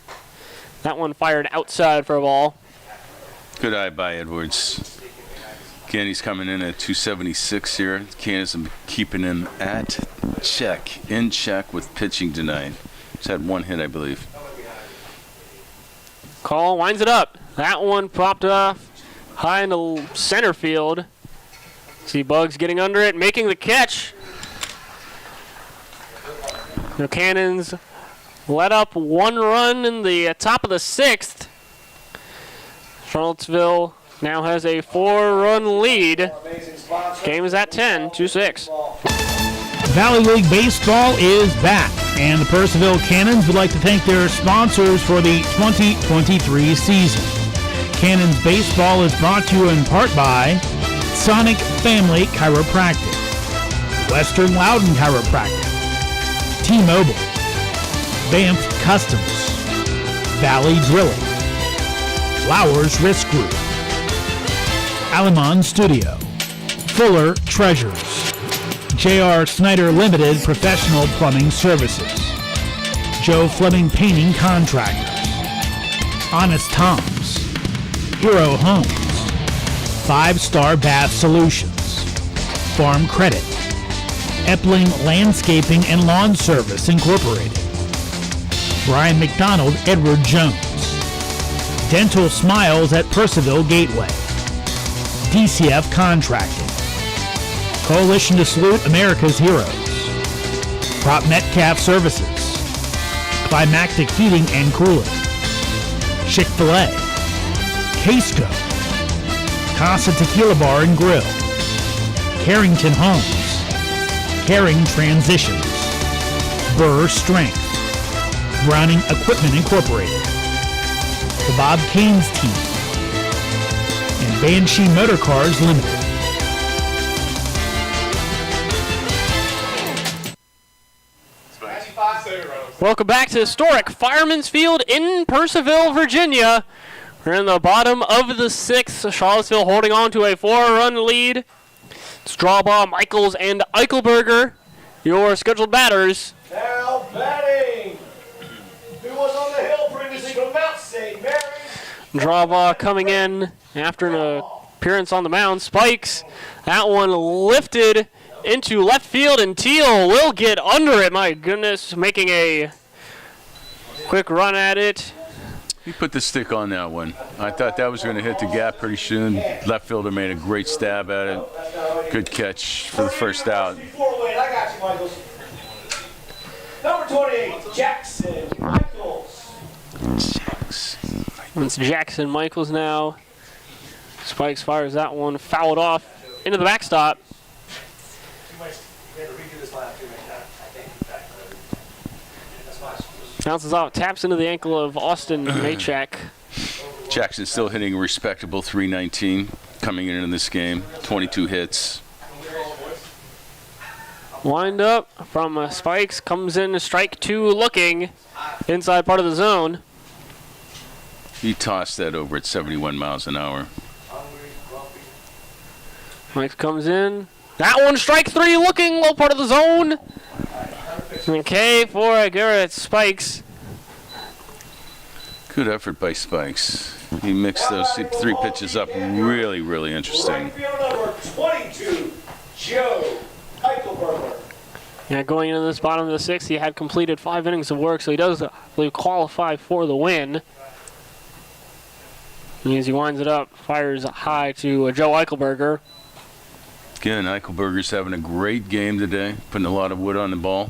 That one fired outside for a ball. Good eye by Edwards. Again, he's coming in at 276 here. Cannons keeping him at check, in check with pitching tonight. He's had 1 hit, I believe. Call winds it up. That one popped off high into center field. See Bugs getting under it, making the catch. The Cannons let up 1 run in the top of the 6th. Charlottesville now has a 4-run lead. Game is at 10, 2-6. Valley League Baseball is back, and the Purcellville Cannons would like to thank their sponsors for the 2023 season. Cannons Baseball is brought to you in part by Sonic Family Chiropractic, Western Loudon Chiropractic, T-Mobile, Banff Customs, Valley Drilling, Flowers Risk Group, Alamon Studio, Fuller Treasures, J.R. Snyder Limited Professional Plumbing Services, Joe Fleming Painting Contractors, Honest Tom's, Hero Homes, 5-Star Bath Solutions, Farm Credit, Epling Landscaping and Lawn Service Incorporated, Brian McDonald Edward Jones, Dental Smiles at Purcellville Gateway, DCF Contracting, Coalition to Salute America's Heroes, Prop Metcalf Services, Climactic Heating and Cooling, Chick-fil-A, Casco, Casa Tequila Bar and Grill, Carrington Homes, Caring Transitions, Burr Strength, Browning Equipment Incorporated, the Bob Kane's Team, and Banshee Motor Cars Limited. Welcome back to historic Fireman's Field in Purcellville, Virginia. We're in the bottom of the 6th. Charlottesville holding on to a 4-run lead. Strawbaugh, Michaels, and Eichelberger, your scheduled batters. Now batting. Who was on the hill previously from Mount St. Mary's? Strawbaugh coming in after an appearance on the mound. Spikes, that one lifted into left field, and Teal will get under it. My goodness, making a quick run at it. He put the stick on that one. I thought that was going to hit the gap pretty soon. Left fielder made a great stab at it. Good catch for the first out. I got you, Michaels. Number 28, Jackson Michaels. It's Jackson Michaels now. Spikes fires that one, fouled off into the backstop. Bounces off, taps into the ankle of Austin Maychak. Jackson still hitting a respectable .319 coming into this game. 22 hits. Wind up from Spikes, comes in strike 2 looking inside part of the zone. He tossed that over at 71 miles an hour. Mike comes in. That one strike 3 looking low part of the zone. Okay for Garrett Spikes. Good effort by Spikes. He mixed those 3 pitches up really, really interesting. Right field number 22, Joe Eichelberger. Yeah, going into this bottom of the 6th, he had completed 5 innings of work, so he does, I believe, qualify for the win. And as he winds it up, fires high to Joe Eichelberger. Again, Eichelberger's having a great game today, putting a lot of wood on the ball.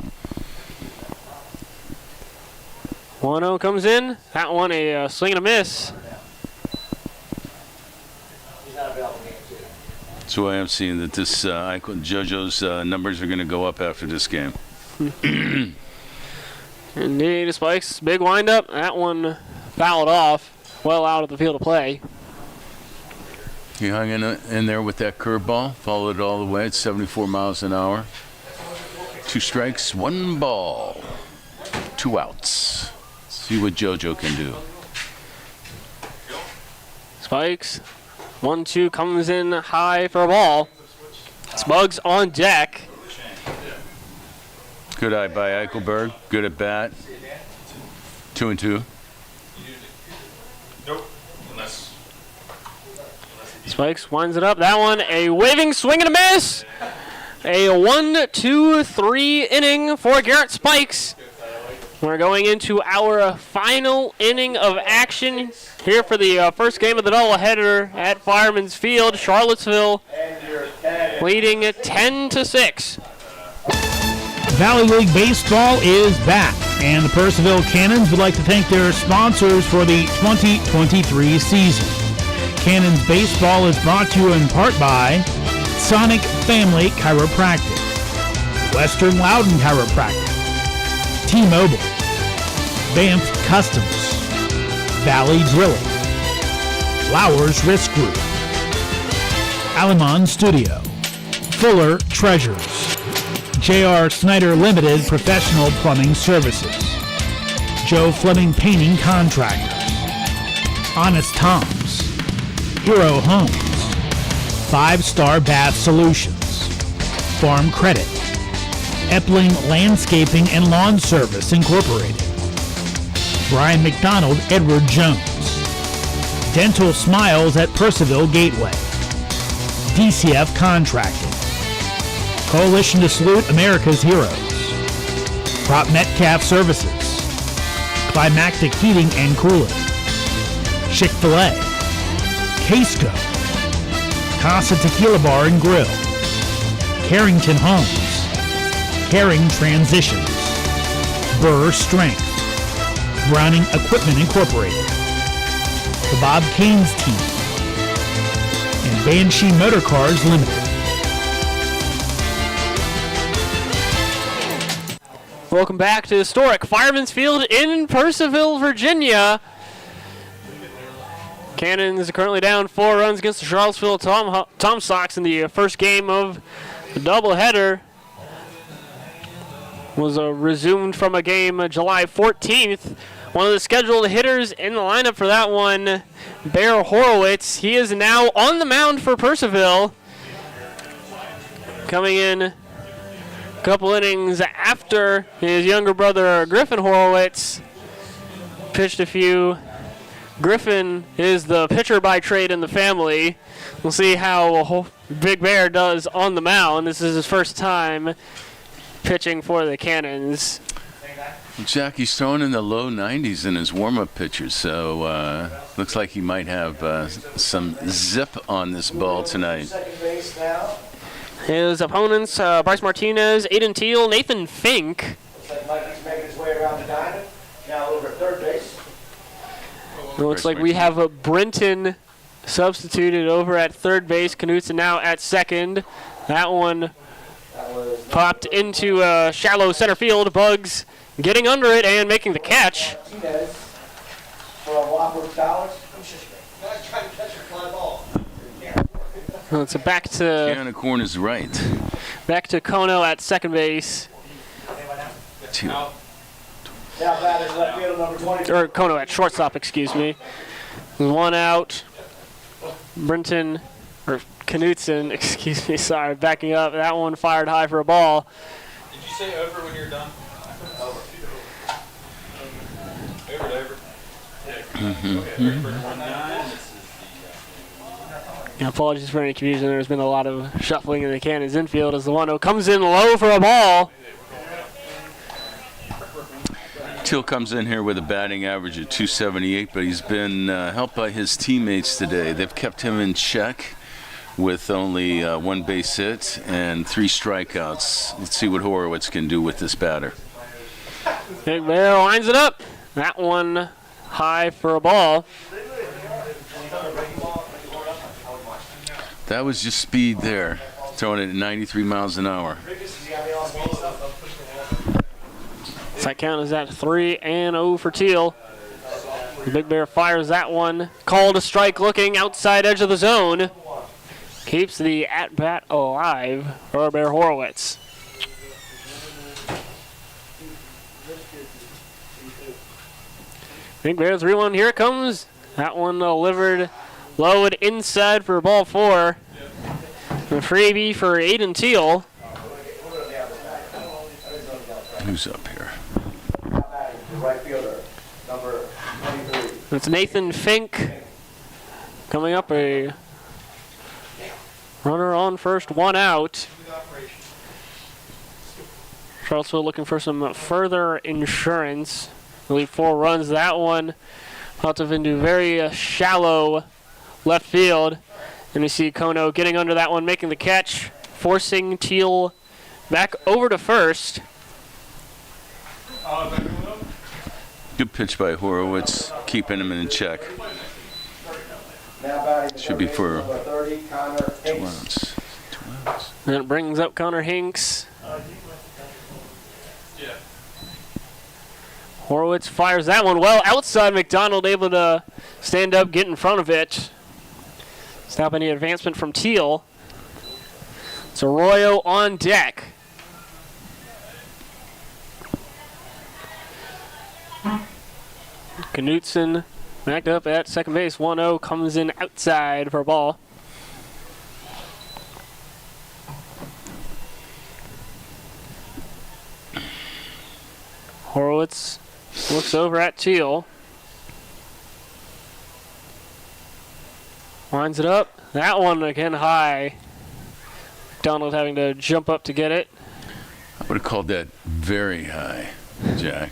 1-0 comes in. That one a swing and a miss. That's why I'm seeing that this JoJo's numbers are going to go up after this game. Indeed, Spikes, big windup. That one fouled off, well out of the field of play. He hung in there with that curveball, followed it all the way at 74 miles an hour. 2 strikes, 1 ball, 2 outs. See what JoJo can do. Spikes, 1-2 comes in high for a ball. Smugs on deck. Good eye by Eichelberg. Good at bat. 2-2. Nope. Unless Spikes winds it up. That one a waving swing and a miss. A 1-2-3 inning for Garrett Spikes. We're going into our final inning of action here for the first game of the doubleheader at Fireman's Field. Charlottesville leading 10-6. Valley League Baseball is back, And the Purcellville Cannons would like to thank their sponsors for the 2023 season. Cannons Baseball is brought to you in part by Sonic Family Chiropractic, Western Loudon Chiropractic, T-Mobile, Banff Customs, Valley Drilling, Flowers Risk Group, Alamon Studio, Fuller Treasures, J.R. Snyder Limited Professional Plumbing Services, Joe Fleming Painting Contractors, Honest Tom's, Hero Homes, 5 Star Bath Solutions, Farm Credit, Epling Landscaping and Lawn Service Incorporated, Brian McDonald Edward Jones, Dental Smiles at Purcellville Gateway, DCF Contracting, Coalition to Salute America's Heroes, Prop Metcalf Services, Climactic Heating and Cooling, Chick-fil-A, Casco, Casa Tequila Bar and Grill, Carrington Homes, Caring Transitions, Burr Strength, Browning Equipment Incorporated, the Bob Kane's Team, and Banshee Motor Cars Limited. Welcome back to historic Fireman's Field in Purcellville, Virginia. Cannons are currently down 4 runs against the Charlottesville Tomsocks in the first game of the doubleheader. Was resumed from a game July 14th. One of the scheduled hitters in the lineup for that one, Bear Horowitz. He is now on the mound for Purcellville. Coming in a couple innings after his younger brother, Griffin Horowitz, pitched a few. Griffin is the pitcher by trade in the family. We'll see how Big Bear does on the mound. This is his first time pitching for the Cannons. Jack, he's throwing in the low 90s in his warm-up pitches, so looks like he might have some zip on this ball tonight. His opponents, Bryce Martinez, Aiden Teal, Nathan Fink. Looks like Mikey's making his way around the diamond. Now over at third base. It looks like we have a Brenton substituted over at third base. Knutson now at second. That one popped into shallow center field. Bugs getting under it and making the catch. Martinez from Wofford College. Trying to catch a fly ball. It's back to Kiana Corn is right. Kono at second base. Now batters left field number 20. Or Kono at shortstop, excuse me. 1 out. Brenton, or Knutson, excuse me, sorry, backing up. That one fired high for a ball. Did you say over when you're done? Over. Over to over. Okay, ready for 1-9. Apologies for any confusion. There's been a lot of shuffling in the Cannons infield as the 1-0 comes in low for a ball. Teal comes in here with a batting average of .278, but he's been helped by his teammates today. They've kept him in check with only 1 base hit and 3 strikeouts. Let's see what Horowitz can do with this batter. Big Bear lines it up. That one high for a ball. That was just speed there, throwing it at 93 miles an hour. That count is at 3-0 for Teal. Big Bear fires that one. Called a strike looking outside edge of the zone. Keeps the at-bat alive for Bear Horowitz. Big Bear 3-1. Here it comes. That one delivered low and inside for ball 4. A freebie for Aiden Teal. Who's up here? Right fielder, number 23. It's Nathan Fink coming up, a runner on first, 1 out. Charlottesville looking for some further insurance. I believe 4 runs. That one out of into very shallow left field. And we see Kono getting under that one, making the catch, forcing Teal back over to first. Good pitch by Horowitz, keeping him in check. Now batting Should be for number 30, Connor 2 Hinks. outs. 2 outs. And it brings up Connor Hinks. Horowitz fires that one well outside. McDonald able to stand up, get in front of it. Stop any advancement from Teal. It's Arroyo on deck. Knutson backed up at second base. 1-0 comes in outside for a ball. Horowitz looks over at Teal. Lines it up. That one again high. McDonald having to jump up to get it. I would have called that very high, Jack.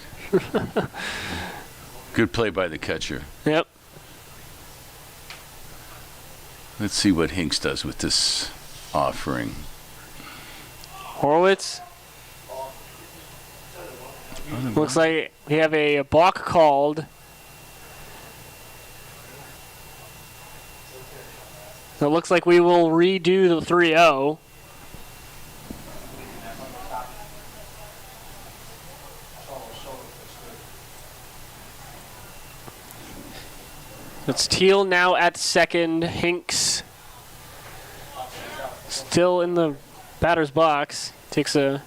Good play by the catcher. Yep. Let's see what Hinks does with this offering. Horowitz. Looks like we have a balk called. So it looks like we will redo the 3-0. It's Teal now at second. Hinks still in the batter's box. Takes a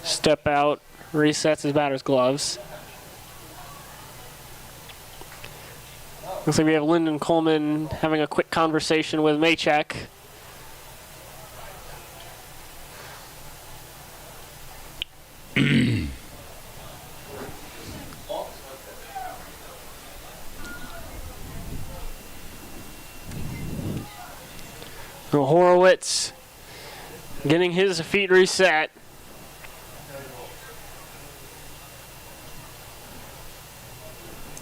step out, resets his batter's gloves. Looks like we have Lyndon Coleman having a quick conversation with Maychek. Horowitz getting his feet reset.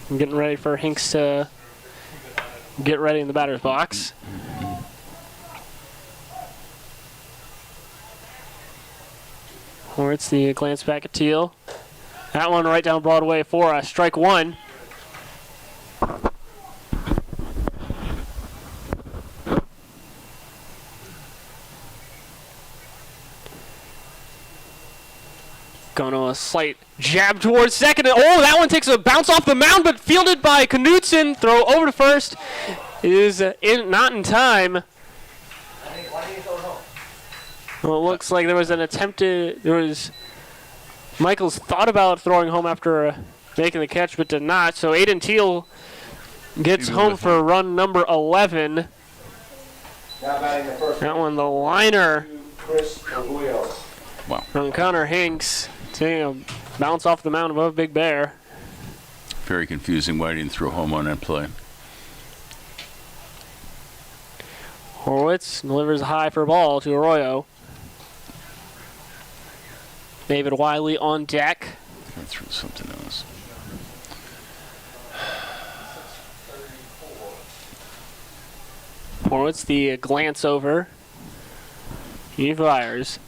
Getting ready for Hinks to get ready in the batter's box. Horowitz, the glance back at Teal. That one right down Broadway for a strike one. Going to a slight jab towards second. Oh, that one takes a bounce off the mound, but fielded by Knutson. Throw over to first is not in time. Well, it looks like there was an attempted. Michaels thought about throwing home after making the catch, but did not. So Aiden Teal gets home for run number 11. Now batting the first. That one, the liner Chris Aguillo. from Connor Hinks. Taking a bounce off the mound above Big Bear. Very confusing why he didn't throw home on that play. Horowitz delivers a high for a ball to Arroyo. David Wiley on deck. I threw something else. Horowitz, the glance over. He fires.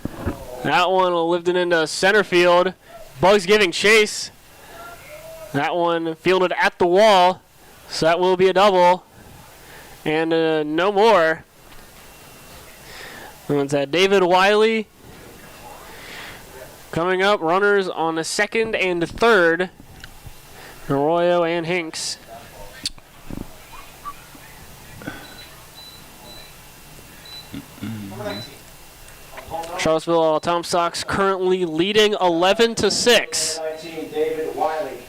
That one lived it into center field. Bugs giving chase. That one fielded at the wall. So that will be a double. And no more. That one's at David Wiley. Coming up, runners on the second and third. Arroyo and Hinks. Charlottesville Tomsocks currently leading 11-6. 19, David Wiley.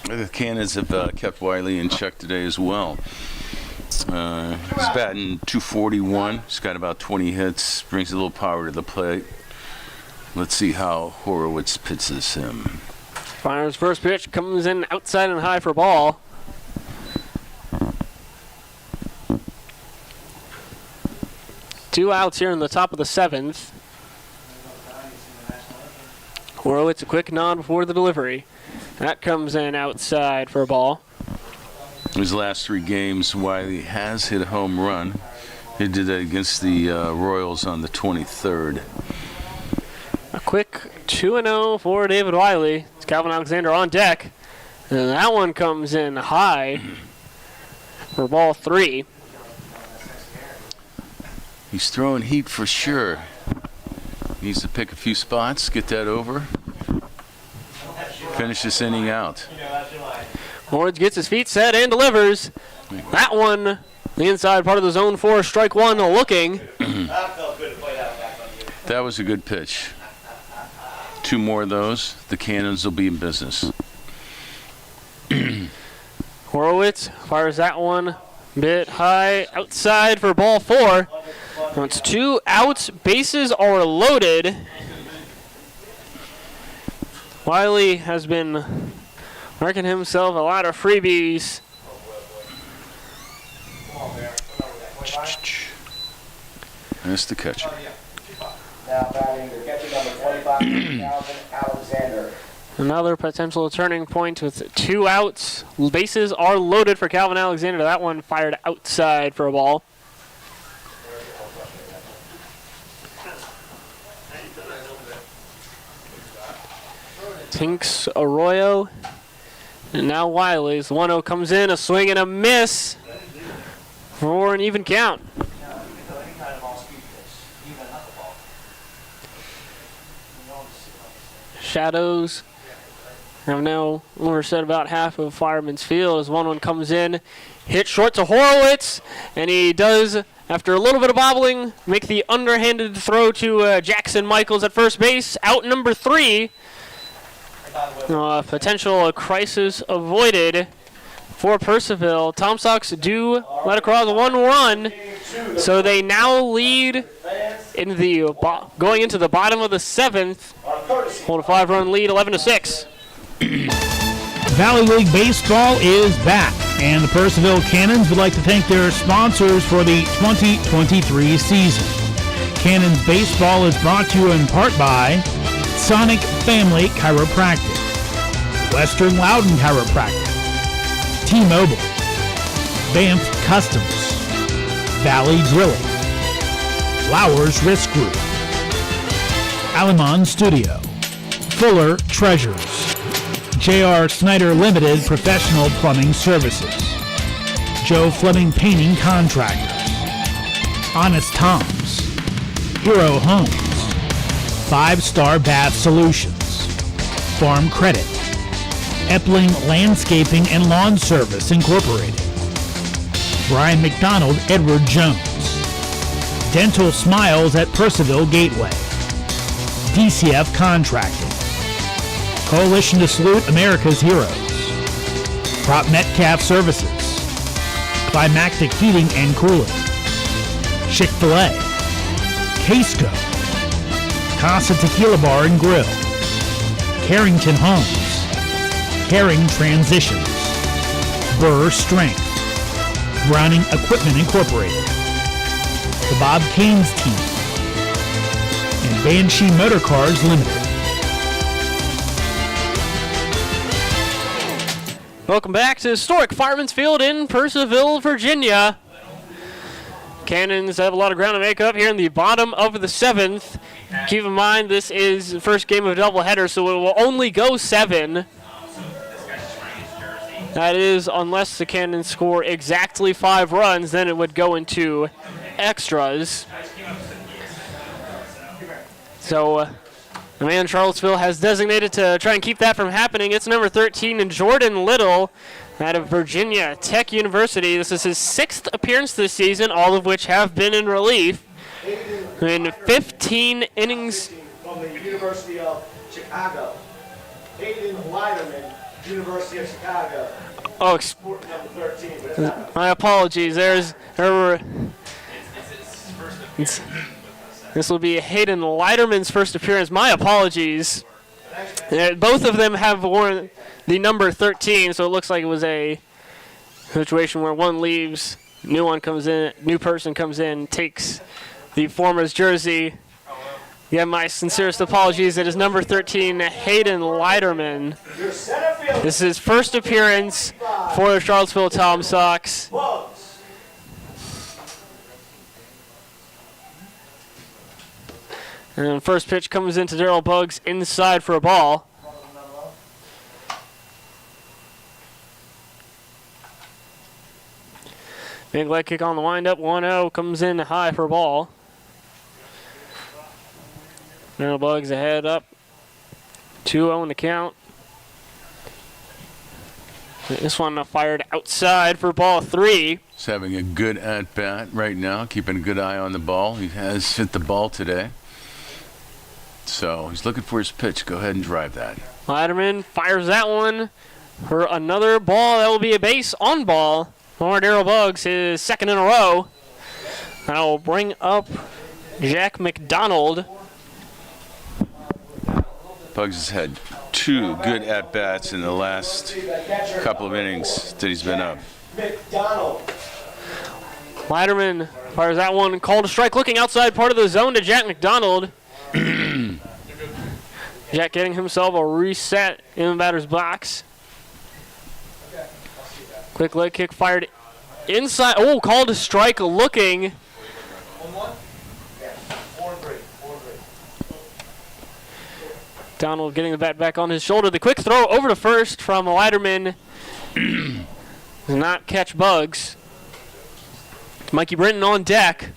The Cannons have kept Wiley in check today as well. He's batting .241. He's got about 20 hits. Brings a little power to the plate. Let's see how Horowitz pitches him. Fires first pitch, comes in outside and high for ball. Two outs here in the top of the seventh. Horowitz a quick nod before the delivery. That comes in outside for a ball. His last 3 games, Wiley has hit a home run. He did that against the Royals on the 23rd. A quick 2-0 for David Wiley. It's Calvin Alexander on deck. And that one comes in high for ball 3. He's throwing heat for sure. Needs to pick a few spots, get that over. Finish this inning out. Ward gets his feet set and delivers. That one, the inside part of the zone 4, strike 1 looking. That was a good pitch. 2 more of those, the Cannons will be in business. Horowitz fires that one a bit high outside for ball 4. It's 2 outs, bases are loaded. Wiley has been working himself a lot of freebies. That's the catcher. Now batting the catcher number 25, Calvin Alexander. Another potential turning point with 2 outs. Bases are loaded for Calvin Alexander. That one fired outside for a ball. Tinks Arroyo. And now Wiley's 1-0 comes in. A swing and a miss for an even count. Shadows have now overset about half of Fireman's Field as 1-1 comes in. Hit short to Horowitz, and he does, after a little bit of bobbling, make the underhanded throw to Jackson Michaels at first base. Out number 3. Potential crisis avoided for Purcellville. Tomsocks do let across 1 run, so they now lead in the going into the bottom of the 7th. Hold a 5-run lead, 11-6. Valley League Baseball is back, and the Purcellville Cannons would like to thank their sponsors for the 2023 season. Cannons Baseball is brought to you in part by Sonic Family Chiropractic, Western Loudon Chiropractic, T-Mobile, Banff Customs, Valley Drilling, Flowers Risk Group, Alamon Studio, Fuller Treasures, J.R. Snyder Limited Professional Plumbing Services, Joe Fleming Painting Contractors, Honest Tom's, Hero Homes, 5-Star Bath Solutions, Farm Credit, Epling Landscaping and Lawn Service Incorporated, Brian McDonald Edward Jones, Dental Smiles at Purcellville Gateway, DCF Contracting, Coalition to Salute America's Heroes, Prop Metcalf Services, Climactic Heating and Cooling, Chick-fil-A, Casco, Casa Tequila Bar and Grill, Carrington Homes, Caring Transitions, Burr Strength, Browning Equipment Incorporated, the Bob Caines Team, and Banshee Motor Cars Limited. Welcome back to historic Fireman's Field in Purcellville, Virginia. Cannons have a lot of ground to make up here in the bottom of the 7th. Keep in mind this is the first game of a doubleheader, so it will only go 7. That is, unless the Cannons score exactly 5 runs, then it would go into extras. So the man Charlottesville has designated to try and keep that from happening. It's number 13, and Jordan Little out of Virginia Tech University. This is his 6th appearance this season, all of which have been in relief. In 15 innings. From the University of Chicago, Hayden Leiderman, University of Chicago. Oh, Number 13, but it's not. my apologies. This will be Hayden Leiderman's first appearance. My apologies. Both of them have worn the number 13, so it looks like it was a situation where one leaves, new person comes in, takes the former's jersey. Yeah, my sincerest apologies. It is number 13, Hayden Leiderman. This is his first appearance for the Charlottesville Tomsocks. And first pitch comes into Daryl Buggs inside for a ball. Big leg kick on the windup. 1-0 comes in high for a ball. Daryl Buggs ahead up. 2-0 in the count. This one fired outside for ball 3. He's having a good at-bat right now, keeping a good eye on the ball. He has hit the ball today. So he's looking for his pitch. Go ahead and drive that. Leiderman fires that one for another ball. That will be a base on ball for Daryl Buggs, his second in a row. That will bring up Jack McDonald. Buggs has had 2 good at-bats in the last couple of innings that he's been up. McDonald. Leiderman fires that one. Called a strike, looking outside part of the zone to Jack McDonald. Jack getting himself a reset in the batter's box. Quick leg kick fired inside. Oh, called a strike, looking. Donald getting the bat back on his shoulder. The quick throw over to first from Leiderman. Does not catch Buggs. Mikey Britton on deck.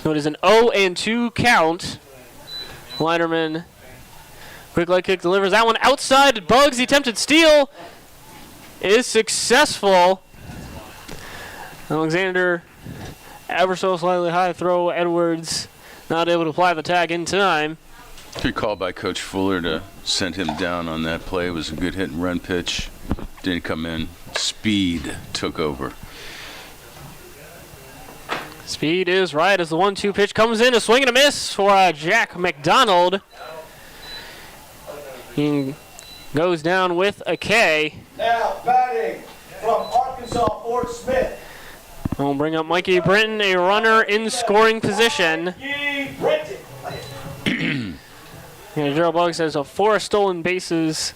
So it is an 0-2 count. Leiderman, quick leg kick, delivers that one outside. Buggs, the attempted steal is successful. Alexander, ever so slightly high throw. Edwards not able to apply the tag in time. Good call by Coach Fuller to send him down on that play. It was a good hit and run pitch. Didn't come in. Speed took over. Speed is right as the 1-2 pitch comes in. A swing and a miss for Jack McDonald. He goes down with a K. Now batting from Arkansas, Fort Smith. We'll bring up Mikey Britton, a runner in scoring position. Mikey Britton. Daryl Buggs has 4 stolen bases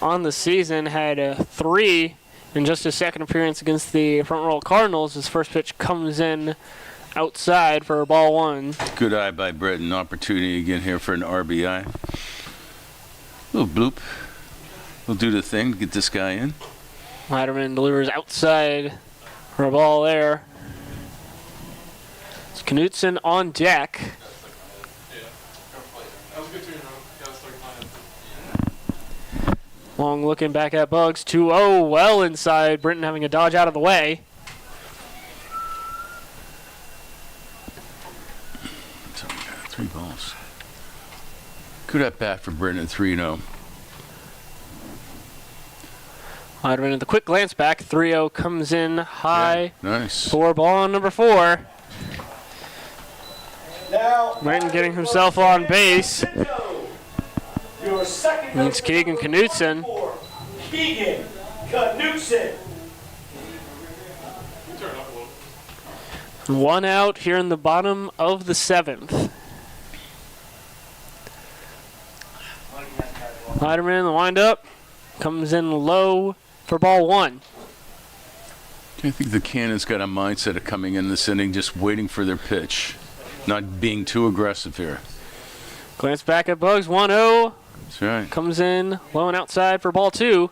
on the season. Had 3 in just his second appearance against the Front Royal Cardinals. His first pitch comes in outside for ball 1. Good eye by Britton. Opportunity again here for an RBI. Little bloop. We'll do the thing to get this guy in. Leiderman delivers outside for a ball there. It's Knutson on deck. Long looking back at Buggs. 2-0 well inside. Britton having a dodge out of the way. So we got 3 balls. Good at bat for Britton at 3-0. Leiderman at the quick glance back. 3-0 comes in high. Yeah, nice. For ball number 4. Now Britton getting himself on base. your second It's Keegan Knutson. Keegan Knutson. 1 out here in the bottom of the 7th. Leiderman in the windup. Comes in low for ball 1. I think the Cannons got a mindset of coming in this inning just waiting for their pitch. Not being too aggressive here. Glance back at Buggs. 1-0. That's right. Comes in low and outside for ball 2.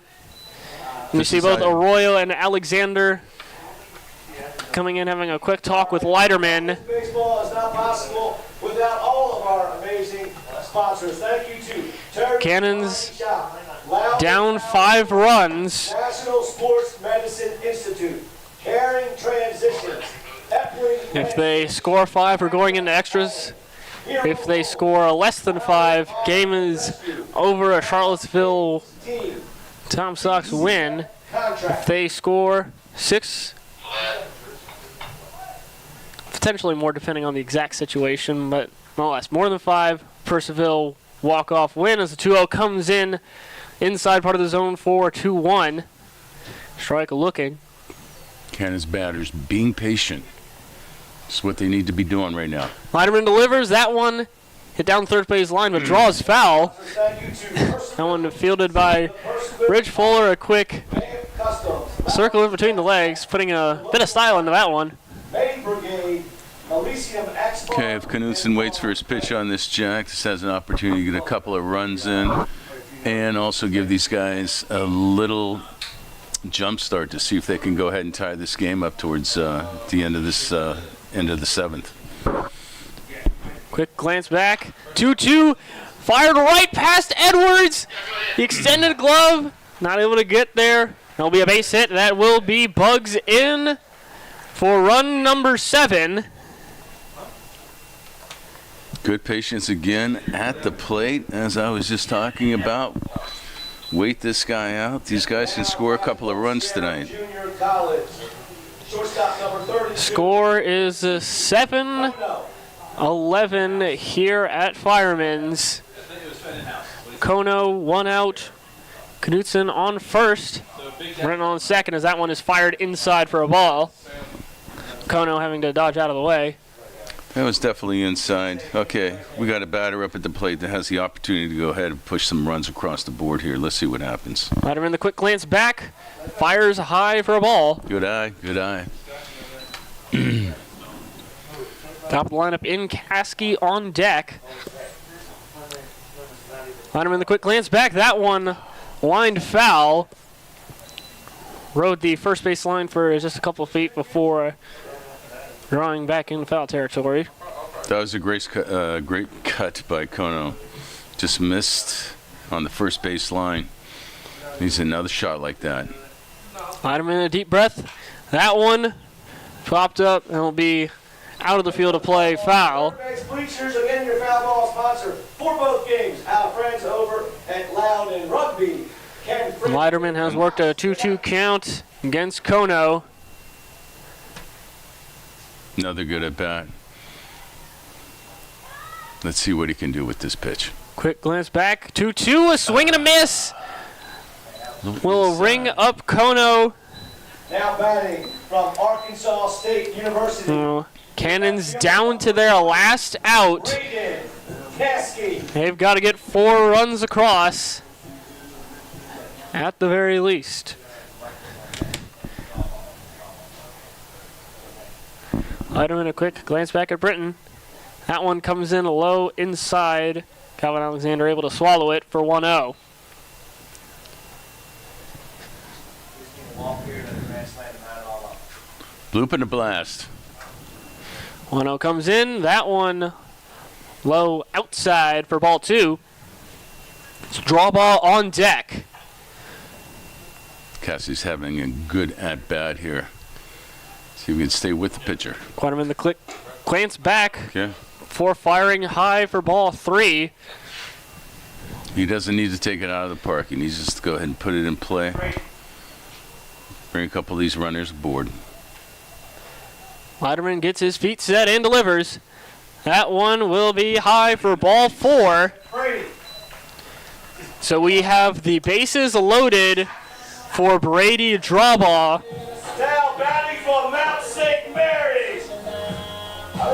And you see both Arroyo and Alexander coming in having a quick talk with Leiderman. Baseball is not possible without all of our amazing sponsors. Thank you to Terry Cannons Loud down 5 runs. National Sports Medicine Institute. Caring Transitions. Epling If they score 5, we're going into extras. If they score less than 5, game is over. A Charlottesville team. Tomsocks win. If Contract. they score 6, potentially more depending on the exact situation, but nonetheless, more than 5, Purcellville walk-off win as the 2-0 comes in inside part of the zone for 2-1. Strike looking. Cannons batters being patient. It's what they need to be doing right now. Leiderman delivers that one. Hit down third base line, but draws foul. Thank you to That one fielded by Ridge Fuller. A quick Customs. circle in between the legs, putting a bit of style into that one. Main Brigade Elysium Expo. Okay, if Knudsen waits for his pitch on this jack, this has an opportunity to get a couple of runs in and also give these guys a little jump start to see if they can go ahead and tie this game up towards the end of this end of the 7th. Quick glance back. 2-2. Fired right past Edwards. The extended glove. Not able to get there. There'll be a base hit. That will be Bugs in for run number 7. Good patience again at the plate, as I was just talking about. Wait this guy out. These guys can score a couple of runs tonight. Junior college. Shortstop number 32. Score is 7-11 here at Fireman's. Kono 1 out. Knudsen on first. Brennan on second as that one is fired inside for a ball. Kono having to dodge out of the way. That was definitely inside. Okay, we got a batter up at the plate that has the opportunity to go ahead and push some runs across the board here. Let's see what happens. Letterman, the quick glance back. Fires high for a ball. Good eye, good eye. Top of the lineup in Caskey on deck. Letterman, the quick glance back. That one lined foul. Rode the first base line for just a couple feet before drawing back in foul territory. That was a great cut by Kono. Just missed on the first base line. Needs another shot like that. Letterman, a deep breath. That one popped up and will be out of the field of play, foul. Bleachers, again, your foul ball sponsor for both games. Our friends over at Loudon Rugby. Letterman has worked a 2-2 count against Kono. Another good at bat. Let's see what he can do with this pitch. Quick glance back. 2-2, a swing and a miss. Will ring up Kono. Now batting from Arkansas State University. Cannons down to their last out. Reagan, Caskey. They've got to get 4 runs across at the very least. Letterman, a quick glance back at Britton. That one comes in low inside. Calvin Alexander able to swallow it for 1-0. Bloop and a blast. 1-0 comes in. That one low outside for ball 2. It's draw ball on deck. Cassie's having a good at-bat here. See if we can stay with the pitcher. Quantum the click. Glance back. Okay. For firing high for ball 3. He doesn't need to take it out of the park. He needs just to go ahead and put it in play. Bring a couple of these runners aboard. Letterman gets his feet set and delivers. That one will be high for ball 4. So we have the bases loaded for Brady Drawball. Now batting for Mount St. Mary's. I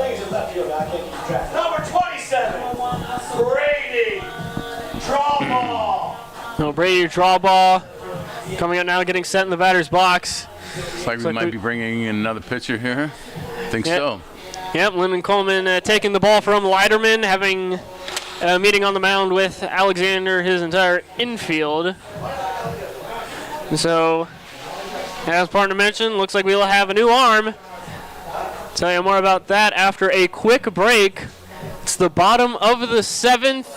think it's a left field. I can't keep track. Number 27, Brady Drawball. No, Brady Drawball coming up now, getting set in the batter's box. Looks like we might be bringing in another pitcher here. Think so. Yep, Lyndon Coleman taking the ball from Letterman, having a meeting on the mound with Alexander, his entire infield. And so, as partner mentioned, looks like we'll have a new arm. Tell you more about that after a quick break. It's the bottom of the 7th.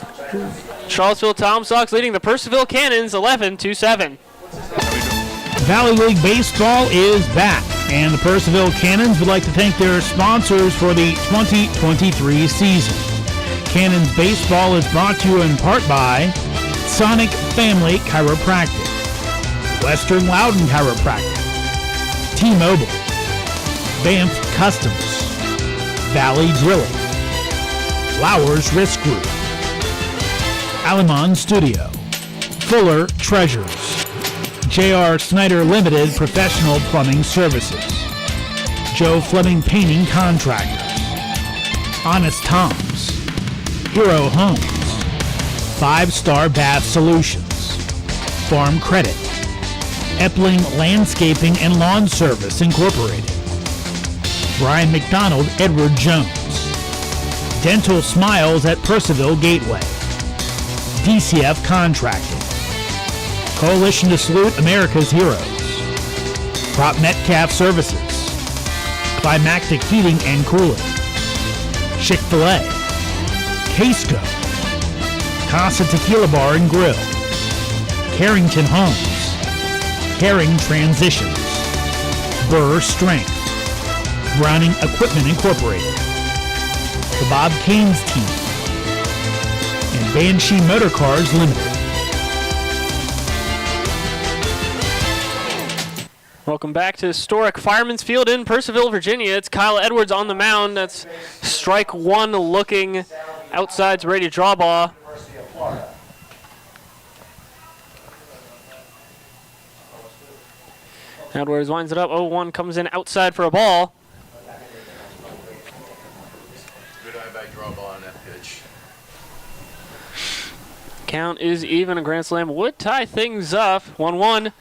Charlottesville Tomsocks leading the Purcellville Cannons 11-7. Valley League Baseball is back, and the Purcellville Cannons would like to thank their sponsors for the 2023 season. Cannons Baseball is brought to you in part by Sonic Family Chiropractic, Western Loudon Chiropractic, T-Mobile, Banff Customs, Valley Drilling, Flowers Risk Group, Alamon Studio, Fuller Treasures, J.R. Snyder Limited Professional Plumbing Services, Joe Fleming Painting Contractors, Honest Tom's, Hero Homes, 5-Star Bath Solutions, Farm Credit, Epling Landscaping and Lawn Service Incorporated, Brian McDonald, Edward Jones. Dental Smiles at Purcellville Gateway. DCF Contracting. Coalition to Salute America's Heroes. Prop Metcalf Services. Climactic Heating and Cooling. Chick-fil-A. Casco. Casa Tequila Bar and Grill. Carrington Homes. Caring Transitions. Burr Strength. Browning Equipment Incorporated. The Bob Kane's Team. And Banshee Motor Cars Limited. Welcome back to historic Fireman's Field in Purcellville, Virginia. It's Kyle Edwards on the mound. That's strike one looking outside's ready to draw ball. Edwards winds it up. 0-1 comes in outside for a ball. Good eye by draw ball on that pitch. Count is even. A grand slam would tie things up. 1-1.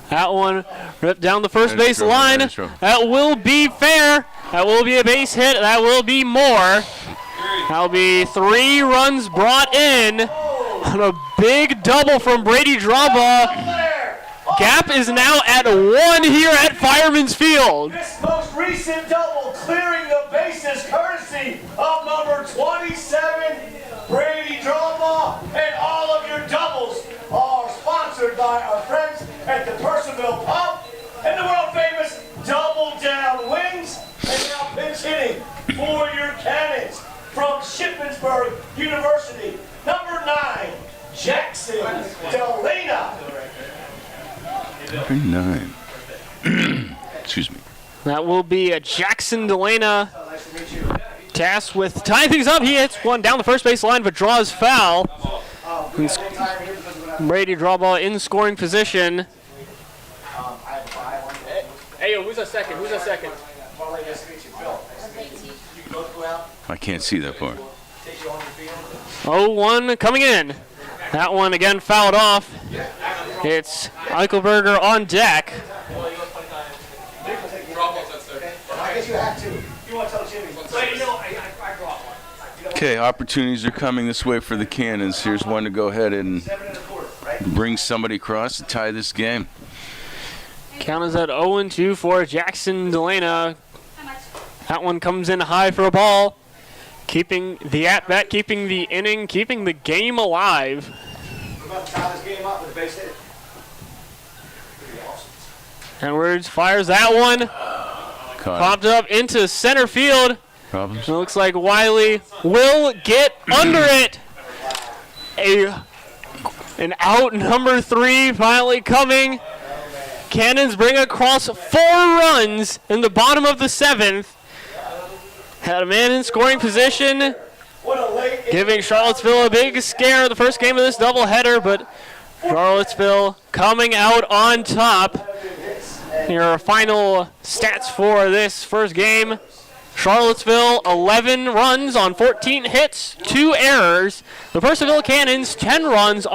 That one ripped down the first base line. That will be fair. That will be a base hit. That will be more. That'll be 3 runs brought in on a big double from Brady Drawball. Gap is now at 1 here at Fireman's Field. This most recent double clearing the bases courtesy of number 27, Brady Drawball, and all of your doubles are sponsored by our friends at the Purcellville Pub and the world famous Double Down Wings, and now pinch hitting for your Cannons from Shippensburg University, number 9, Jackson Delana. Number 9. Excuse me. That will be a Jackson Delana tasked with tying things up. He hits one down the first base line but draws foul. Brady Drawball in scoring position. Hey, yo, who's a second? Who's a second? I can't see that far. 0-1 coming in. That one again fouled off. It's Eichelberger on deck. Okay, opportunities are coming this way for the Cannons. Here's one to go ahead and bring somebody across to tie this game. Count is at 0-2 for Jackson Delana. That one comes in high for a ball. Keeping the at-bat, keeping the inning, keeping the game alive. We're about to tie this game up with a base hit. Edwards fires that one. Popped up into center field. Problems? It looks like Wiley will get under it. An out number 3 finally coming. Cannons bring across 4 runs in the bottom of the 7th. Had a man in scoring position, giving Charlottesville a big scare the first game of this doubleheader, but Charlottesville coming out on top. Here are final stats for this first game. Charlottesville, 11 runs on 14 hits, 2 errors. The Purcellville Cannons, 10 runs